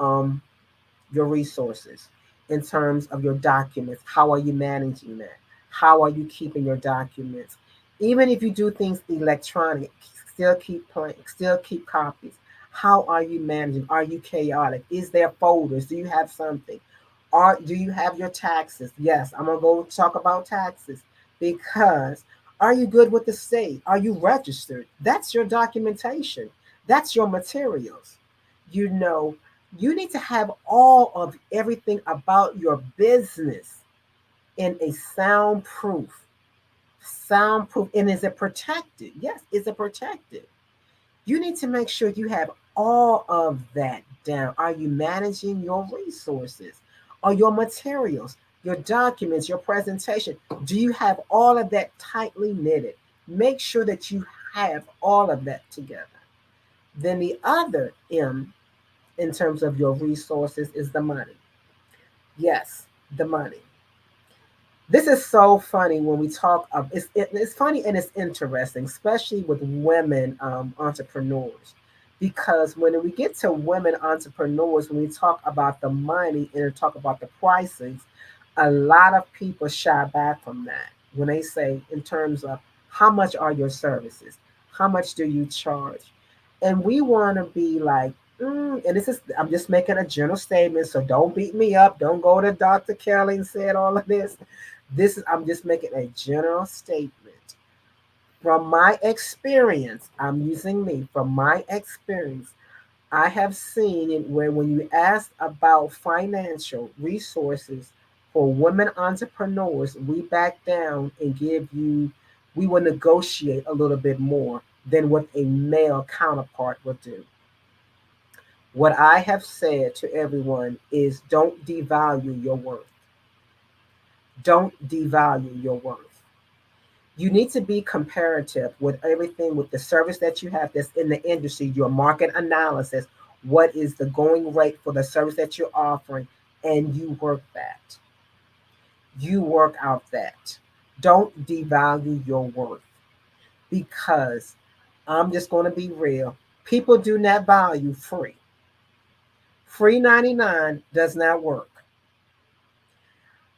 resources, in terms of your documents. How are you managing that? How are you keeping your documents? Even if you do things electronic, still keep playing, still keep copies. How are you managing? Are you chaotic? Is there folders? Do you have something? Do you have your taxes? Yes, I'm gonna go talk about taxes because are you good with the state? Are you registered? That's your documentation. That's your materials. You know, you need to have all of everything about your business in a soundproof. And is it protected? Yes, is it protected? You need to make sure you have all of that down. Are you managing your resources or your materials, your documents, your presentation? Do you have all of that tightly knitted? Make sure that you have all of that together. Then the other M in terms of your resources is the money. Yes, the money. This is so funny when we talk of it's funny and it's interesting, especially with women entrepreneurs, because when we get to women entrepreneurs, when we talk about the money and talk about the pricings, a lot of people shy back from that when they say in terms of how much are your services, how much do you charge, and we want to be like. And this is, I'm just making a general statement, so don't beat me up. Don't go to Dr. Kelly and said all of this. This is, I'm just making a general statement. From my experience, I'm using me, from my experience, I have seen it where when you ask about financial resources for women entrepreneurs, we back down and we will negotiate a little bit more than what a male counterpart would do. What I have said to everyone is don't devalue your worth. Don't devalue your worth. You need to be comparative with everything, with the service that you have that's in the industry, your market analysis, what is the going rate for the service that you're offering, and you work that. You work out that. Don't devalue your worth because I'm just going to be real. People do not value free. Free 99 does not work.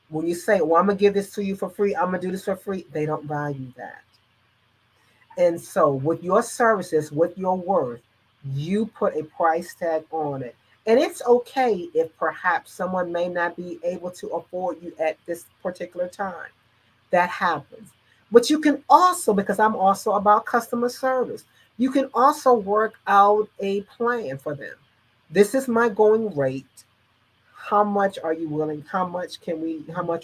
When you say, well, I'm going to give this to you for free, I'm going to do this for free, they don't value that. And so, with your services, with your worth, you put a price tag on it. And it's okay if perhaps someone may not be able to afford you at this particular time. That happens. But you can also, because I'm also about customer service, you can also work out a plan for them. This is my going rate. How much are you willing? How much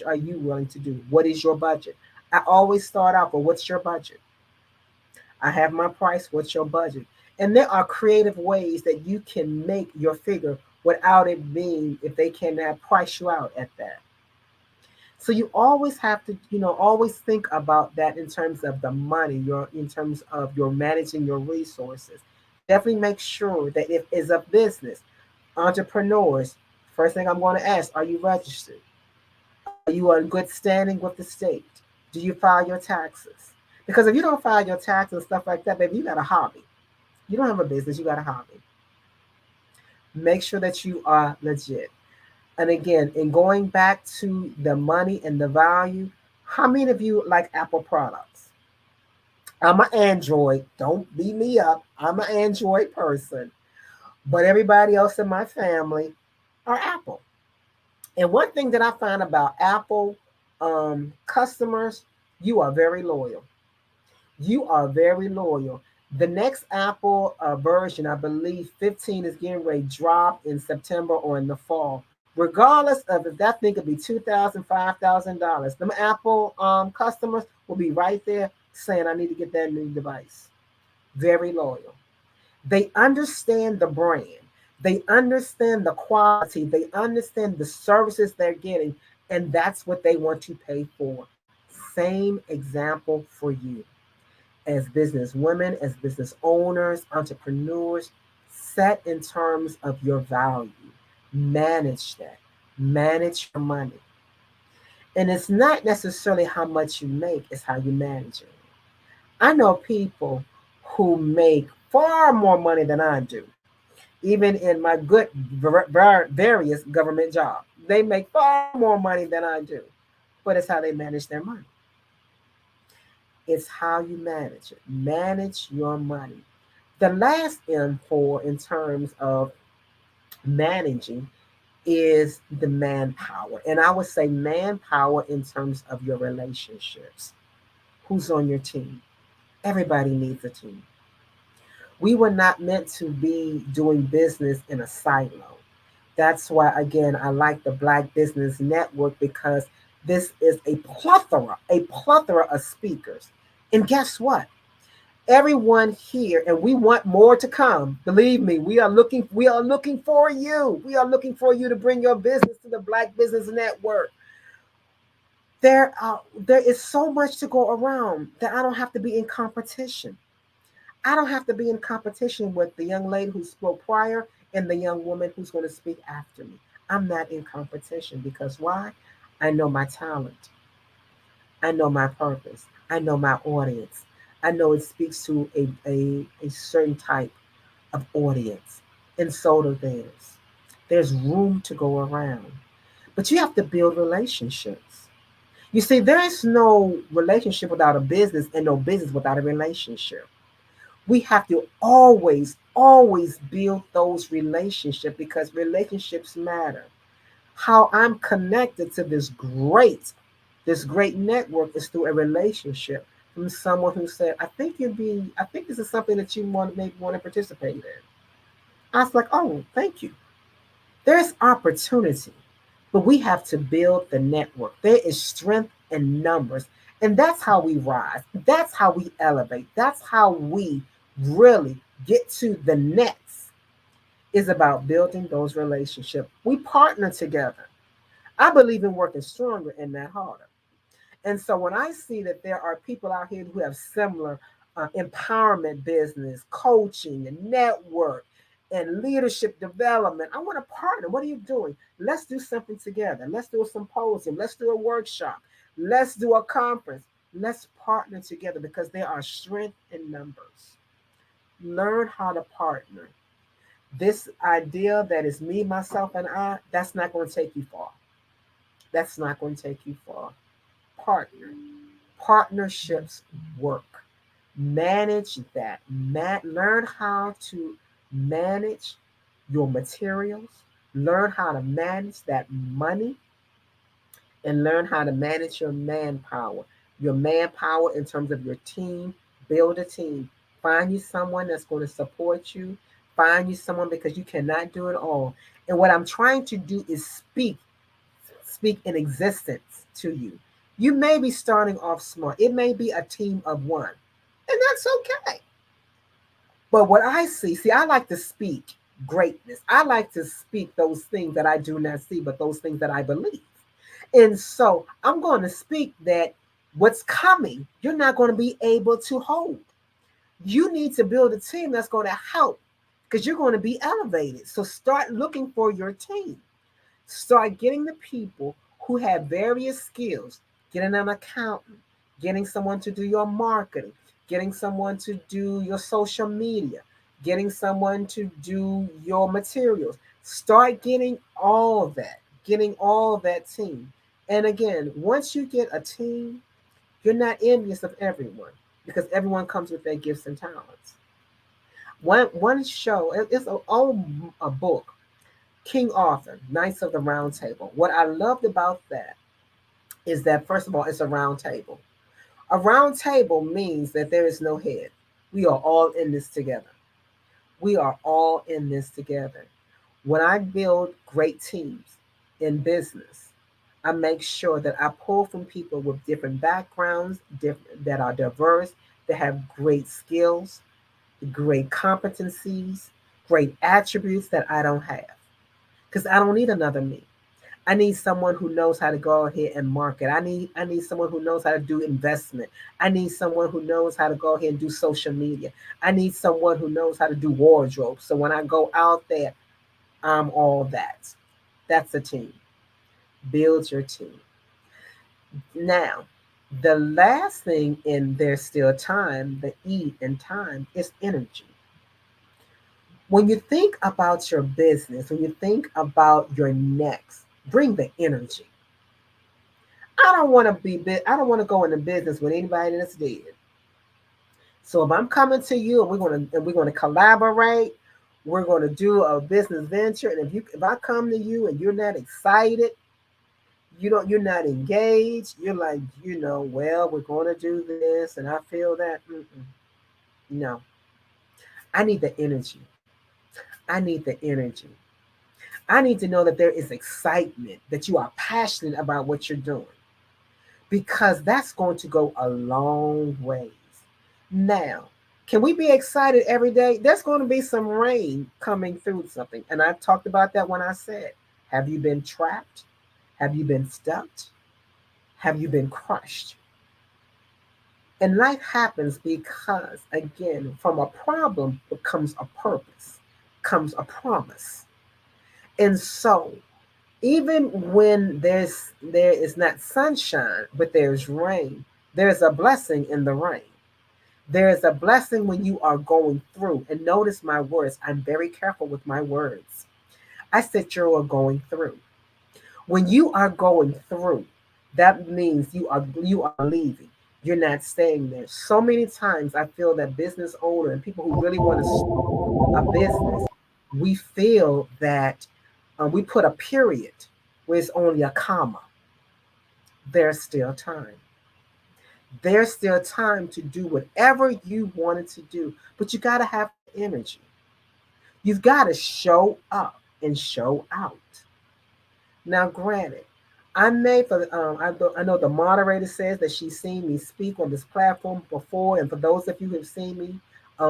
are you willing to do? What is your budget? I always start out, but what's your budget? I have my price. What's your budget? And there are creative ways that you can make your figure without it being, if they cannot price you out at that. So you always have to, always think about that in terms of the money, in terms of your managing your resources. Definitely make sure that if it's a business, entrepreneurs, first thing I'm going to ask, are you registered? Are you in good standing with the state? Do you file your taxes? Because if you don't file your taxes and stuff like that, baby, you got a hobby. You don't have a business, you got a hobby. Make sure that you are legit. And again, in going back to the money and the value, how many of you like Apple products? I'm an Android. Don't beat me up. I'm an Android person. But everybody else in my family are Apple. And one thing that I find about Apple customers, you are very loyal. You are very loyal. The next Apple version, I believe 15 is getting ready to drop in September or in the fall. Regardless of if that thing could be $2,000, $5,000, them Apple customers will be right there saying, I need to get that new device. Very loyal. They understand the brand. They understand the quality, they understand the services they're getting, and that's what they want to pay for. Same example for you. As business women, as business owners, entrepreneurs, set in terms of your value. Manage that. Manage your money. And it's not necessarily how much you make, it's how you manage it. I know people who make far more money than I do, even in my good various government jobs. They make far more money than I do, but it's how they manage their money. It's how you manage it. Manage your money. The last M for in terms of managing is the manpower. And I would say manpower in terms of your relationships. Who's on your team? Everybody needs a team. We were not meant to be doing business in a silo. That's why, again, I like the Black Business Network because this is a plethora of speakers. And guess what? Everyone here, and we want more to come. Believe me, we are looking for you. We are looking for you to bring your business to the Black Business Network. There is so much to go around that I don't have to be in competition. I don't have to be in competition with the young lady who spoke prior and the young woman who's going to speak after me. I'm not in competition because why? I know my talent. I know my purpose. I know my audience. I know it speaks to a certain type of audience, and so do theirs. There's room to go around, but you have to build relationships. You see, there is no relationship without a business and no business without a relationship. We have to always build those relationships because relationships matter. How I'm connected to this great network is through a relationship from someone who said, I think this is something that you maybe want to participate in. I was like, oh, thank you. There's opportunity, but we have to build the network. There is strength in numbers. And that's how we rise. That's how we elevate. That's how we really get to the next, is about building those relationships. We partner together. I believe in working stronger and not harder. And so when I see that there are people out here who have similar empowerment business, coaching, and network, and leadership development, I want to partner. What are you doing? Let's do something together. Let's do a symposium. Let's do a workshop. Let's do a conference. Let's partner together because there are strength in numbers. Learn how to partner. This idea that is me, myself, and I, that's not going to take you far. That's not going to take you far. Partner. Partnerships work. Manage that. Learn how to manage your materials. Learn how to manage that money and learn how to manage your manpower. Your manpower in terms of your team. Build a team. Find you someone that's going to support you. Find you someone because you cannot do it all. And what I'm trying to do is speak in existence to you. You may be starting off small. It may be a team of one, and that's okay. But what I see, I like to speak greatness. I like to speak those things that I do not see, but those things that I believe. And so I'm going to speak that what's coming, you're not going to be able to hold. You need to build a team that's going to help because you're going to be elevated. So start looking for your team. Start getting the people who have various skills, getting an accountant, getting someone to do your marketing, getting someone to do your social media, getting someone to do your materials. Start getting all that team. And again, once you get a team, you're not envious of everyone because everyone comes with their gifts and talents. One show, it's a book, King Arthur, Knights of the Round Table. What I loved about that is that, first of all, it's a round table. A round table means that there is no head. We are all in this together. We are all in this together. When I build great teams in business, I make sure that I pull from people with different backgrounds, that are diverse, that have great skills, great competencies, great attributes that I don't have. Because I don't need another me. I need someone who knows how to go ahead and market. I need someone who knows how to do investment. I need someone who knows how to go ahead and do social media. I need someone who knows how to do wardrobe. So when I go out there, I'm all that. That's a team. Build your team. Now, the last thing in There's Still Time, the E in time, is energy. When you think about your business, when you think about your next, bring the energy. I don't want to go into business with anybody that's dead. So if I'm coming to you and we're going to collaborate, we're going to do a business venture, and if I come to you and you're not excited, you're not engaged, you're like, well, we're going to do this, and I feel that. No, I need the energy. I need the energy. I need to know that there is excitement, that you are passionate about what you're doing, because that's going to go a long ways. Now, can we be excited every day? There's going to be some rain coming through something. And I talked about that when I said, have you been trapped? Have you been stuck? Have you been crushed? And life happens because, again, from a problem comes a purpose, comes a promise. And so, even when there is not sunshine, but there's rain, there's a blessing in the rain. There is a blessing when you are going through. And notice my words. I'm very careful with my words. I said you are going through. When you are going through, that means you are leaving. You're not staying there. So many times I feel that business owner and people who really want to start a business, we feel that we put a period where it's only a comma. There's still time. There's still time to do whatever you wanted to do, but you got to have energy. You've got to show up and show out. Now, granted, I know the moderator says that she's seen me speak on this platform before, and for those of you who have seen me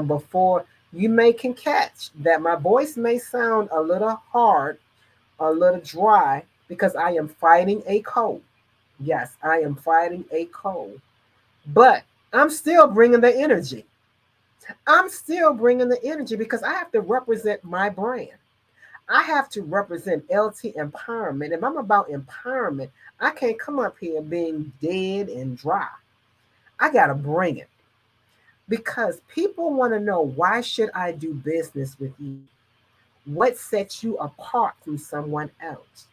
before, you can catch that my voice may sound a little hard, a little dry, because I am fighting a cold. Yes, I am fighting a cold. But I'm still bringing the energy. I'm still bringing the energy because I have to represent my brand. I have to represent LT empowerment. If I'm about empowerment, I can't come up here being dead and dry. I got to bring it because people want to know, why should I do business with you? What sets you apart from someone else?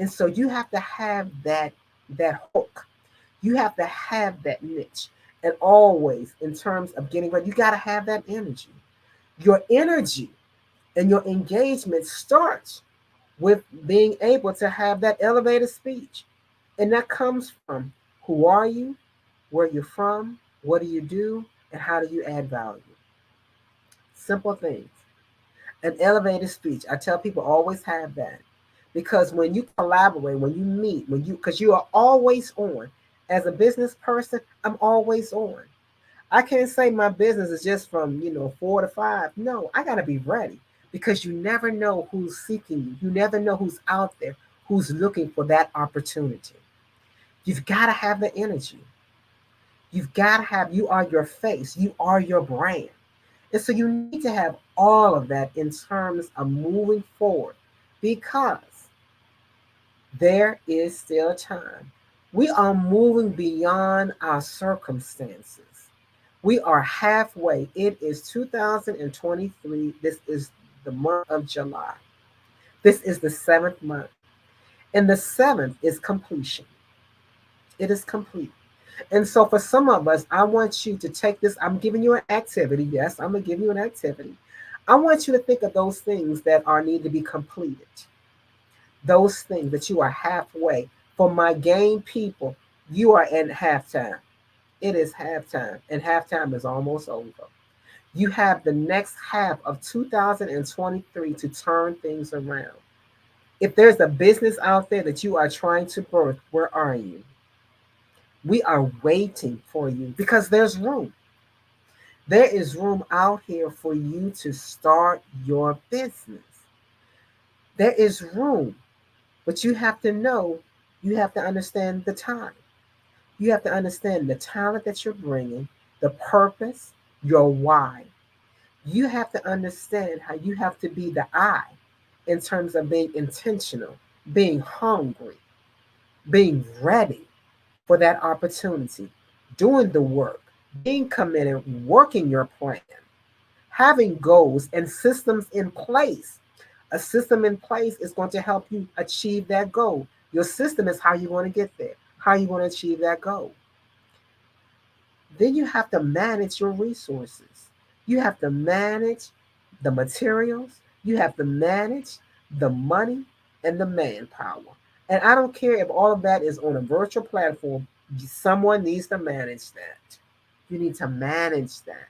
And so you have to have that hook. You have to have that niche. And always, in terms of getting ready, you got to have that energy. Your energy and your engagement starts with being able to have that elevated speech. And that comes from, who are you, where you're from, what do you do, and how do you add value? Simple things. An elevated speech. I tell people, always have that. Because when you collaborate, when you meet, because you are always on. As a business person, I'm always on. I can't say my business is just from 4 to 5. No, I got to be ready, because you never know who's seeking you. You never know who's out there, who's looking for that opportunity. You've got to have the energy. You are your face. You are your brand. And so you need to have all of that in terms of moving forward, because there is still time. We are moving beyond our circumstances. We are halfway. It is 2023. This is the month of July. This is the 7th month. And the 7th is completion. It is complete. And so for some of us, I want you to take this. I'm giving you an activity. Yes, I'm going to give you an activity. I want you to think of those things that need to be completed. Those things that you are halfway. For my game people, you are at halftime. It is halftime, and halftime is almost over. You have the next half of 2023 to turn things around. If there's a business out there that you are trying to birth, where are you? We are waiting for you because there's room. There is room out here for you to start your business. There is room, but you have to know, you have to understand the time. You have to understand the talent that you're bringing, the purpose, your why. You have to understand how you have to be the I in terms of being intentional, being hungry, being ready for that opportunity, doing the work, being committed, working your plan, having goals and systems in place. A system in place is going to help you achieve that goal. Your system is how you want to get there, how you want to achieve that goal. Then you have to manage your resources. You have to manage the materials, you have to manage the money and the manpower. And I don't care if all of that is on a virtual platform, someone needs to manage that. You need to manage that.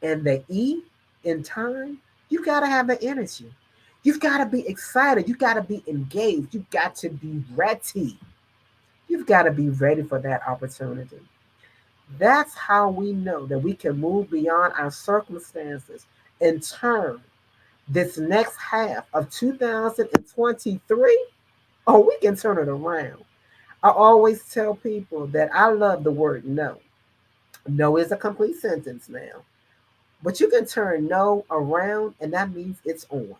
And the E in time, you got to have the energy. You've got to be excited. You got to be engaged. You've got to be ready. You've got to be ready for that opportunity. That's how we know that we can move beyond our circumstances and turn this next half of 2023. Oh, we can turn it around. I always tell people that I love the word no. No is a complete sentence now, but you can turn no around, and that means it's on.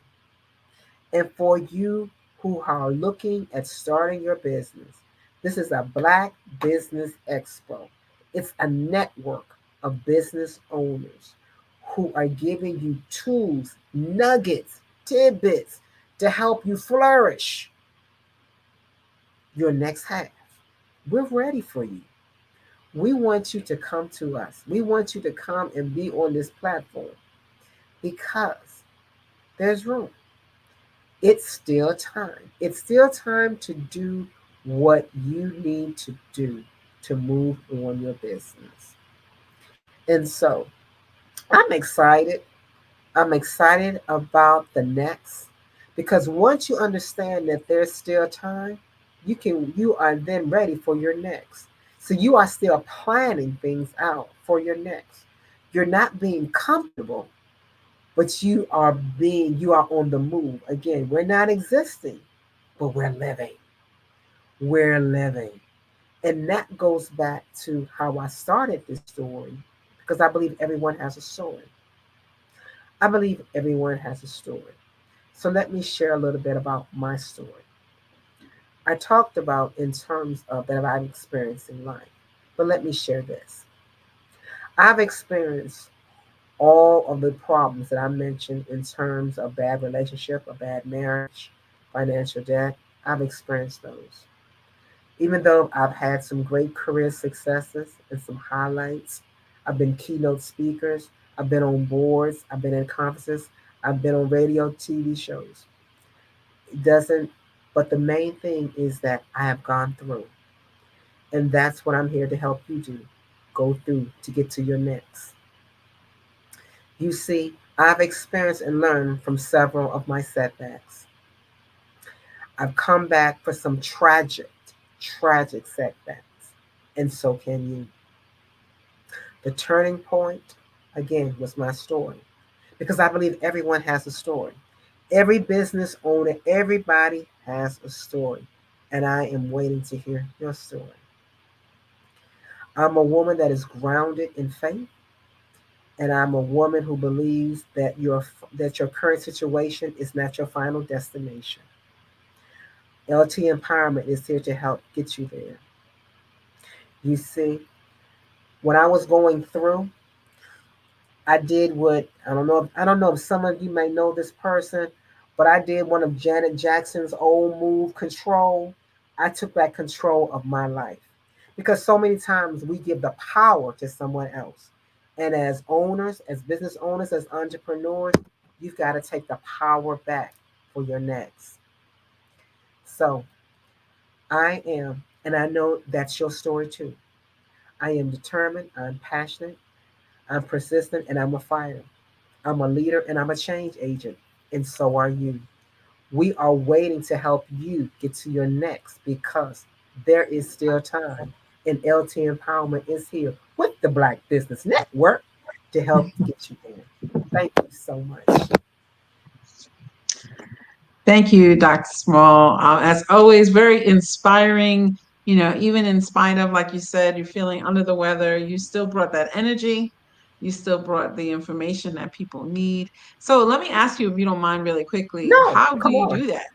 And for you who are looking at starting your business, this is a Black Business Expo. It's a network of business owners who are giving you tools, nuggets, tidbits to help you flourish your next half. We're ready for you. We want you to come to us. We want you to come and be on this platform because there's room. It's still time. It's still time to do what you need to do to move on your business. And so I'm excited. I'm excited about the next because once you understand that there's still time, you are then ready for your next. So you are still planning things out for your next. You're not being comfortable, but you are on the move. Again, we're not existing, but we're living. We're living. And that goes back to how I started this story because I believe everyone has a story. I believe everyone has a story. So let me share a little bit about my story. I talked about in terms of that I've experienced in life, but let me share this. I've experienced all of the problems that I mentioned in terms of bad relationship, a bad marriage, financial debt. I've experienced those. Even though I've had some great career successes and some highlights, I've been keynote speakers, I've been on boards, I've been in conferences, I've been on radio, TV shows. It doesn't, but the main thing is that I have gone through. And that's what I'm here to help you do. Go through to get to your next. You see, I've experienced and learned from several of my setbacks. I've come back for some tragic setbacks, and so can you. The turning point, again, was my story, because I believe everyone has a story. Every business owner, everybody has a story, and I am waiting to hear your story. I'm a woman that is grounded in faith, and I'm a woman who believes that your current situation is not your final destination. LT Empowerment is here to help get you there. You see, when I was going through, I did what I don't know if some of you may know this person, but I did one of Janet Jackson's old move, Control. I took back control of my life because so many times we give the power to someone else. And as owners, as business owners, as entrepreneurs, you've got to take the power back for your next. So I am, and I know that's your story too. I am determined, I'm passionate, I'm persistent, and I'm a fighter. I'm a leader and I'm a change agent, and so are you. We are waiting to help you get to your next because there is still time. And LT Empowerment is here with the Black Business Network. to help get you there. Thank you so much. Thank you, Dr. Small. As always, very inspiring. You know, even in spite of, like you said, you're feeling under the weather, you still brought that energy. You still brought the information that people need. So let me ask you, if you don't mind, really quickly, No, how do come you on. do that?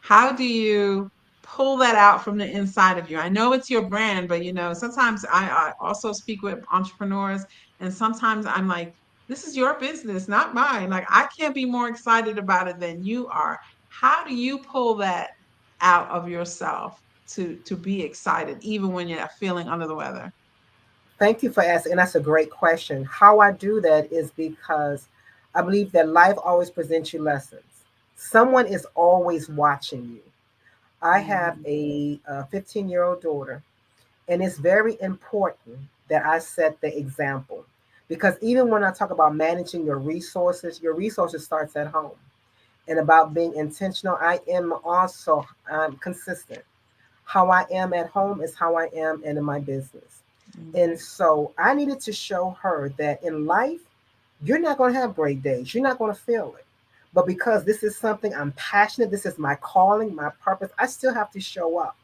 How do you pull that out from the inside of you? I know it's your brand, but you know, sometimes I also speak with entrepreneurs, and sometimes I'm like, this is your business, not mine. Like, I can't be more excited about it than you are. How do you pull that out of yourself to be excited, even when you're feeling under the weather? Thank you for asking. And that's a great question. How I do that is because I believe that life always presents you lessons. Someone is always watching you. I have a 15-year-old daughter, and it's very important that I set the example. Because even when I talk about managing your resources starts at home. And about being intentional, I am also consistent. How I am at home is how I am in my business. And so I needed to show her that in life, you're not going to have great days. You're not going to feel it. But because this is something I'm passionate, this is my calling, my purpose, I still have to show up.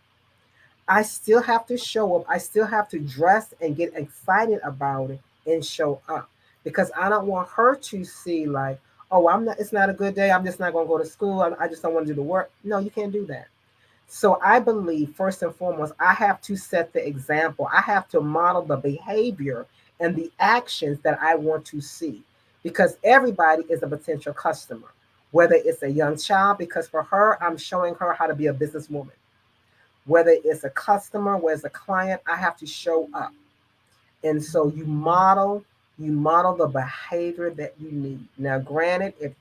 I still have to show up. I still have to dress and get excited about it and show up because I don't want her to see like, oh, I'm not. It's not a good day. I'm just not going to go to school. I just don't want to do the work. No, you can't do that. So I believe first and foremost, I have to set the example. I have to model the behavior and the actions that I want to see because everybody is a potential customer, whether it's a young child, because for her, I'm showing her how to be a businesswoman. Whether it's a customer, whether it's a client, I have to show up. And so you model the behavior that you need. Now, granted, if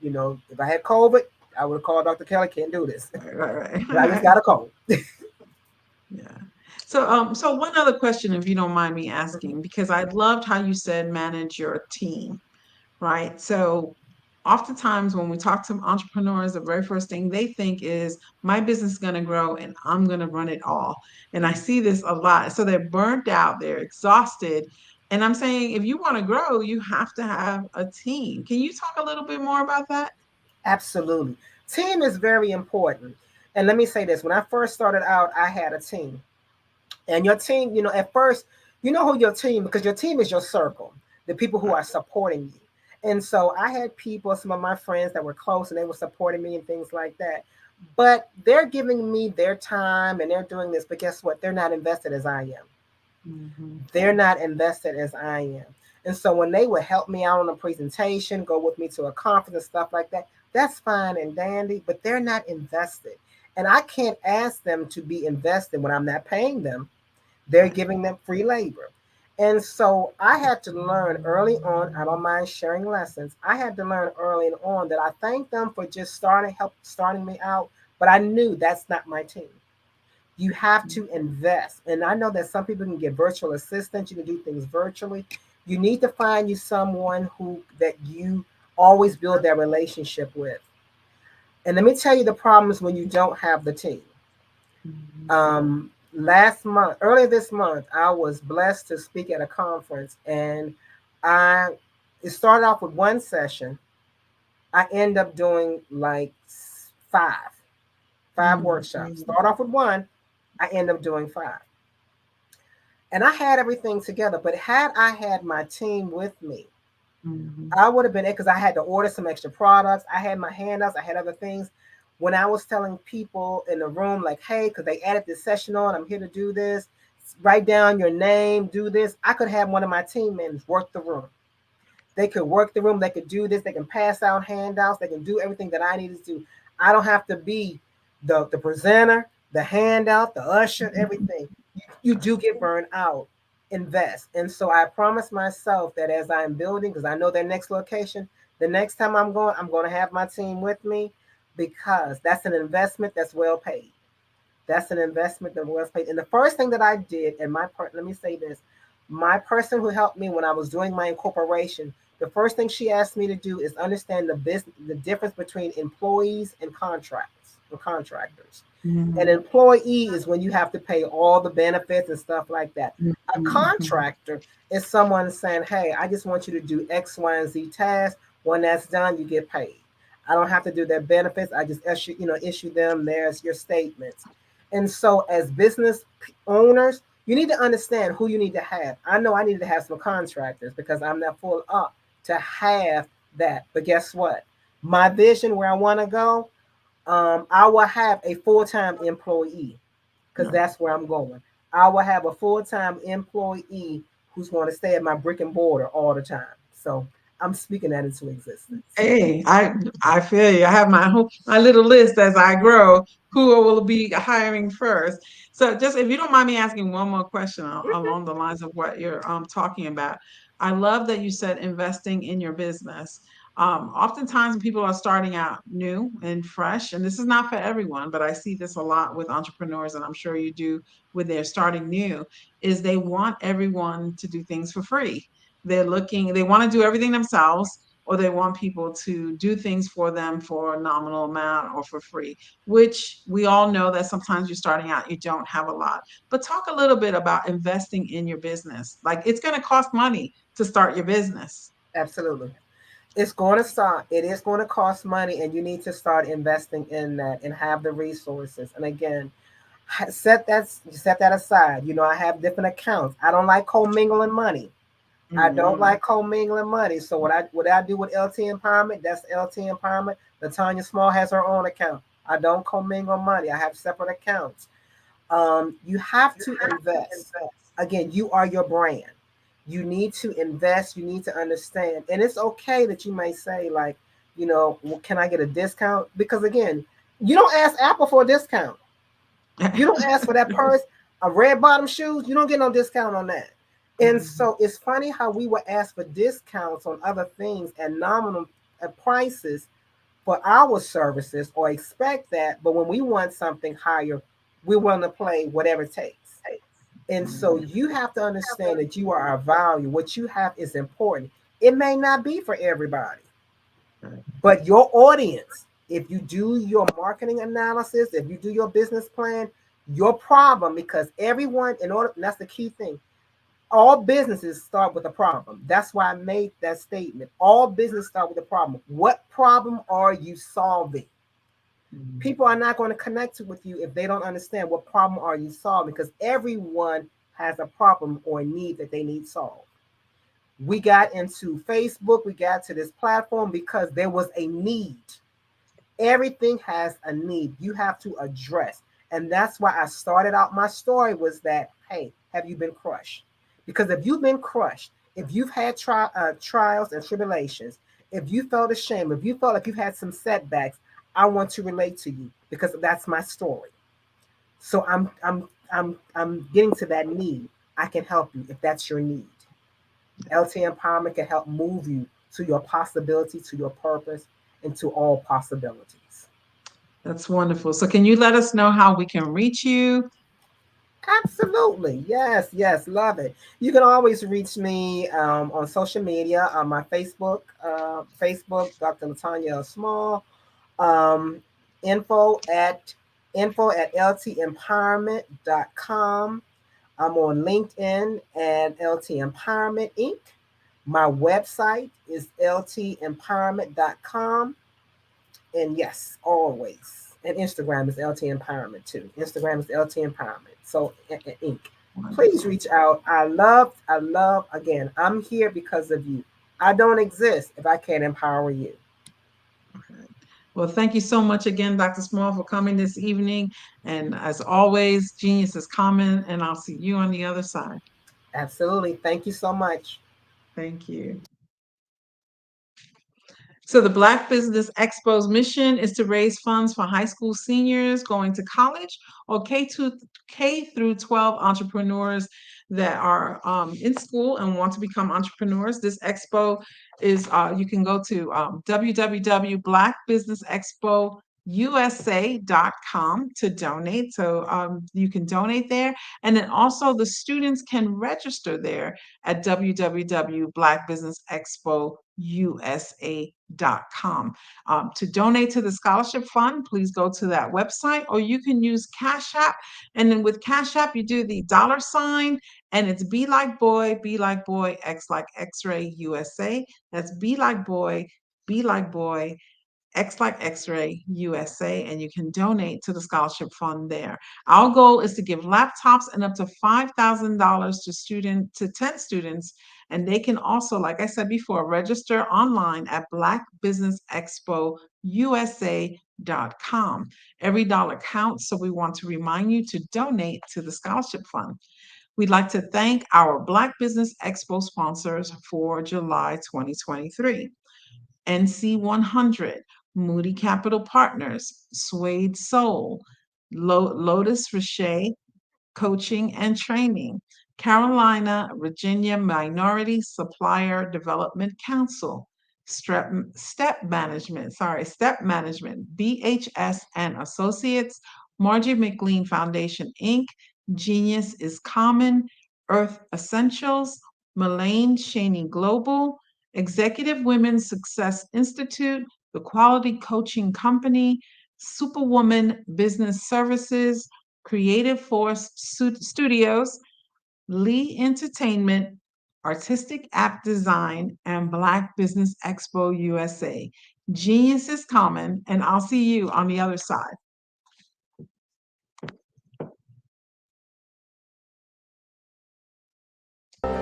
I had COVID, I would have called Dr. Kelly, can't do this. Right. But I just got a cold. Yeah. So one other question, if you don't mind me asking, because I loved how you said manage your team, right? So oftentimes when we talk to entrepreneurs, the very first thing they think is my business is going to grow and I'm going to run it all. And I see this a lot. So they're burnt out, they're exhausted. And I'm saying if you want to grow, you have to have a team. Can you talk a little bit more about that? Absolutely. Team is very important. And let me say this, when I first started out, I had a team. And your team, at first, you know who your team, because your team is your circle, the people who are supporting you. And so I had people, some of my friends that were close and they were supporting me and things like that. But they're giving me their time and they're doing this. But guess what? They're not invested as I am. They're not invested as I am. And so when they would help me out on a presentation, go with me to a conference and stuff like that, that's fine and dandy, but they're not invested. And I can't ask them to be invested when I'm not paying them. They're giving them free labor. And so I had to learn early on, I don't mind sharing lessons. I had to learn early on that I thank them for just starting me out, but I knew that's not my team. You have to invest. And I know that some people can get virtual assistants, you can do things virtually. You need to find you someone that you always build that relationship with. And let me tell you the problems when you don't have the team. Earlier this month, I was blessed to speak at a conference, and it started off with one session. I end up doing like five workshops. Start off with one, I end up doing five. And I had everything together, but had I had my team with me, I would have been, because I had to order some extra products. I had my handouts, I had other things. When I was telling people in the room, like, hey, because they added this session on, I'm here to do this, write down your name, do this. I could have one of my team members work the room. They could work the room, they could do this, they can pass out handouts, they can do everything that I needed to do. I don't have to be the presenter, the handout, the usher, everything. You do get burned out. Invest. And so I promised myself that as I'm building, because I know their next location, the next time I'm going to have my team with me, because that's an investment that's well paid. That's an investment that was paid. And the first thing that I did, and let me say this, my person who helped me when I was doing my incorporation, the first thing she asked me to do is understand the difference between employees and contracts. contractors. Mm-hmm. An employee is when you have to pay all the benefits and stuff like that. A contractor is someone saying, hey, I just want you to do X, Y, and Z tasks. When that's done, you get paid. I don't have to do their benefits. I just issue them. There's your statements. And so as business owners, you need to understand who you need to have. I know I need to have some contractors because I'm not full up to have that. But guess what? My vision where I want to go, I will have a full-time employee because that's where I'm going. I will have a full-time employee who's going to stay at my brick and mortar all the time. So I'm speaking that into existence. Hey, I feel you. I have my little list as I grow, who will be hiring first. So just if you don't mind me asking one more question along the lines of what you're talking about. I love that you said investing in your business. Oftentimes when people are starting out new and fresh, and this is not for everyone, but I see this a lot with entrepreneurs, and I'm sure you do when they're starting new, is they want everyone to do things for free. They want to do everything themselves, or they want people to do things for them for a nominal amount or for free, which we all know that sometimes you're starting out, you don't have a lot. But talk a little bit about investing in your business. Like, it's going to cost money to start your business. Absolutely. It's going to start. It is going to cost money, and you need to start investing in that and have the resources. And again, set that aside. I have different accounts. I don't like commingling money. I don't like commingling money. So what I do with LT Empowerment, that's LT Empowerment. Latanya Small has her own account. I don't commingle money. I have separate accounts. You have to invest. Again, you are your brand. You need to invest. You need to understand. And it's okay that you may say, like, well, can I get a discount? Because again, you don't ask Apple for a discount. You don't ask for that purse, a red bottom shoes. You don't get no discount on that. And so it's funny how we would ask for discounts on other things and nominal prices for our services or expect that. But when we want something higher, we're willing to play whatever it takes. And so you have to understand that you are our value. What you have is important. It may not be for everybody, but your audience, if you do your marketing analysis, if you do your business plan, your problem, because everyone, that's the key thing. All businesses start with a problem. That's why I made that statement. All business start with a problem. What problem are you solving? People are not going to connect with you if they don't understand what problem are you solving, because everyone has a problem or a need that they need solved. We got into Facebook, we got to this platform because there was a need. Everything has a need you have to address. And that's why I started out my story was that, hey, have you been crushed? Because if you've been crushed, if you've had trials and tribulations, if you felt ashamed, if you felt like you've had some setbacks, I want to relate to you because that's my story. So I'm getting to that need. I can help you if that's your need. LT Empowerment can help move you to your possibility, to your purpose, and to all possibilities. That's wonderful. So can you let us know how we can reach you? Absolutely. Yes, love it. You can always reach me on social media, on my Facebook, Dr. Latanya Small, info at ltempowerment.com. I'm on LinkedIn and LT Empowerment Inc. My website is ltempowerment.com. And yes, always. And Instagram is LT Empowerment too. Instagram is LT Empowerment. So Inc. Please reach out. I love, again, I'm here because of you. I don't exist if I can't empower you. Well, thank you so much again, Dr. Small, for coming this evening. And as always, genius is coming, and I'll see you on the other side. Absolutely. Thank you so much. Thank you. So the Black Business Expo's mission is to raise funds for high school seniors going to college or K through 12 entrepreneurs that are in school and want to become entrepreneurs. This expo is, you can go to www.blackbusinessexpo.com usa.com to donate. So you can donate there. And then also the students can register there at www.blackbusinessexpousa.com. To donate to the scholarship fund, please go to that website, or you can use Cash App. And then with Cash App, you do the $, and it's B like boy, X like X-ray USA. That's B like boy, X like X-ray USA, and you can donate to the scholarship fund there. Our goal is to give laptops and up to $5,000 to 10 students, and they can also, like I said before, register online at blackbusinessexpousa.com. Every dollar counts, so we want to remind you to donate to the scholarship fund. We'd like to thank our Black Business Expo sponsors for July 2023. NC 100, Moody Capital Partners, Suede Soul, Lotus Richer Coaching and Training, Carolina Virginia Minority Supplier Development Council, Step Management, BHS and Associates, Margie McLean Foundation, Inc., Genius is Common, Earth Essentials, Mullane Cheney Global, Executive Women's Success Institute, the Quality Coaching Company, Superwoman Business Services, Creative Force Studios, Lee Entertainment, Artistic App Design, and Black Business Expo USA. Genius is common, and I'll see you on the other side.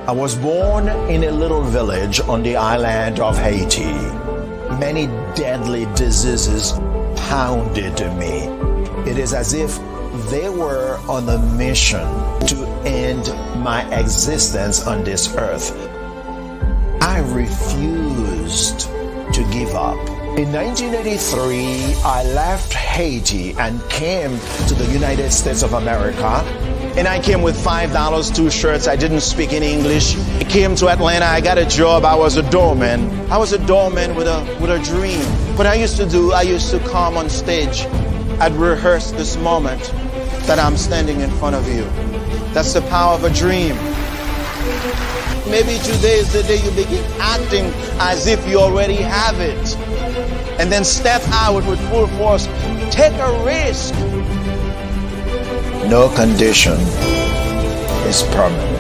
I was born in a little village on the island of Haiti. Many deadly diseases pounded me. It is as if they were on a mission to end my existence on this earth. I refused to give up. In 1983, I left Haiti and came to the United States of America. And I came with $5, 2 shirts. I didn't speak in English. I came to Atlanta. I got a job. I was a doorman. I was a doorman with a dream. What I used to come on stage. I'd rehearse this moment that I'm standing in front of you. That's the power of a dream. Maybe today is the day you begin acting as if you already have it. And then step out with full force. Take a risk. No condition is permanent.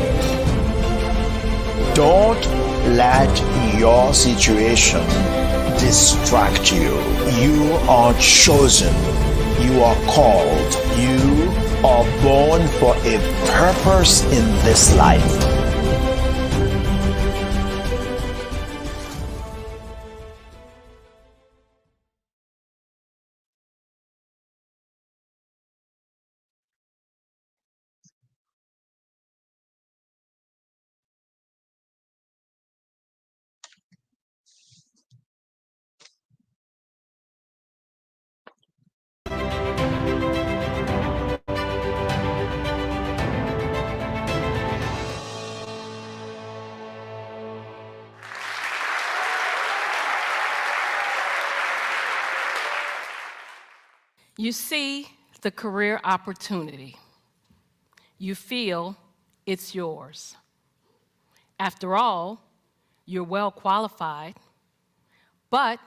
Don't let your situation distract you. You are chosen. You are called. You are born for a purpose in this life. You see the career opportunity. You feel it's yours. After all, you're well qualified, but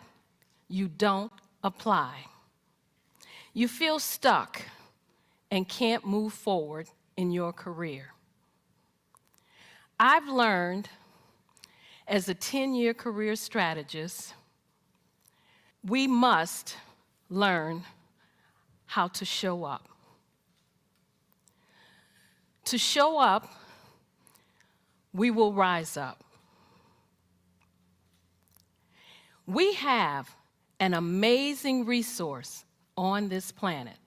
you don't apply. You feel stuck and can't move forward in your career. I've learned as a 10-year career strategist, we must learn how to show up. To show up, we will rise up. We have an amazing resource on this planet,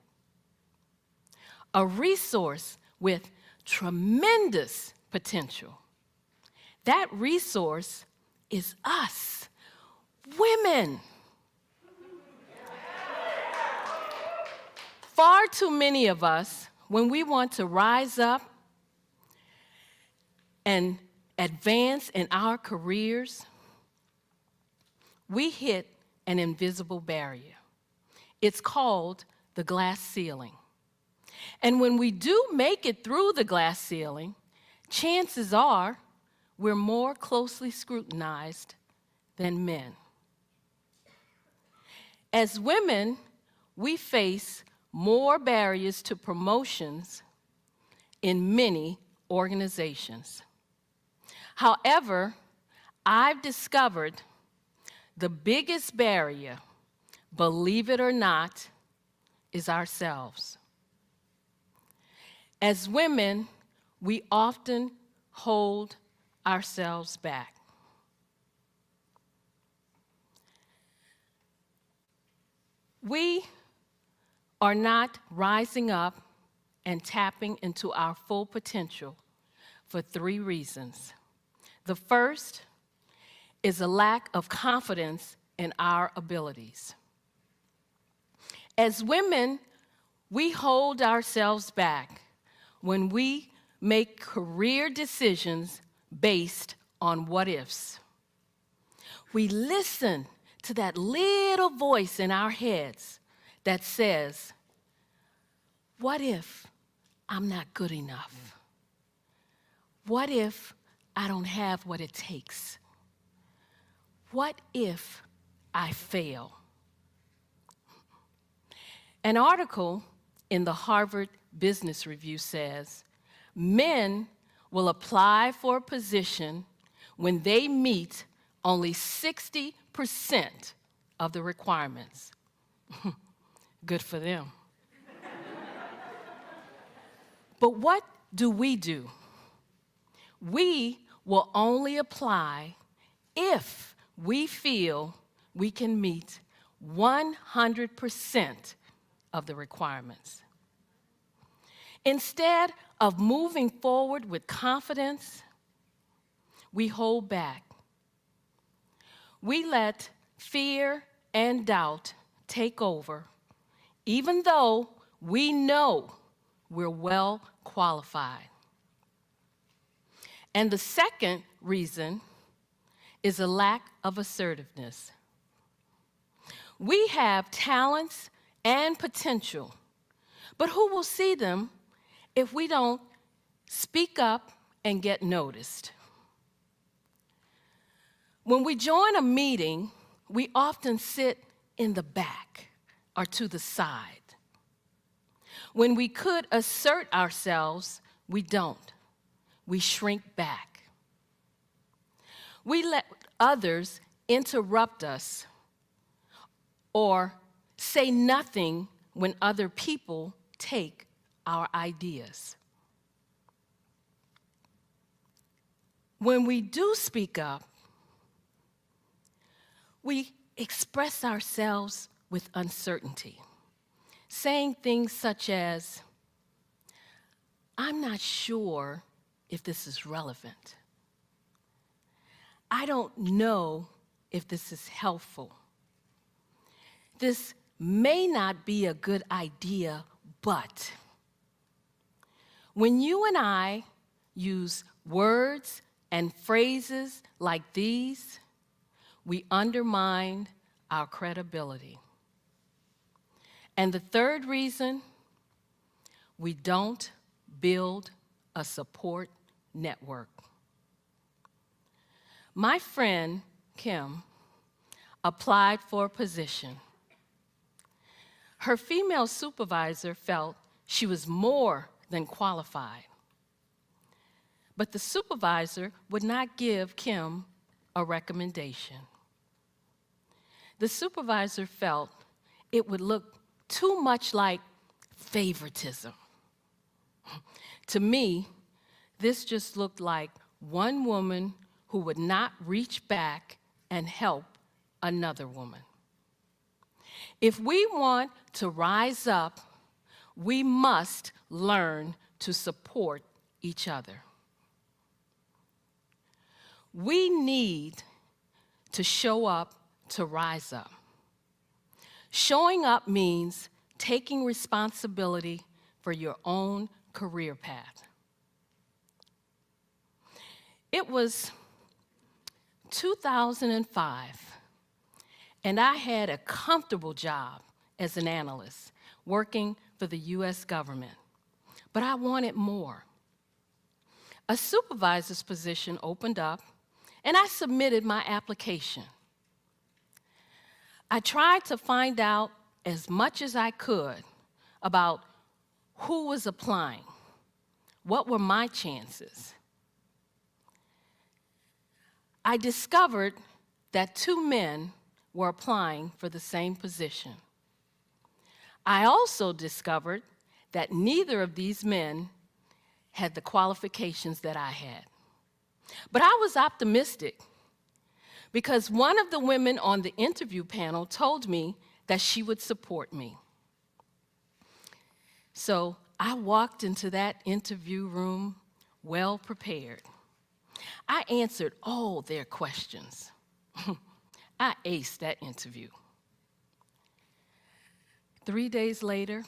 a resource with tremendous potential. That resource is us, women. Far too many of us, when we want to rise up and advance in our careers, we hit an invisible barrier. It's called the glass ceiling. And when we do make it through the glass ceiling, chances are we're more closely scrutinized than men. As women, we face more barriers to promotions in many organizations. However, I've discovered the biggest barrier, believe it or not, is ourselves. As women, we often hold ourselves back. We are not rising up and tapping into our full potential for 3 reasons. The first is a lack of confidence in our abilities. As women, we hold ourselves back when we make career decisions based on what ifs. We listen to that little voice in our heads that says, what if I'm not good enough? What if I don't have what it takes? What if I fail? An article in the Harvard Business Review says, men will apply for a position when they meet only 60% of the requirements. Good for them. But what do? We will only apply if we feel we can meet 100% of the requirements. Instead of moving forward with confidence, we hold back. We let fear and doubt take over, even though we know we're well qualified. And the second reason is a lack of assertiveness. We have talents and potential, but who will see them if we don't speak up and get noticed? When we join a meeting, we often sit in the back or to the side. When we could assert ourselves, we don't. We shrink back. We let others interrupt us or say nothing when other people take our ideas. When we do speak up, we express ourselves with uncertainty, saying things such as, I'm not sure if this is relevant. I don't know if this is helpful. This may not be a good idea, but when you and I use words and phrases like these, we undermine our credibility. And the third reason, we don't build a support network. My friend, Kim, applied for a position. Her female supervisor felt she was more than qualified. But the supervisor would not give Kim a recommendation. The supervisor felt it would look too much like favoritism. To me, this just looked like one woman who would not reach back and help another woman. If we want to rise up, we must learn to support each other. We need to show up to rise up. Showing up means taking responsibility for your own career path. It was 2005, and I had a comfortable job as an analyst, working for the US government. But I wanted more. A supervisor's position opened up, and I submitted my application. I tried to find out as much as I could about who was applying, what were my chances. I discovered that 2 men were applying for the same position. I also discovered that neither of these men had the qualifications that I had. But I was optimistic because one of the women on the interview panel told me that she would support me. So I walked into that interview room well prepared. I answered all their questions. I aced that interview. 3 days later,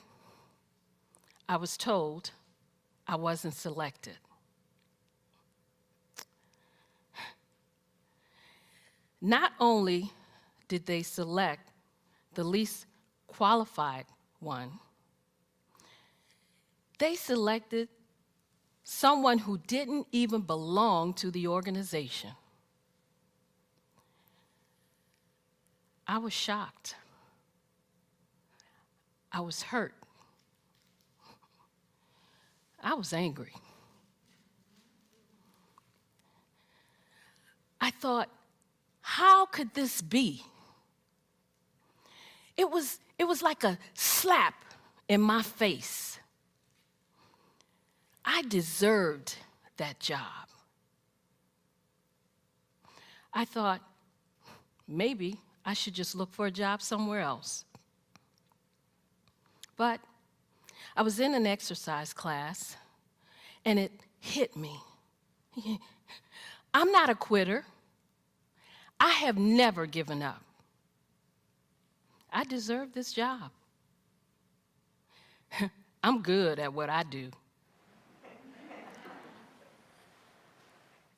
I was told I wasn't selected. Not only did they select the least qualified one, they selected someone who didn't even belong to the organization. I was shocked. I was hurt. I was angry. I thought, how could this be? It was like a slap in my face. I deserved that job. I thought, maybe I should just look for a job somewhere else. But I was in an exercise class, and it hit me. I'm not a quitter. I have never given up. I deserve this job. I'm good at what I do.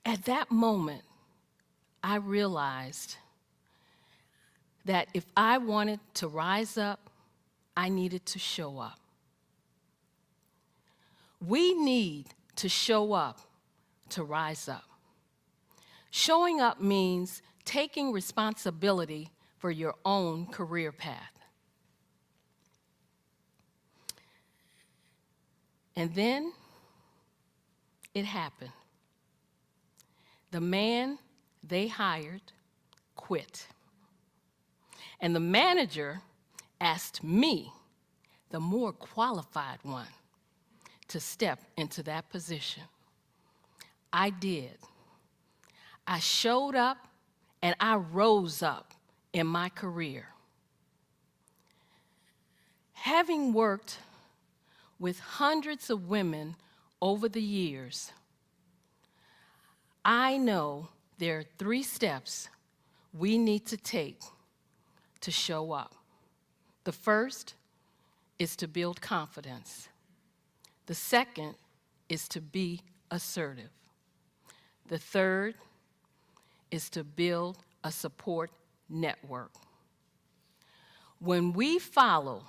At that moment, I realized that if I wanted to rise up, I needed to show up. We need to show up to rise up. Showing up means taking responsibility for your own career path. And then it happened. The man they hired quit. And the manager asked me, the more qualified one, to step into that position. I did. I showed up and I rose up in my career. Having worked with hundreds of women over the years, I know there are 3 steps we need to take to show up. The first is to build confidence. The second is to be assertive. The third is to build a support network. When we follow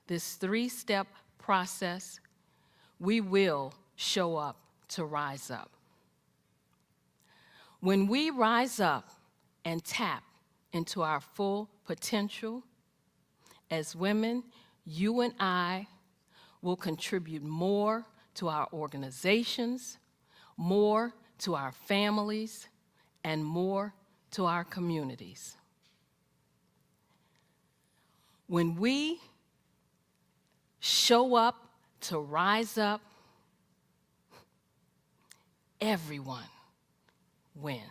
this 3-step process, we will show up to rise up. When we rise up and tap into our full potential, as women, you and I will contribute more to our organizations, more to our families, and more to our communities. When we show up to rise up, everyone wins.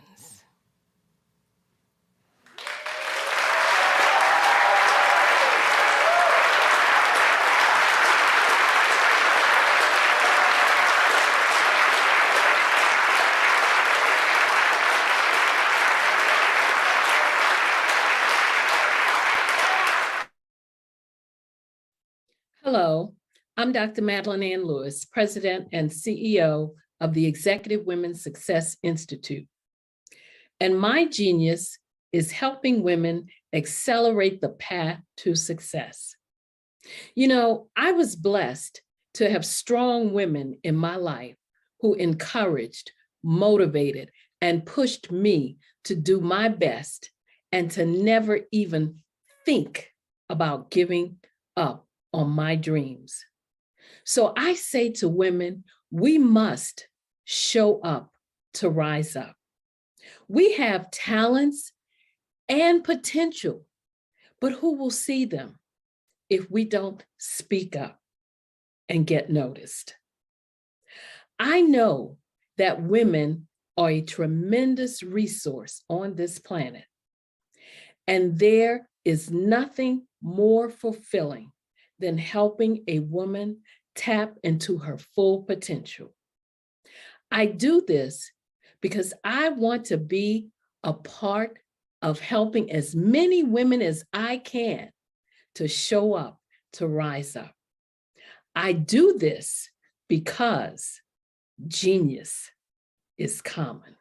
Hello, I'm Dr. Madeline Ann Lewis, President and CEO of the Executive Women's Success Institute. And my genius is helping women accelerate the path to success. You know, I was blessed to have strong women in my life who encouraged, motivated, and pushed me to do my best and to never even think about giving up on my dreams. So I say to women, we must show up to rise up. We have talents and potential, but who will see them if we don't speak up and get noticed? I know that women are a tremendous resource on this planet, and there is nothing more fulfilling than helping a woman tap into her full potential. I do this because I want to be a part of helping as many women as I can to show up, to rise up. I do this because genius is common.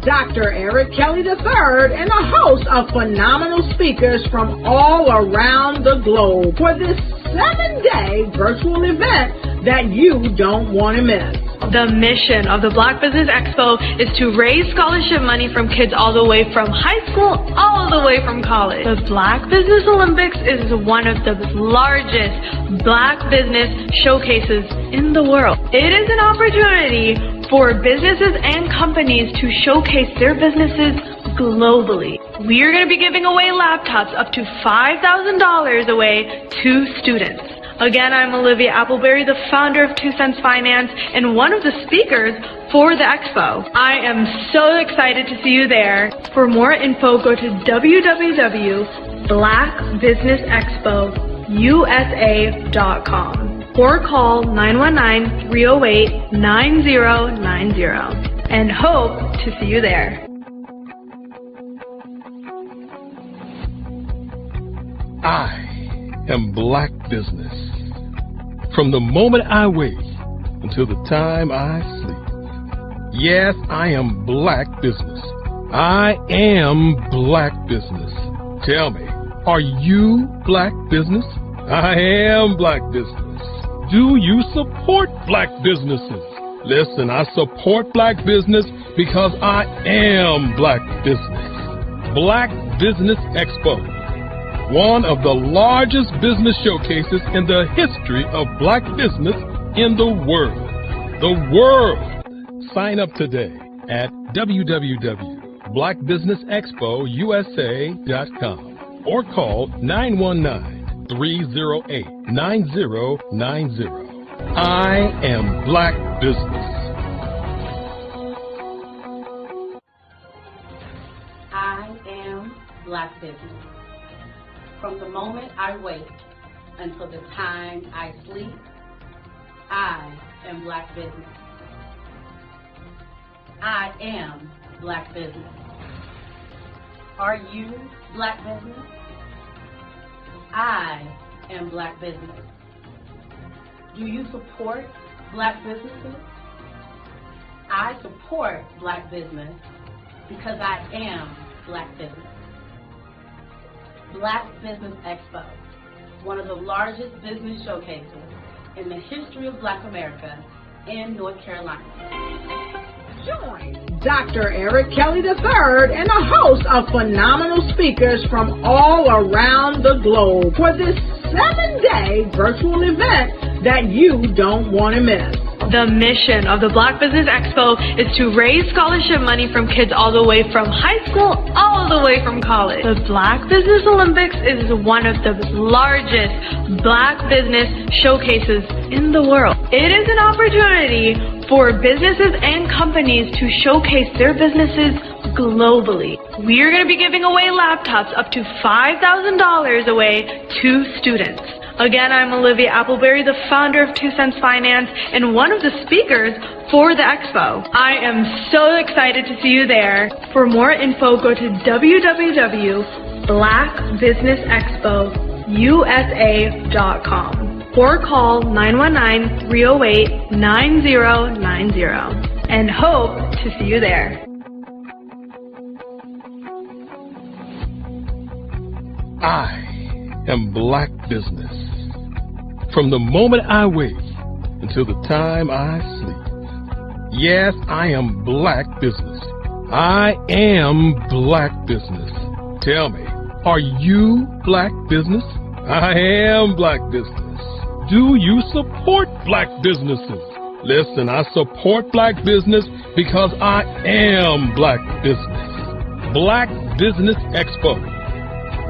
Dr. Eric Kelly III and a host of phenomenal speakers from all around the globe for this 7-day virtual event that you don't want to miss. The mission of the Black Business Expo is to raise scholarship money from kids all the way from high school all the way from college. The Black Business Olympics is one of the largest Black business showcases in the world. It is an opportunity for businesses and companies to showcase their businesses globally. We are going to be giving away laptops up to $5,000 away to students. Again, I'm Olivia Appleberry, the founder of 2 Cents Finance and one of the speakers for the expo. I am so excited to see you there. For more info, go to www.blackbusinessexpousa.com or call 919-308-9090 and hope to see you there. I am Black business. From the moment I wake until the time I sleep. Yes, I am Black business. I am Black business. Tell me, are you Black business? I am Black business. Do you support Black businesses? Listen, I support Black business because I am Black business. Black Business Expo, one of the largest business showcases in the history of Black business in the world. The world! Sign up today at www.blackbusinessexpousa.com or call 919-308-9090. I am Black business. I am Black business. From the moment I wake until the time I sleep, I am Black business. I am Black business. Are you Black business? I am Black business. Do you support Black businesses? I support Black business because I am Black business. Black Business Expo, one of the largest business showcases in the history of Black America in North Carolina. Join Dr. Eric Kelly III and a host of phenomenal speakers from all around the globe for this 7-day virtual event that you don't want to miss. The mission of the Black Business Expo is to raise scholarship money from kids all the way from high school all the way from college. The Black Business Olympics is one of the largest Black business showcases in the world. It is an opportunity for businesses and companies to showcase their businesses globally. We are going to be giving away laptops up to $5,000 away to students. Again, I'm Olivia Appleberry, the founder of 2 Cents Finance and one of the speakers for the expo. I am so excited to see you there. For more info, go to www.blackbusinessexpousa.com or call 919-308-9090 and hope to see you there. I am Black business. From the moment I wake until the time I sleep. Yes, I am Black business. I am Black business. Tell me, are you Black business? I am Black business. Do you support Black businesses? Listen, I support Black business because I am Black business. Black Business Expo,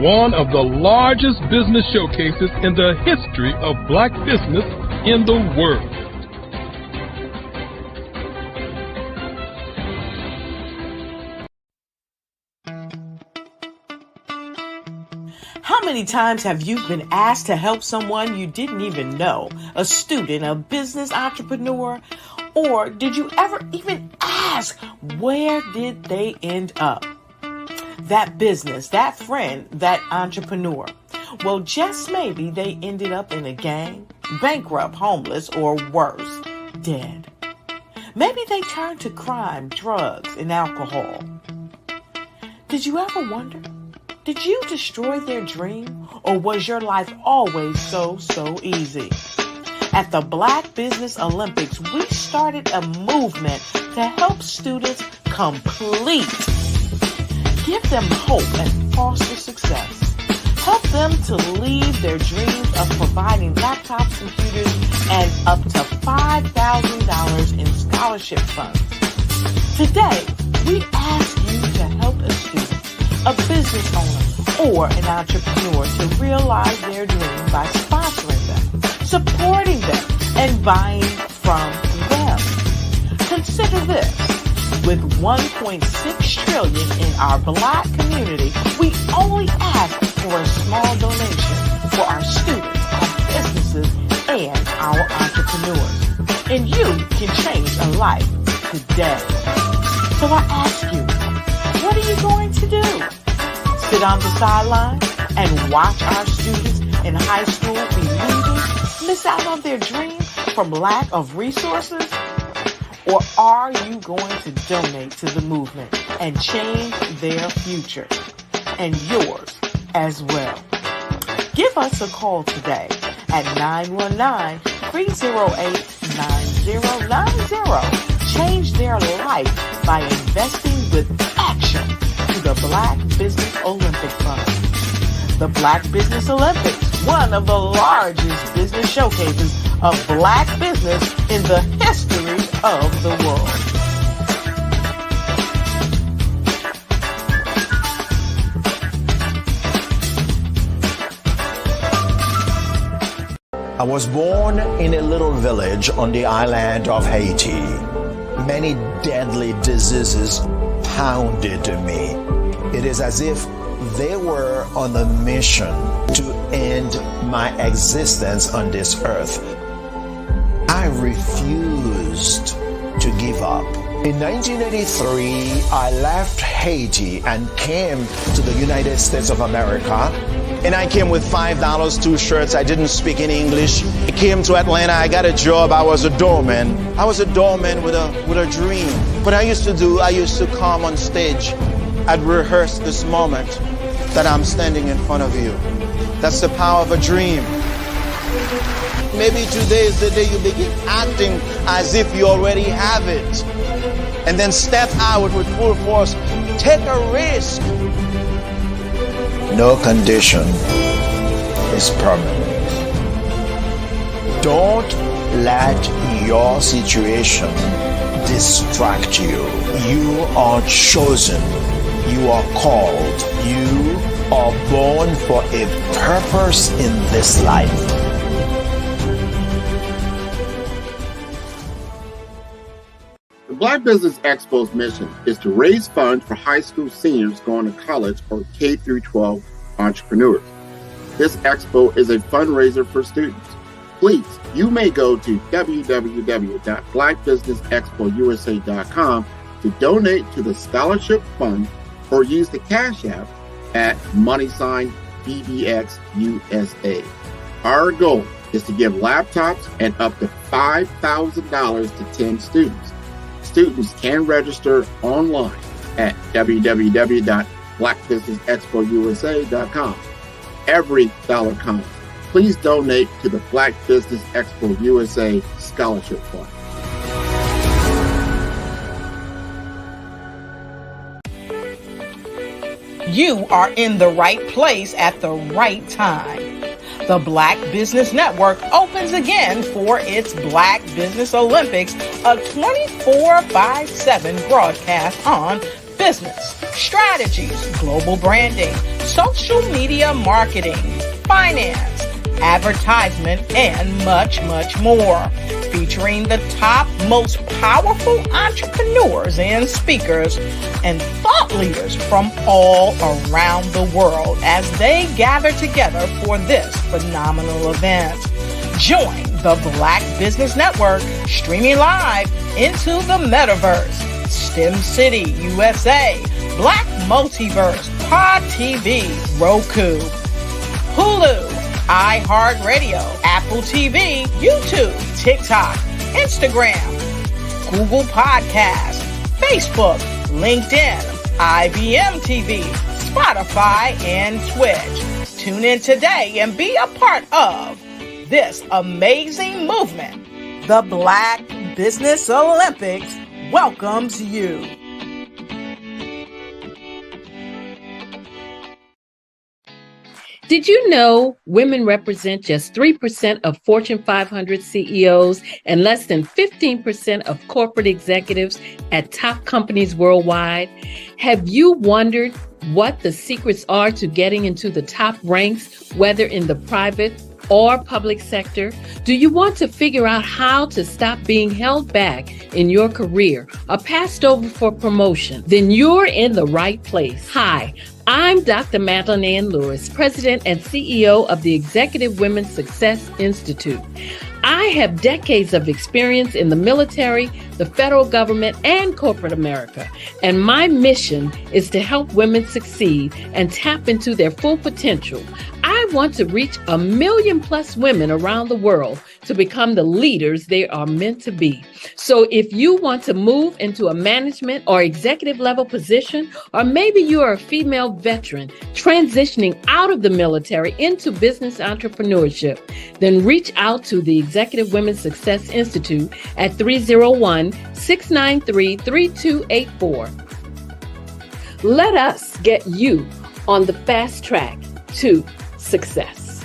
one of the largest business showcases in the history of Black business in the world. How many times have you been asked to help someone you didn't even know, a student, a business entrepreneur, or did you ever even ask, where did they end up? That business, that friend, that entrepreneur. Well, just maybe they ended up in a gang, bankrupt, homeless, or worse, dead. Maybe they turned to crime, drugs, and alcohol. Did you ever wonder? Did you destroy their dream, or was your life always so easy? At the Black Business Olympics, we started a movement to help students complete. Give them hope and foster success. Help them to leave their dreams of providing laptops, computers, and up to $5,000 in scholarship funds. Today, we ask you to help a student, a business owner, or an entrepreneur to realize their dream by sponsoring them, supporting them, and buying from them. Consider this. With $1.6 trillion in our Black community, we only ask for a small donation for our students, our businesses, and our entrepreneurs. And you can change a life today. So I ask you, what are you going to do? Sit on the sideline and watch our students in high school be losers, miss out on their dream from lack of resources? Or are you going to donate to the movement and change their future and yours as well? Give us a call today at 919-308-9090. Change their life by investing with action to the Black Business Olympic Fund. The Black Business Olympics, one of the largest business showcases of Black business in the history of the world. I was born in a little village on the island of Haiti. Many deadly diseases pounded me. It is as if they were on a mission to end my existence on this earth. I refused to give up. In 1983, I left Haiti and came to the United States of America. And I came with $5, 2 shirts. I didn't speak any English. I came to Atlanta. I got a job. I was a doorman. I was a doorman with a dream. What I used to do, I used to come on stage. I'd rehearse this moment that I'm standing in front of you. That's the power of a dream. Maybe today is the day you begin acting as if you already have it. And then step out with full force. Take a risk. No condition is permanent. Don't let your situation distract you. You are chosen. You are called. You are born for a purpose in this life. The Black Business Expo's mission is to raise funds for high school seniors going to college or K through 12 entrepreneurs. This expo is a fundraiser for students. Please, you may go to www.blackbusinessexpousa.com to donate to the scholarship fund or use the Cash App at $BBXUSA. Our goal is to give laptops and up to $5,000 to 10 students. Students can register online at www.blackbusinessexpousa.com. Every dollar counts. Please donate to the Black Business Expo USA Scholarship Fund. You are in the right place at the right time. The Black Business Network opens again for its Black Business Olympics, a 24/7 broadcast on business, strategies, global branding, social media marketing, finance, advertisement, and much, much more. Featuring the top, most powerful entrepreneurs and speakers and thought leaders from all around the world as they gather together for this phenomenal event. Join the Black Business Network streaming live into the metaverse, STEM City USA, Black Multiverse, Pod TV, Roku, Hulu, iHeartRadio, Apple TV, YouTube, TikTok, Instagram, Google Podcasts, Facebook, LinkedIn, IBM TV, Spotify, and Twitch. Tune in today and be a part of this amazing movement. The Black Business Olympics welcomes you. Did you know women represent just 3% of Fortune 500 CEOs and less than 15% of corporate executives at top companies worldwide? Have you wondered what the secrets are to getting into the top ranks, whether in the private or public sector? Do you want to figure out how to stop being held back in your career or passed over for promotion? Then you're in the right place. Hi, I'm Dr. Madeline Ann Lewis, President and CEO of the Executive Women's Success Institute. I have decades of experience in the military, the federal government, and corporate America, and my mission is to help women succeed and tap into their full potential. I want to reach 1 million plus women around the world to become the leaders they are meant to be. So if you want to move into a management or executive level position, or maybe you are a female veteran transitioning out of the military into business entrepreneurship, then reach out to the Executive Women's Success Institute at 301-693-3284. Let us get you on the fast track to success.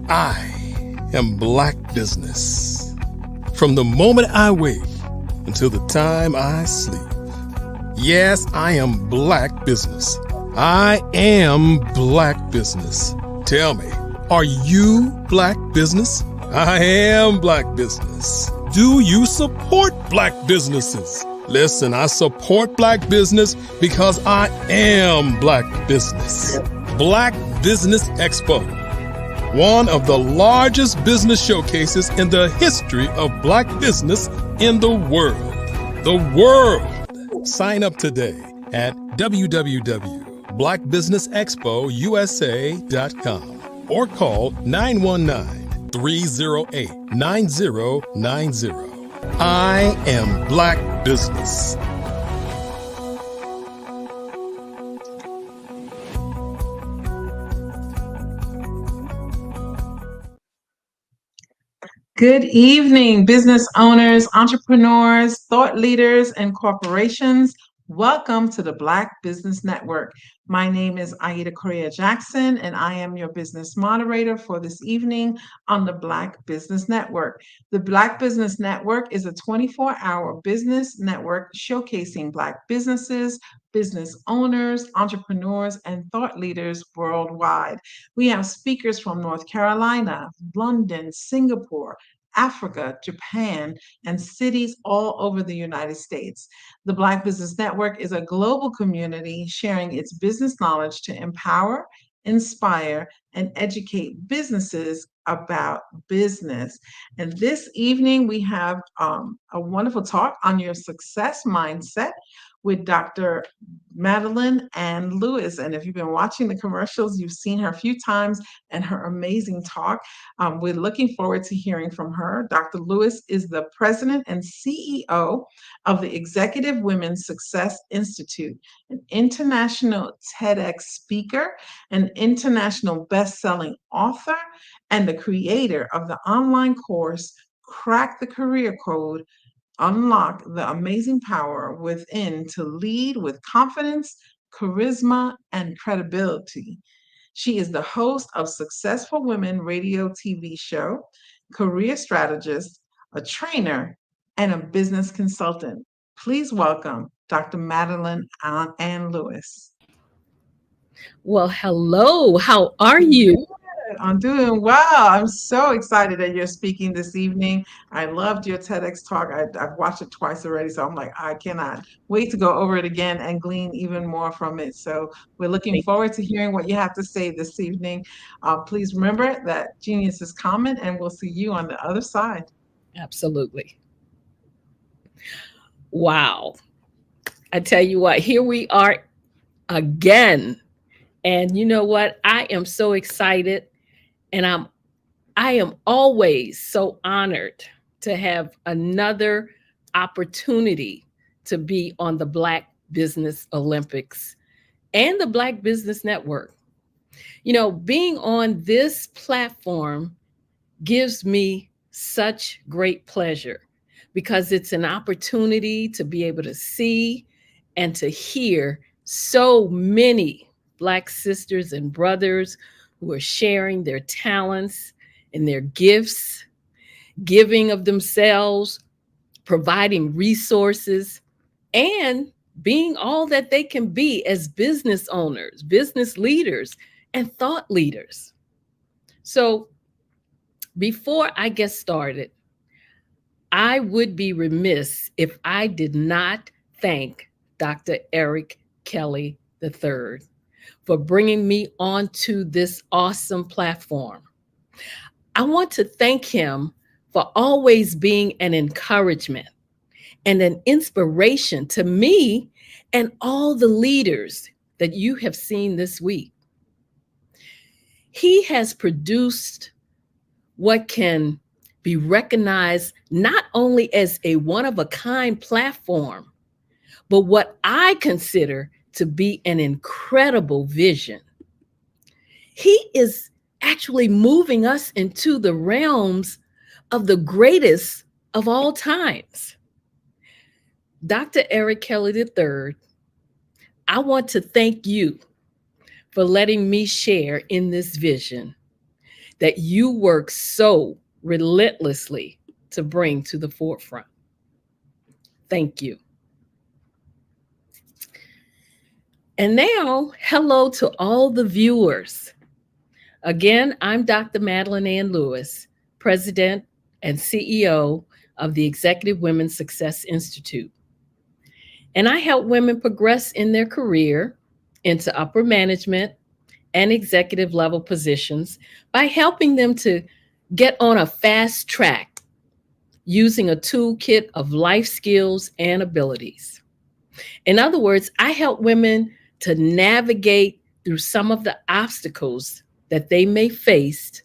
I am Black business. From the moment I wake until the time I sleep. Yes, I am Black business. I am Black business. Tell me, are you Black business? I am Black business. Do you support Black businesses? Listen, I support Black business because I am Black business. Black Business Expo, one of the largest business showcases in the history of Black business in the world. The world. Sign up today at www.blackbusinessexpousa.com or call 919-308-9090. I am Black business. Good evening, business owners, entrepreneurs, thought leaders, and corporations. Welcome to the Black Business Network. My name is Aida Correa Jackson, and I am your business moderator for this evening on the Black Business Network. The Black Business Network is a 24-hour business network showcasing Black businesses, business owners, entrepreneurs, and thought leaders worldwide. We have speakers from North Carolina, London, Singapore, Africa, Japan, and cities all over the United States. The Black Business Network is a global community sharing its business knowledge to empower, inspire, and educate businesses about business. And this evening, we have a wonderful talk on your success mindset with Dr. Madeline Ann Lewis. And if you've been watching the commercials, you've seen her a few times and her amazing talk. We're looking forward to hearing from her. Dr. Lewis is the president and CEO of the Executive Women's Success Institute, an international TEDx speaker, an international best-selling author, and the creator of the online course, Crack the Career Code, Unlock the Amazing Power Within to Lead with Confidence, Charisma, and Credibility. She is the host of Successful Women radio TV show, career strategist, a trainer, and a business consultant. Please welcome Dr. Madeline Ann Lewis. Well, hello. How are you? I'm doing well. I'm so excited that you're speaking this evening. I loved your TEDx talk. I've watched it twice already, so I'm like, I cannot wait to go over it again and glean even more from it. So we're looking forward to hearing what you have to say this evening. Please remember that genius is common, and we'll see you on the other side. Absolutely. Wow. I tell you what, here we are again. And you know what? I am so excited. And I am always so honored to have another opportunity to be on the Black Business Olympics and the Black Business Network. You know, being on this platform gives me such great pleasure because it's an opportunity to be able to see and to hear so many Black sisters and brothers who are sharing their talents and their gifts, giving of themselves, providing resources, and being all that they can be as business owners, business leaders, and thought leaders. So before I get started, I would be remiss if I did not thank Dr. Eric Kelly III for bringing me onto this awesome platform. I want to thank him for always being an encouragement and an inspiration to me and all the leaders that you have seen this week. He has produced what can be recognized not only as a one-of-a-kind platform, but what I consider to be an incredible vision. He is actually moving us into the realms of the greatest of all times. Dr. Eric Kelly III, I want to thank you for letting me share in this vision that you work so relentlessly to bring to the forefront. Thank you. And now, hello to all the viewers. Again, I'm Dr. Madeline Ann Lewis, President and CEO of the Executive Women's Success Institute. And I help women progress in their career into upper management and executive level positions by helping them to get on a fast track using a toolkit of life skills and abilities. In other words, I help women to navigate through some of the obstacles that they may face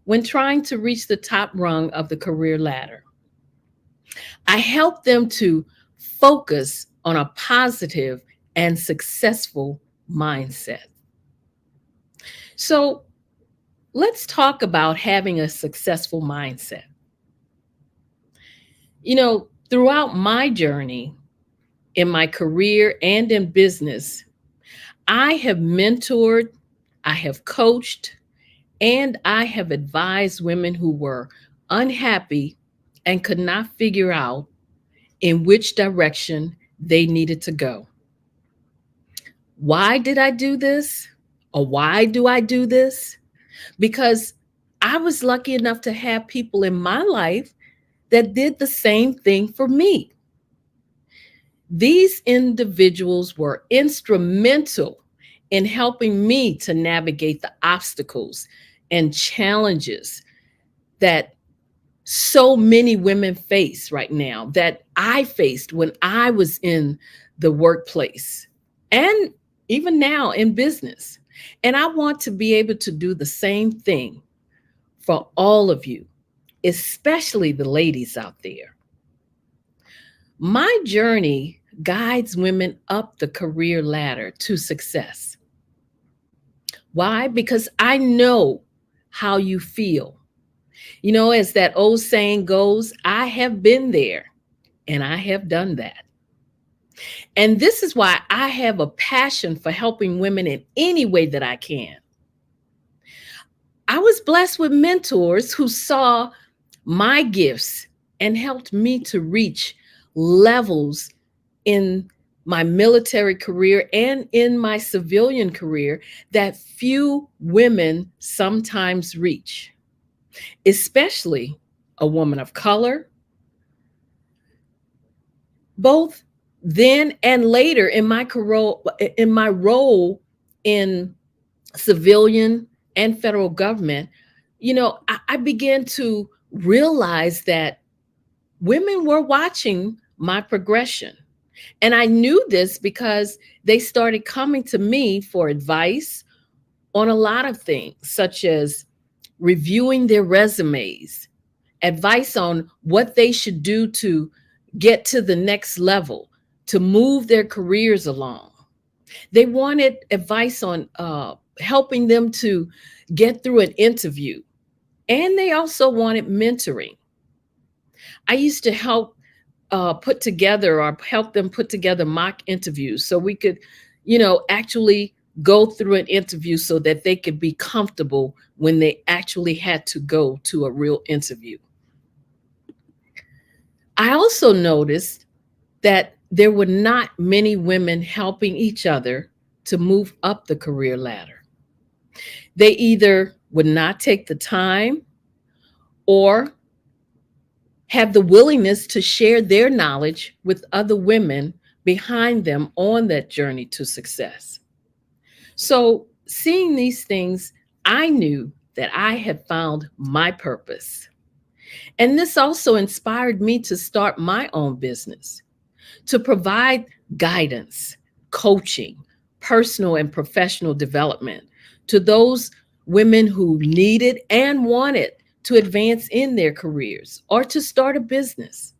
when trying to reach the top rung of the career ladder. I help them to focus on a positive and successful mindset. So let's talk about having a successful mindset. Throughout my journey in my career and in business, I have mentored, I have coached, and I have advised women who were unhappy and could not figure out in which direction they needed to go. Why did I do this? Or why do I do this? Because I was lucky enough to have people in my life that did the same thing for me. These individuals were instrumental in helping me to navigate the obstacles and challenges that so many women face right now, that I faced when I was in the workplace and even now in business. And I want to be able to do the same thing for all of you, especially the ladies out there. My journey guides women up the career ladder to success. Why? Because I know how you feel. As that old saying goes, I have been there and I have done that. And this is why I have a passion for helping women in any way that I can. I was blessed with mentors who saw my gifts and helped me to reach levels in my military career and in my civilian career that few women sometimes reach, especially a woman of color, both then and later in my role in civilian and federal government. I began to realize that women were watching my progression. And I knew this because they started coming to me for advice on a lot of things, such as reviewing their resumes, advice on what they should do to get to the next level, to move their careers along. They wanted advice on helping them to get through an interview. And they also wanted mentoring. I used to help put together or help them put together mock interviews so we could, actually go through an interview so that they could be comfortable when they actually had to go to a real interview. I also noticed that there were not many women helping each other to move up the career ladder. They either would not take the time or have the willingness to share their knowledge with other women behind them on that journey to success. So, seeing these things, I knew that I had found my purpose. And this also inspired me to start my own business, to provide guidance, coaching, personal and professional development to those women who needed and wanted to advance in their careers or to start a business.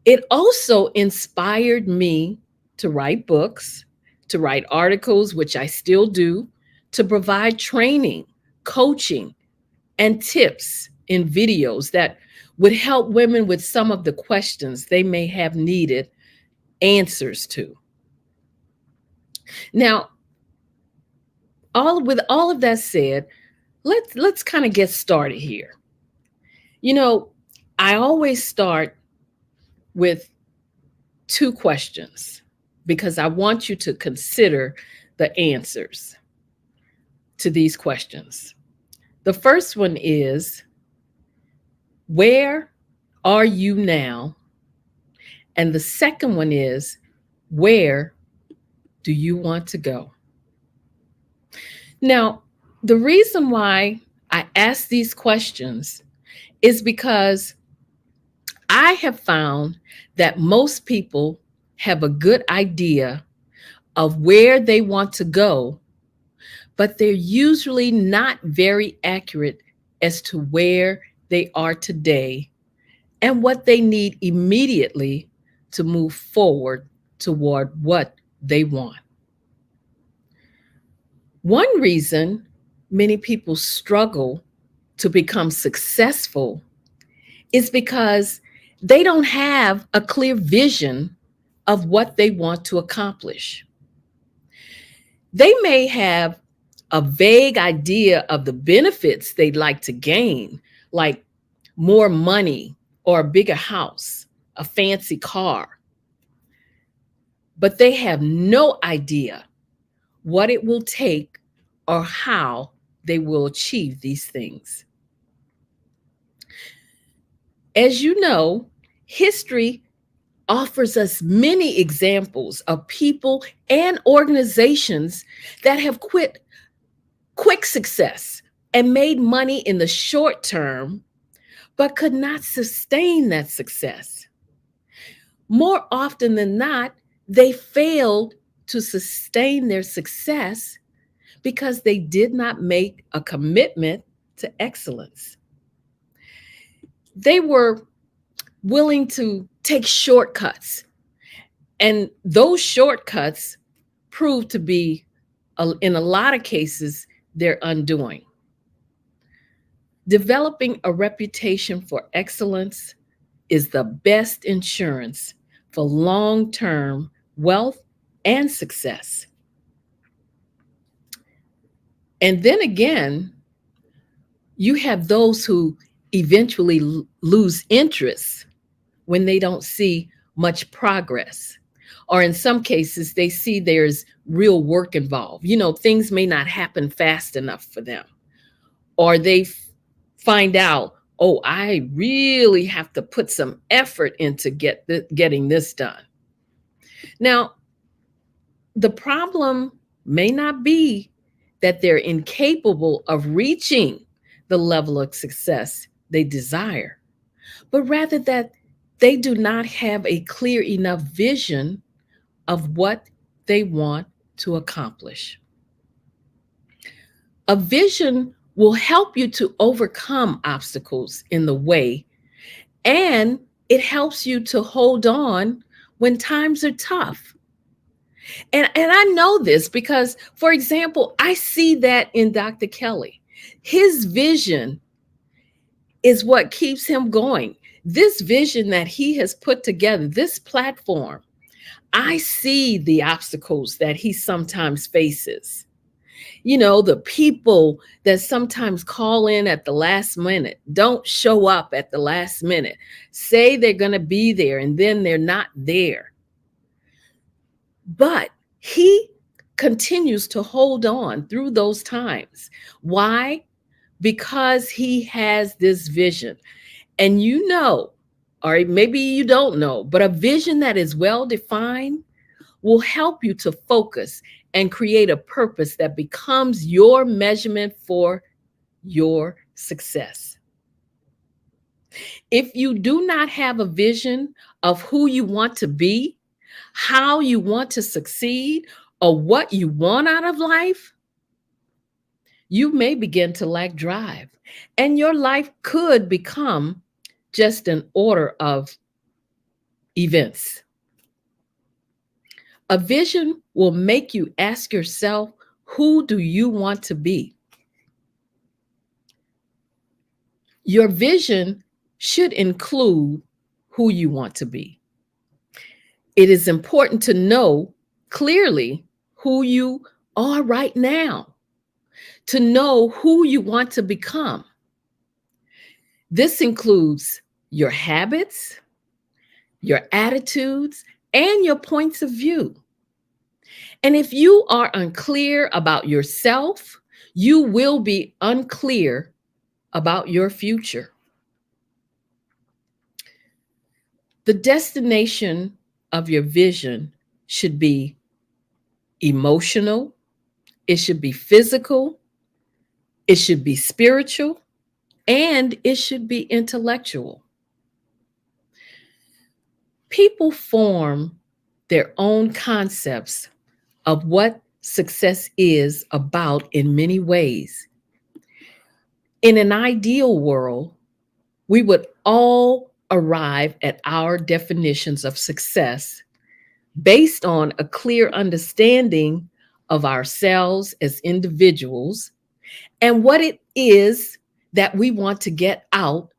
It also inspired me to write books, to write articles, which I still do, to provide training, coaching, and tips in videos that would help women with some of the questions they may have needed answers to. Now, with all of that said, let's kind of get started here. I always start with two questions because I want you to consider the answers to these questions. The first one is, where are you now? And the second one is, where do you want to go? Now, the reason why I ask these questions is because I have found that most people have a good idea of where they want to go, but they're usually not very accurate as to where they are today and what they need immediately to move forward toward what they want. One reason many people struggle to become successful is because they don't have a clear vision of what they want to accomplish. They may have a vague idea of the benefits they'd like to gain, like more money or a bigger house, a fancy car, but they have no idea what it will take or how they will achieve these things. As you know, history offers us many examples of people and organizations that have quit quick success and made money in the short term, but could not sustain that success. More often than not, they failed to sustain their success because they did not make a commitment to excellence. They were willing to take shortcuts, and those shortcuts proved to be, in a lot of cases, their undoing. Developing a reputation for excellence is the best insurance for long-term wealth and success. And then again, you have those who eventually lose interest when they don't see much progress. Or in some cases, they see there's real work involved. You know, things may not happen fast enough for them. Or they find out, oh, I really have to put some effort into getting this done. Now, the problem may not be that they're incapable of reaching the level of success they desire, but rather that they do not have a clear enough vision of what they want to accomplish. A vision will help you to overcome obstacles in the way, and it helps you to hold on when times are tough. And I know this because, for example, I see that in Dr. Kelly. His vision is what keeps him going. This vision that he has put together, this platform, I see the obstacles that he sometimes faces. You know, the people that sometimes call in at the last minute, don't show up at the last minute, say they're going to be there and then they're not there. But he continues to hold on through those times. Why? Because he has this vision. And you know, or maybe you don't know, but a vision that is well defined will help you to focus and create a purpose that becomes your measurement for your success. If you do not have a vision of who you want to be, how you want to succeed, or what you want out of life, you may begin to lack drive, and your life could become just an order of events. A vision will make you ask yourself, who do you want to be? Your vision should include who you want to be. It is important to know clearly who you are right now, to know who you want to become. This includes your habits, your attitudes, and your points of view. And if you are unclear about yourself, you will be unclear about your future. The destination of your vision should be emotional, it should be physical, it should be spiritual, and it should be intellectual. People form their own concepts of what success is about in many ways. In an ideal world, we would all arrive at our definitions of success based on a clear understanding of ourselves as individuals and what it is that we want to get out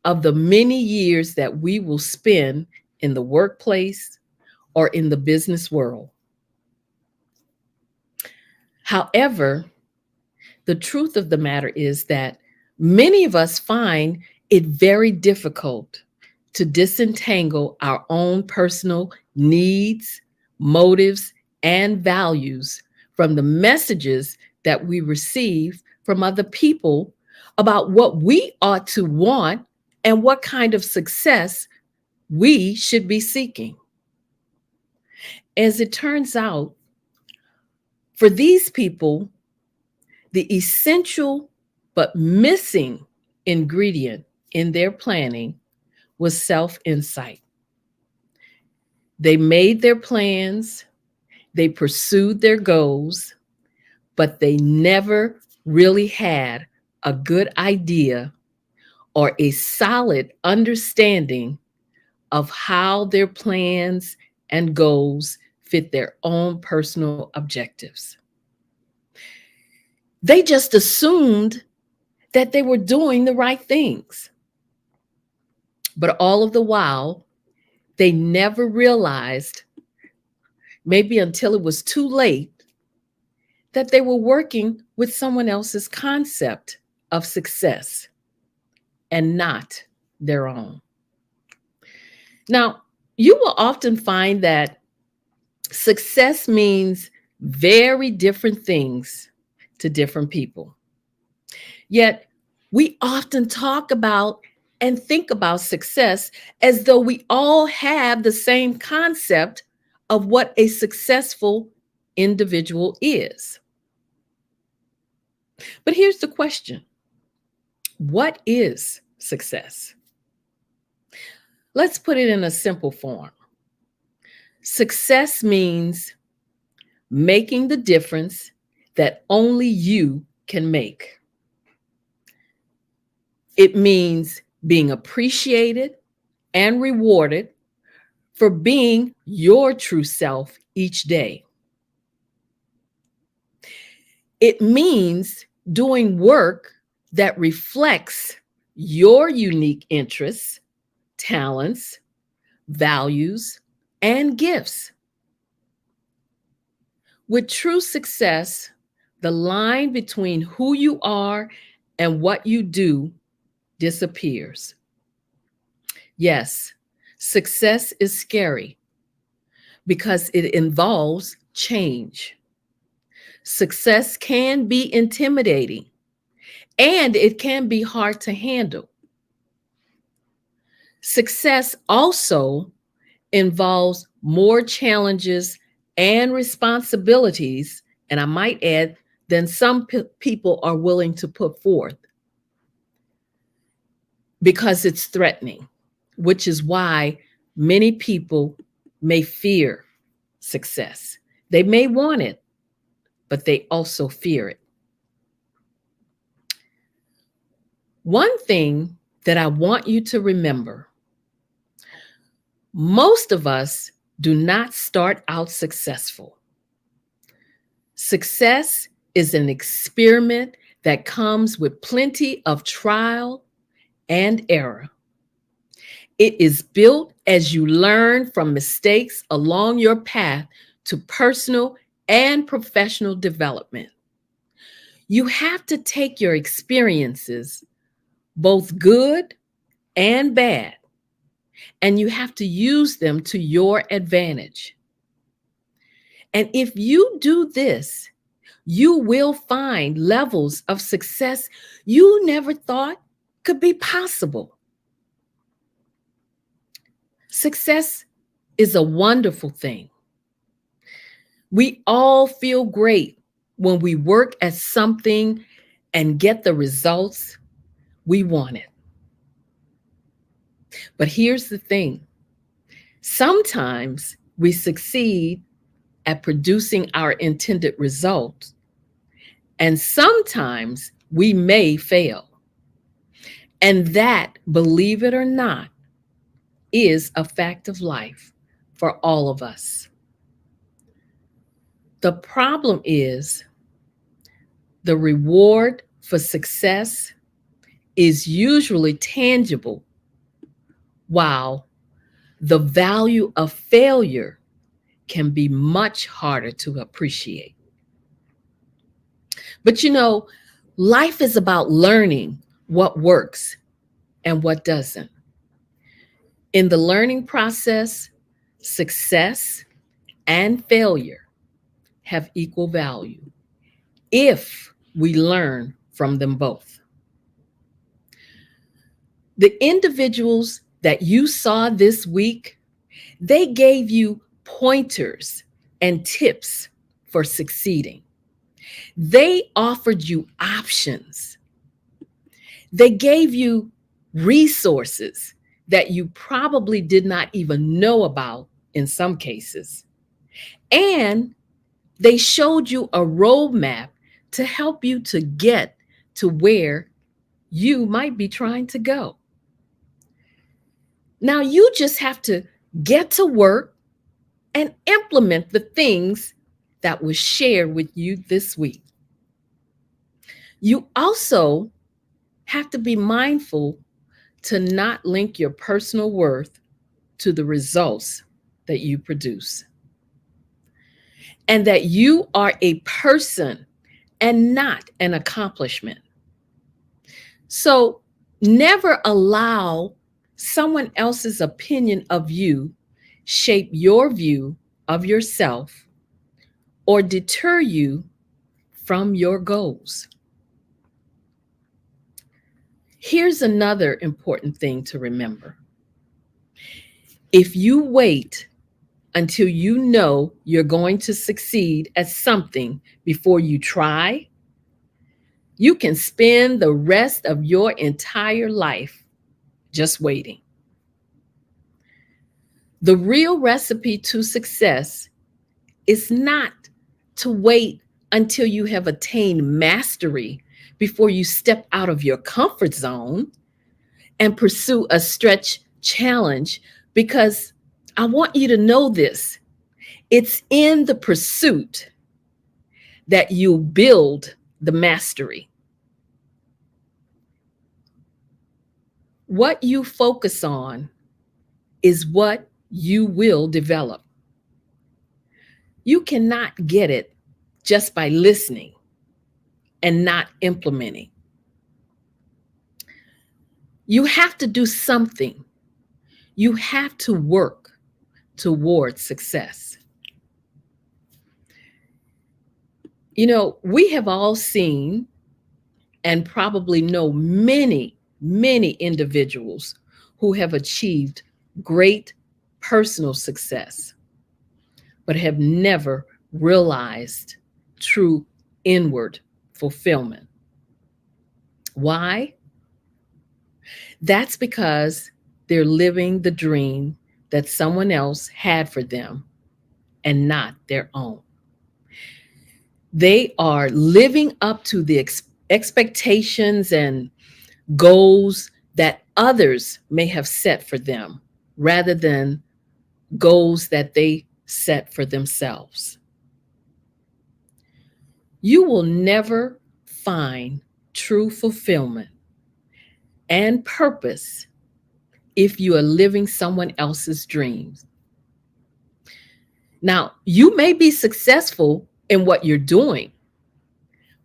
of the many years that we will spend in the workplace or in the business world. However, the truth of the matter is that many of us find it very difficult to disentangle our own personal needs, motives, and values from the messages that we receive from other people about what we ought to want and what kind of success we should be seeking. As it turns out, for these people, the essential but missing ingredient in their planning was self-insight. They made their plans, they pursued their goals, but they never really had a good idea or a solid understanding of how their plans and goals fit their own personal objectives. They just assumed that they were doing the right things. But all of the while, they never realized, maybe until it was too late, that they were working with someone else's concept of success and not their own. Now, you will often find that success means very different things to different people. Yet, we often talk about and think about success as though we all have the same concept of what a successful individual is. But here's the question: what is success? Let's put it in a simple form. Success means making the difference that only you can make. It means being appreciated and rewarded for being your true self each day. It means doing work that reflects your unique interests, talents, values, and gifts. With true success, the line between who you are and what you do disappears. Yes, success is scary because it involves change. Success can be intimidating and it can be hard to handle. Success also involves more challenges and responsibilities, and I might add, than some people are willing to put forth, because it's threatening, which is why many people may fear success. They may want it, but they also fear it. One thing that I want you to remember: most of us do not start out successful. Success is an experiment that comes with plenty of trial and error. It is built as you learn from mistakes along your path to personal and professional development. You have to take your experiences, both good and bad, and you have to use them to your advantage. And if you do this, you will find levels of success you never thought could be possible. Success is a wonderful thing. We all feel great when we work at something and get the results we wanted. But here's the thing: sometimes we succeed at producing our intended results, and sometimes we may fail. And that, believe it or not, is a fact of life for all of us. The problem is the reward for success is usually tangible while the value of failure can be much harder to appreciate. But life is about learning what works and what doesn't. In the learning process, success and failure have equal value if we learn from them both. The individuals that you saw this week, they gave you pointers and tips for succeeding. They offered you options. They gave you resources that you probably did not even know about in some cases. And they showed you a roadmap to help you to get to where you might be trying to go. Now you just have to get to work and implement the things that was shared with you this week. You also have to be mindful to not link your personal worth to the results that you produce. And that you are a person and not an accomplishment. So never allow someone else's opinion of you shape your view of yourself or deter you from your goals. Here's another important thing to remember. If you wait until you know you're going to succeed at something before you try, you can spend the rest of your entire life just waiting. The real recipe to success is not to wait until you have attained mastery before you step out of your comfort zone and pursue a stretch challenge, because I want you to know this. It's in the pursuit that you build the mastery. What you focus on is what you will develop. You cannot get it just by listening and not implementing. You have to do something. You have to work towards success. We have all seen and probably know many, many individuals who have achieved great personal success, but have never realized true inward fulfillment. Why? That's because they're living the dream that someone else had for them and not their own. They are living up to the expectations and goals that others may have set for them, rather than goals that they set for themselves. You will never find true fulfillment and purpose if you are living someone else's dreams. Now, you may be successful in what you're doing,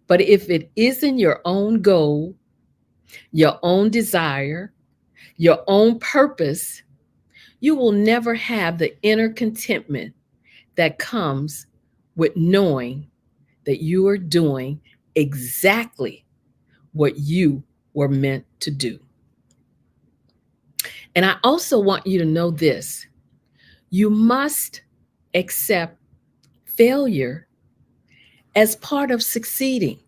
but if it isn't your own goal, your own desire, your own purpose, you will never have the inner contentment that comes with knowing that you are doing exactly what you were meant to do. And I also want you to know this. You must accept failure as part of succeeding.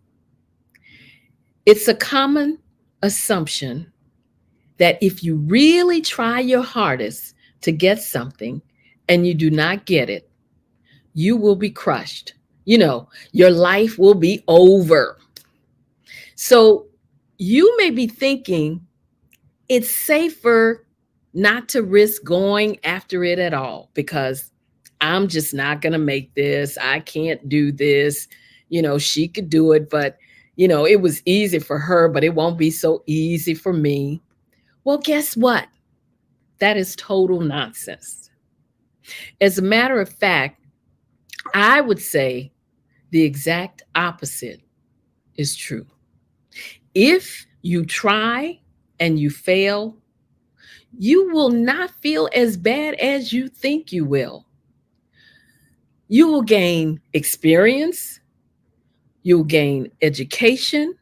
It's a common assumption that if you really try your hardest to get something and you do not get it, you will be crushed. Your life will be over. So you may be thinking it's safer not to risk going after it at all, because I'm just not going to make this. I can't do this. She could do it, but, it was easy for her, but it won't be so easy for me. Well, guess what? That is total nonsense. As a matter of fact, I would say the exact opposite is true. If you try and you fail, you will not feel as bad as you think you will. You will gain experience, you'll gain education.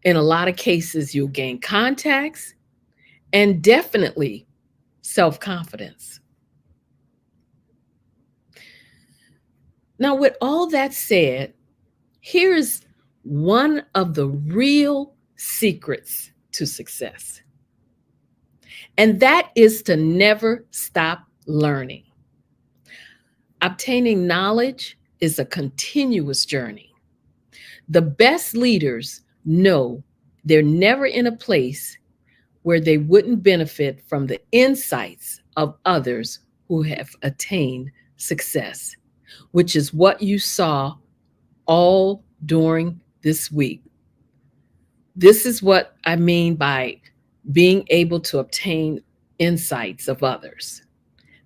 In a lot of cases, you'll gain contacts and definitely self-confidence. Now, with all that said, here's one of the real secrets to success, and that is to never stop learning. Obtaining knowledge is a continuous journey. The best leaders know they're never in a place where they wouldn't benefit from the insights of others who have attained success, which is what you saw all during this week. This is what I mean by being able to obtain insights of others.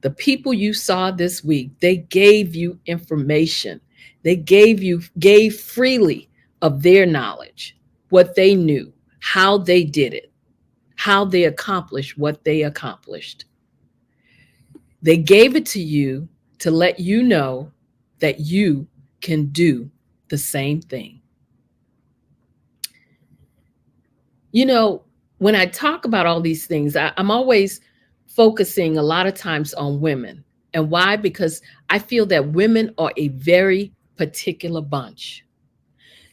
The people you saw this week, they gave you information. They gave freely of their knowledge, what they knew, how they did it, how they accomplished what they accomplished. They gave it to you to let you know that you can do the same thing. You know, when I talk about all these things, I'm always focusing a lot of times on women. And why? Because I feel that women are a very particular bunch.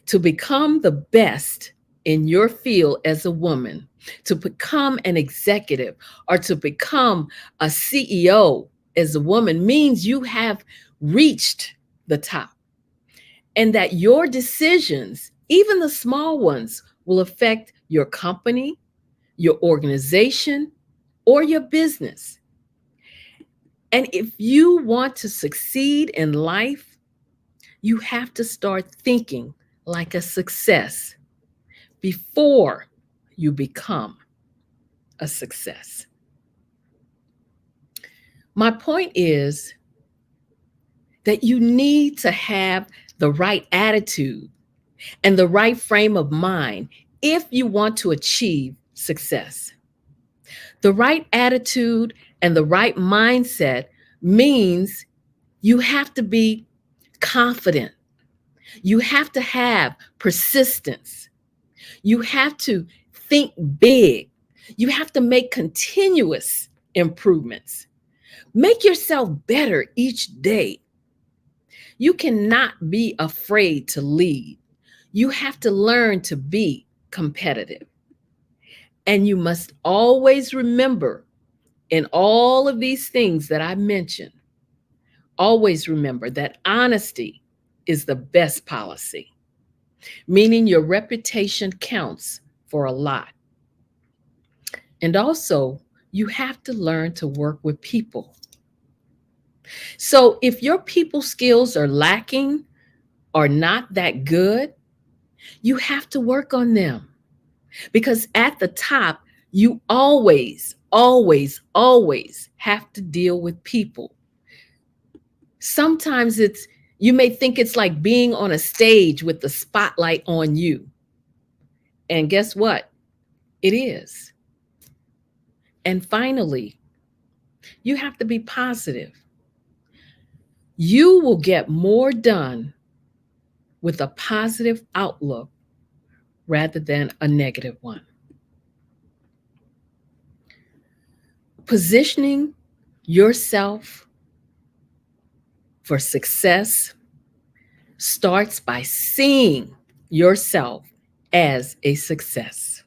To become the best in your field as a woman, to become an executive or to become a CEO as a woman means you have reached the top, and that your decisions, even the small ones, will affect your company, your organization, or your business. And if you want to succeed in life, you have to start thinking like a success before you become a success. My point is that you need to have the right attitude and the right frame of mind if you want to achieve success. The right attitude and the right mindset means you have to be confident. You have to have persistence. You have to think big. You have to make continuous improvements. Make yourself better each day. You cannot be afraid to lead. You have to learn to be competitive. And you must always remember in all of these things that I mentioned, always remember that honesty is the best policy, meaning your reputation counts for a lot. And also, you have to learn to work with people. So if your people skills are lacking or not that good, you have to work on them. Because at the top, you always have to deal with people. Sometimes you may think it's like being on a stage with the spotlight on you. And guess what? It is. And finally, you have to be positive. You will get more done with a positive outlook rather than a negative one. Positioning yourself for success starts by seeing yourself as a success.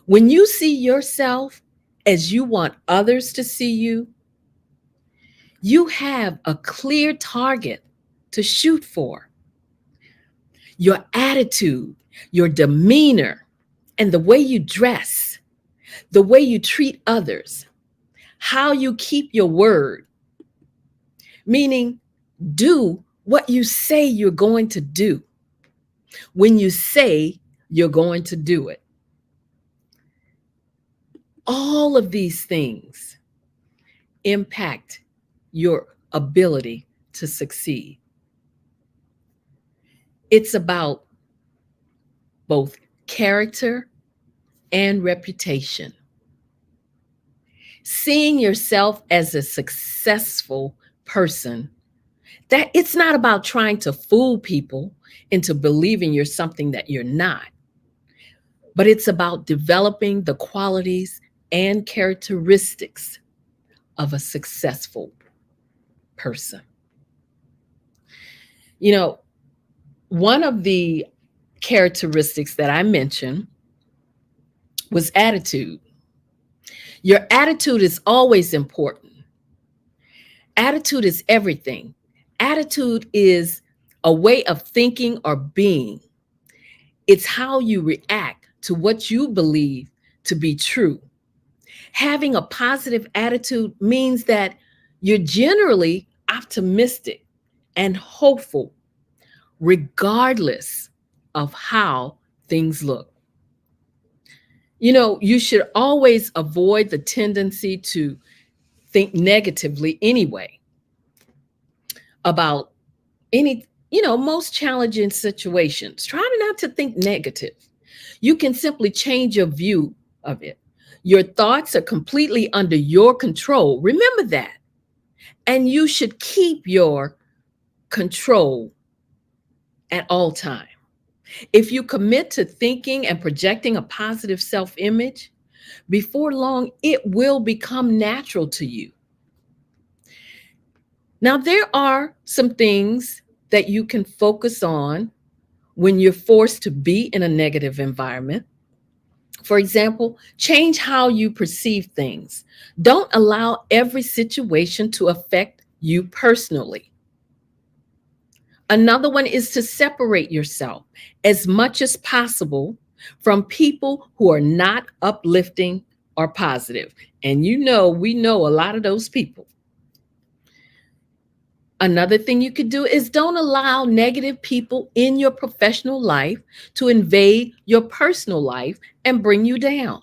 When you see yourself as you want others to see you, you have a clear target to shoot for. Your attitude, your demeanor, and the way you dress, the way you treat others, how you keep your word, meaning do what you say you're going to do when you say you're going to do it. All of these things impact your ability to succeed. It's about both character and reputation. Seeing yourself as a successful person, that it's not about trying to fool people into believing you're something that you're not, but it's about developing the qualities and characteristics of a successful person. You know, one of the characteristics that I mentioned was attitude. Your attitude is always important. Attitude is everything. Attitude is a way of thinking or being. It's how you react to what you believe to be true. Having a positive attitude means that you're generally optimistic and hopeful, regardless of how things look. You know, you should always avoid the tendency to think negatively anyway about most challenging situations. Try not to think negative. You can simply change your view of it. Your thoughts are completely under your control. Remember that. And you should keep your control at all times. If you commit to thinking and projecting a positive self-image, before long, it will become natural to you. Now, there are some things that you can focus on when you're forced to be in a negative environment. For example, change how you perceive things. Don't allow every situation to affect you personally. Another one is to separate yourself as much as possible from people who are not uplifting or positive. And we know a lot of those people. Another thing you could do is don't allow negative people in your professional life to invade your personal life and bring you down.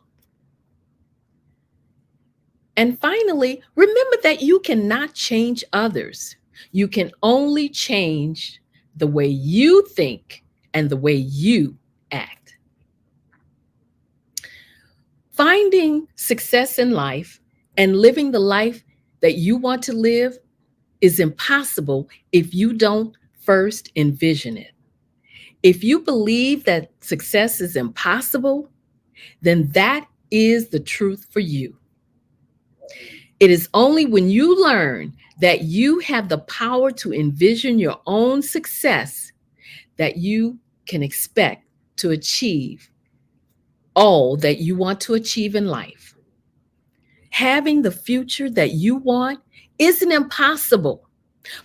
And finally, remember that you cannot change others. You can only change the way you think and the way you act. Finding success in life and living the life that you want to live is impossible if you don't first envision it. If you believe that success is impossible, then that is the truth for you. It is only when you learn that you have the power to envision your own success that you can expect to achieve all that you want to achieve in life. Having the future that you want isn't impossible,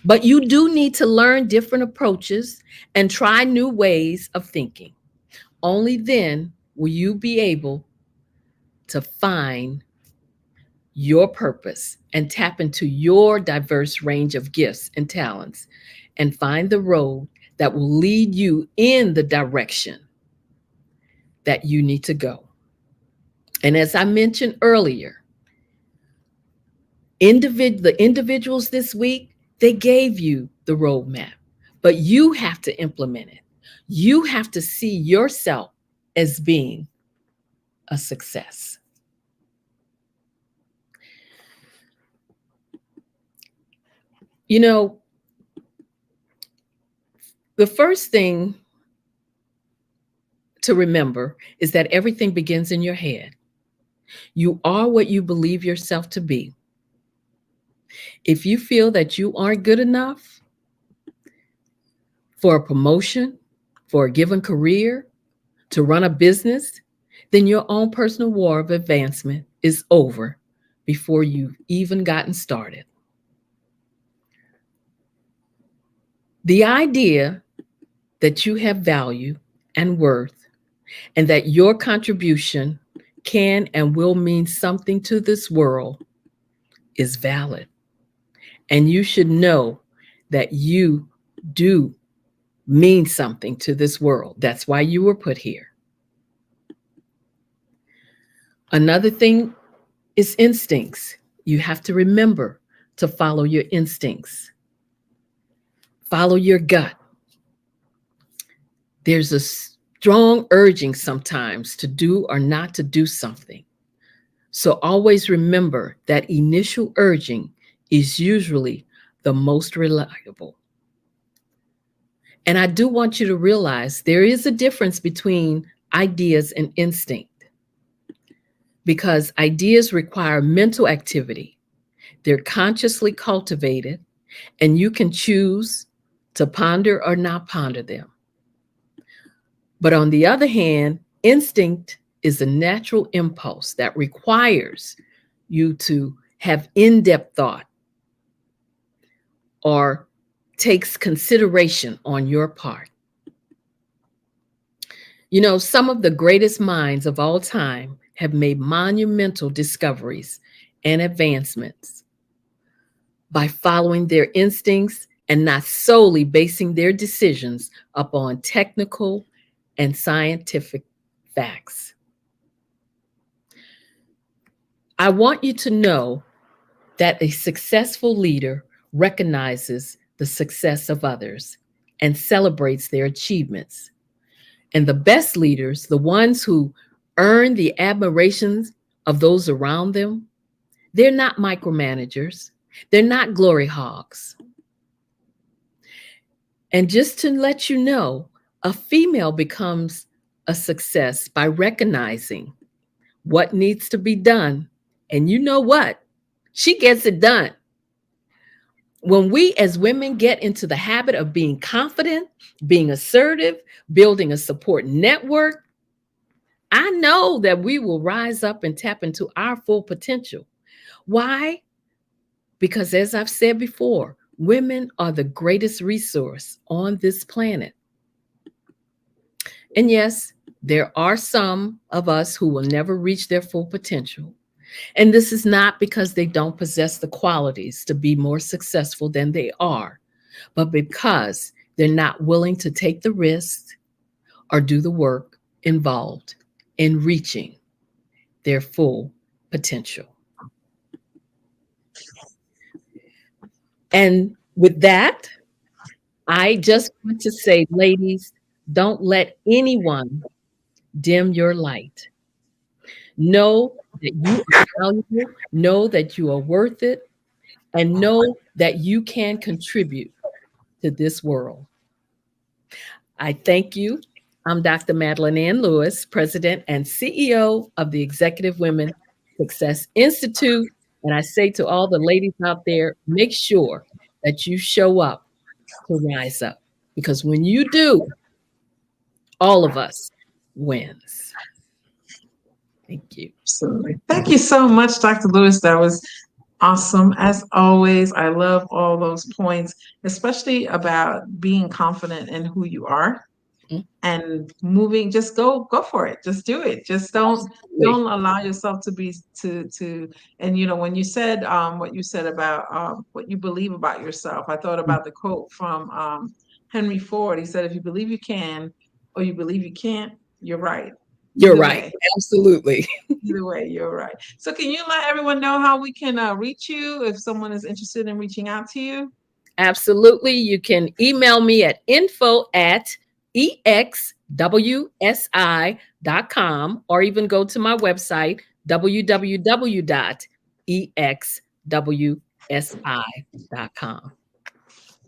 but you do need to learn different approaches and try new ways of thinking. Only then will you be able to find your purpose and tap into your diverse range of gifts and talents and find the road that will lead you in the direction that you need to go. And as I mentioned earlier, the individuals this week, they gave you the roadmap, but you have to implement it. You have to see yourself as being a success. You know, the first thing to remember is that everything begins in your head. You are what you believe yourself to be. If you feel that you aren't good enough for a promotion, for a given career, to run a business, then your own personal war of advancement is over before you've even gotten started. The idea that you have value and worth and that your contribution can and will mean something to this world is valid. And you should know that you do mean something to this world. That's why you were put here. Another thing It's instincts. You have to remember to follow your instincts. Follow your gut. There's a strong urging sometimes to do or not to do something. So always remember that initial urging is usually the most reliable. And I do want you to realize there is a difference between ideas and instinct, because ideas require mental activity. They're consciously cultivated, and you can choose to ponder or not ponder them. But on the other hand, instinct is a natural impulse that requires you to have in-depth thought or takes consideration on your part. You know, some of the greatest minds of all time have made monumental discoveries and advancements by following their instincts and not solely basing their decisions upon technical and scientific facts. I want you to know that a successful leader recognizes the success of others and celebrates their achievements. And the best leaders, the ones who earn the admirations of those around them, they're not micromanagers. They're not glory hogs. And just to let you know, a female becomes a success by recognizing what needs to be done. And you know what? She gets it done. When we as women get into the habit of being confident, being assertive, building a support network, I know that we will rise up and tap into our full potential. Why? Because as I've said before, women are the greatest resource on this planet. And yes, there are some of us who will never reach their full potential. And this is not because they don't possess the qualities to be more successful than they are, but because they're not willing to take the risks or do the work involved in reaching their full potential. And with that, I just want to say, ladies, don't let anyone dim your light. Know that you are valuable, know that you are worth it, and know that you can contribute to this world. I thank you. I'm Dr. Madeline Ann Lewis, President and CEO of the Executive Women Success Institute. And I say to all the ladies out there, make sure that you show up to rise up. Because when you do, all of us wins. Thank you. Absolutely. Thank you so much, Dr. Lewis. That was awesome. As always, I love all those points, especially about being confident in who you are and moving. Just go for it. Just do it. Just don't allow yourself to be and you know, when you said what you said about what you believe about yourself, I thought about the quote from Henry Ford. He said, if you believe you can or you believe you can't, you're right. You're right. Absolutely. Either way, you're right. So can you let everyone know how we can reach you if someone is interested in reaching out to you? Absolutely. You can email me at info@exwsi.com or even go to my website, www.exwsi.com.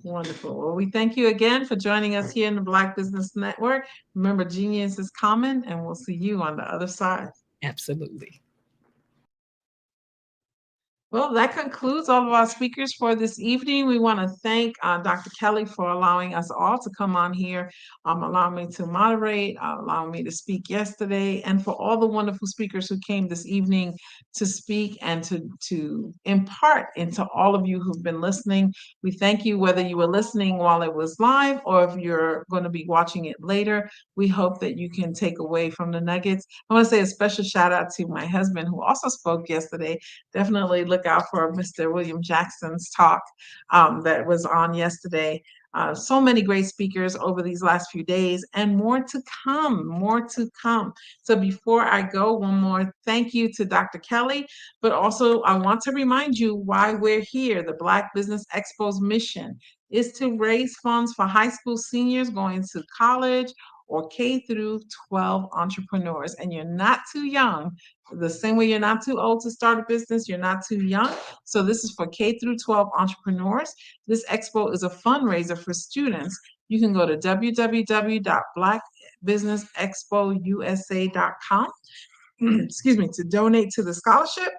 Wonderful. Well, we thank you again for joining us here in the Black Business Network. Remember, genius is common, and we'll see you on the other side. Absolutely. Well, that concludes all of our speakers for this evening. We want to thank Dr. Kelly for allowing us all to come on here, allowing me to moderate, allowing me to speak yesterday, and for all the wonderful speakers who came this evening to speak and to impart into all of you who've been listening. We thank you whether you were listening while it was live or if you're going to be watching it later. We hope that you can take away from the nuggets. I want to say a special shout out to my husband who also spoke yesterday. Definitely look out for Mr. William Jackson's talk that was on yesterday. So many great speakers over these last few days, and more to come, more to come. So before I go, one more thank you to Dr. Kelly, but also I want to remind you why we're here. The Black Business Expo's mission is to raise funds for high school seniors going to college or K through 12 entrepreneurs. And you're not too young. The same way you're not too old to start a business, you're not too young. So this is for K through 12 entrepreneurs. This expo is a fundraiser for students. You can go to www.blackbusinessexpousa.com excuse me, to donate to the scholarship,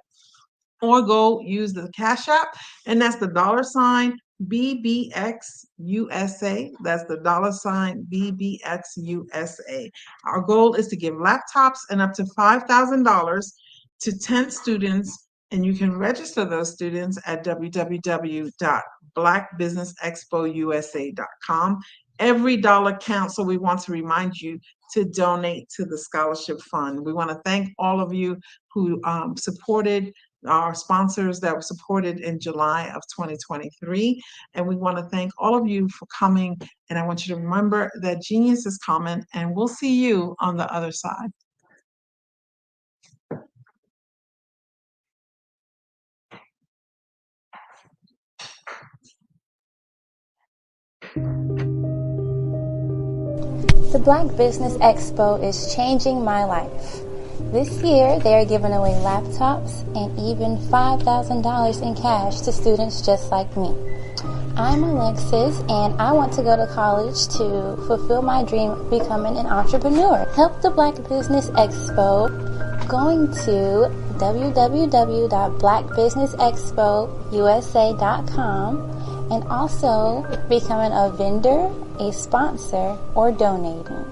or go use the Cash App, and that's the $BBXUSA. That's the $BBXUSA. Our goal is to give laptops and up to $5,000 to 10 students, and you can register those students at www.blackbusinessexpousa.com. Every dollar counts, so we want to remind you to donate to the scholarship fund. We want to thank all of you who supported our sponsors that were supported in July of 2023. And we want to thank all of you for coming. And I want you to remember that genius is common, and we'll see you on the other side. The Black Business Expo is changing my life. This year, they are giving away laptops and even $5,000 in cash to students just like me. I'm Alexis, and I want to go to college to fulfill my dream of becoming an entrepreneur. Help the Black Business Expo going to www.blackbusinessexpousa.com and also becoming a vendor, a sponsor, or donating.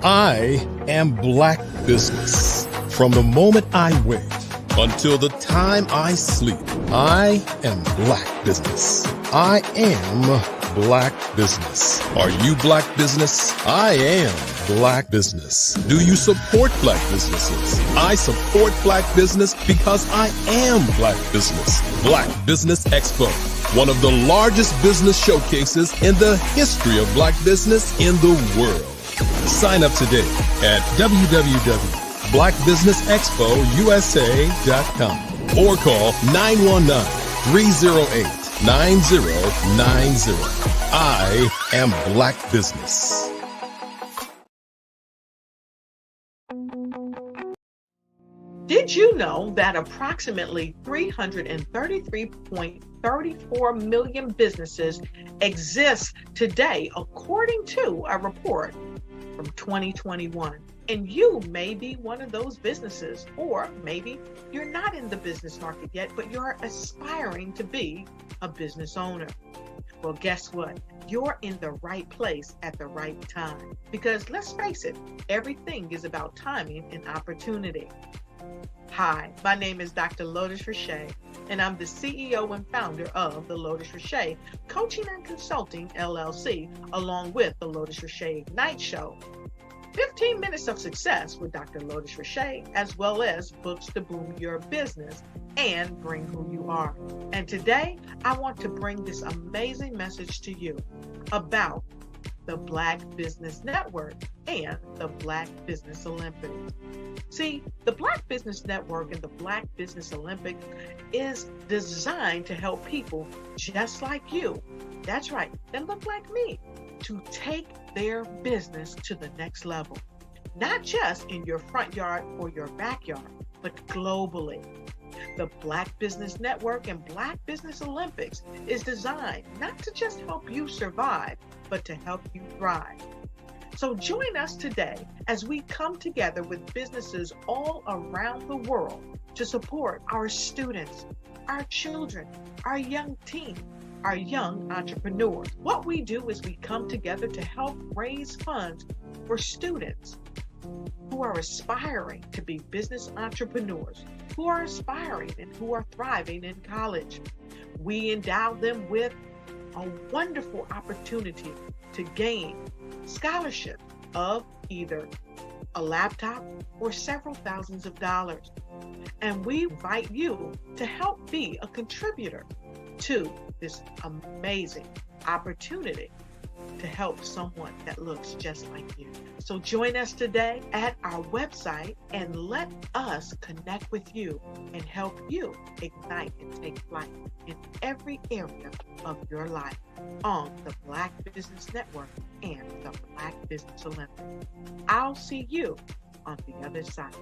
I am Black business. From the moment I wake until the time I sleep, I am Black business. I am Black business. Are you Black business? I am Black business. Do you support Black businesses? I support Black business because I am Black business. Black Business Expo, one of the largest business showcases in the history of Black business in the world. Sign up today at www.blackbusinessexpousa.com or call 919-308-9090. I am Black business. Did you know that approximately 333.34 million businesses exist today, according to a report from 2021? And you may be one of those businesses, or maybe you're not in the business market yet, but you're aspiring to be a business owner. Well, guess what? You're in the right place at the right time. Because let's face it, everything is about timing and opportunity. Hi, my name is Dr. Lotus Richey, and I'm the CEO and founder of the Lotus Richey Coaching and Consulting LLC, along with the Lotus Richey Ignite Show. 15 minutes of success with Dr. Lotus Richey, as well as books to boom your business and bring who you are. And today, I want to bring this amazing message to you about the Black Business Network and the Black Business Olympics. See, the Black Business Network and the Black Business Olympics is designed to help people just like you, that's right, that look like me, to take their business to the next level. Not just in your front yard or your backyard, but globally. The Black Business Network and Black Business Olympics is designed not to just help you survive, but to help you thrive. So join us today as we come together with businesses all around the world to support our students, our children, our young teens, our young entrepreneurs. What we do is we come together to help raise funds for students who are aspiring to be business entrepreneurs, who are aspiring and who are thriving in college. We endow them with a wonderful opportunity to gain scholarship of either a laptop or several thousands of dollars. And we invite you to help be a contributor to this amazing opportunity to help someone that looks just like you. So join us today at our website and let us connect with you and help you ignite and take flight in every area of your life on the Black Business Network and the Black Business Olympics. I'll see you on the other side.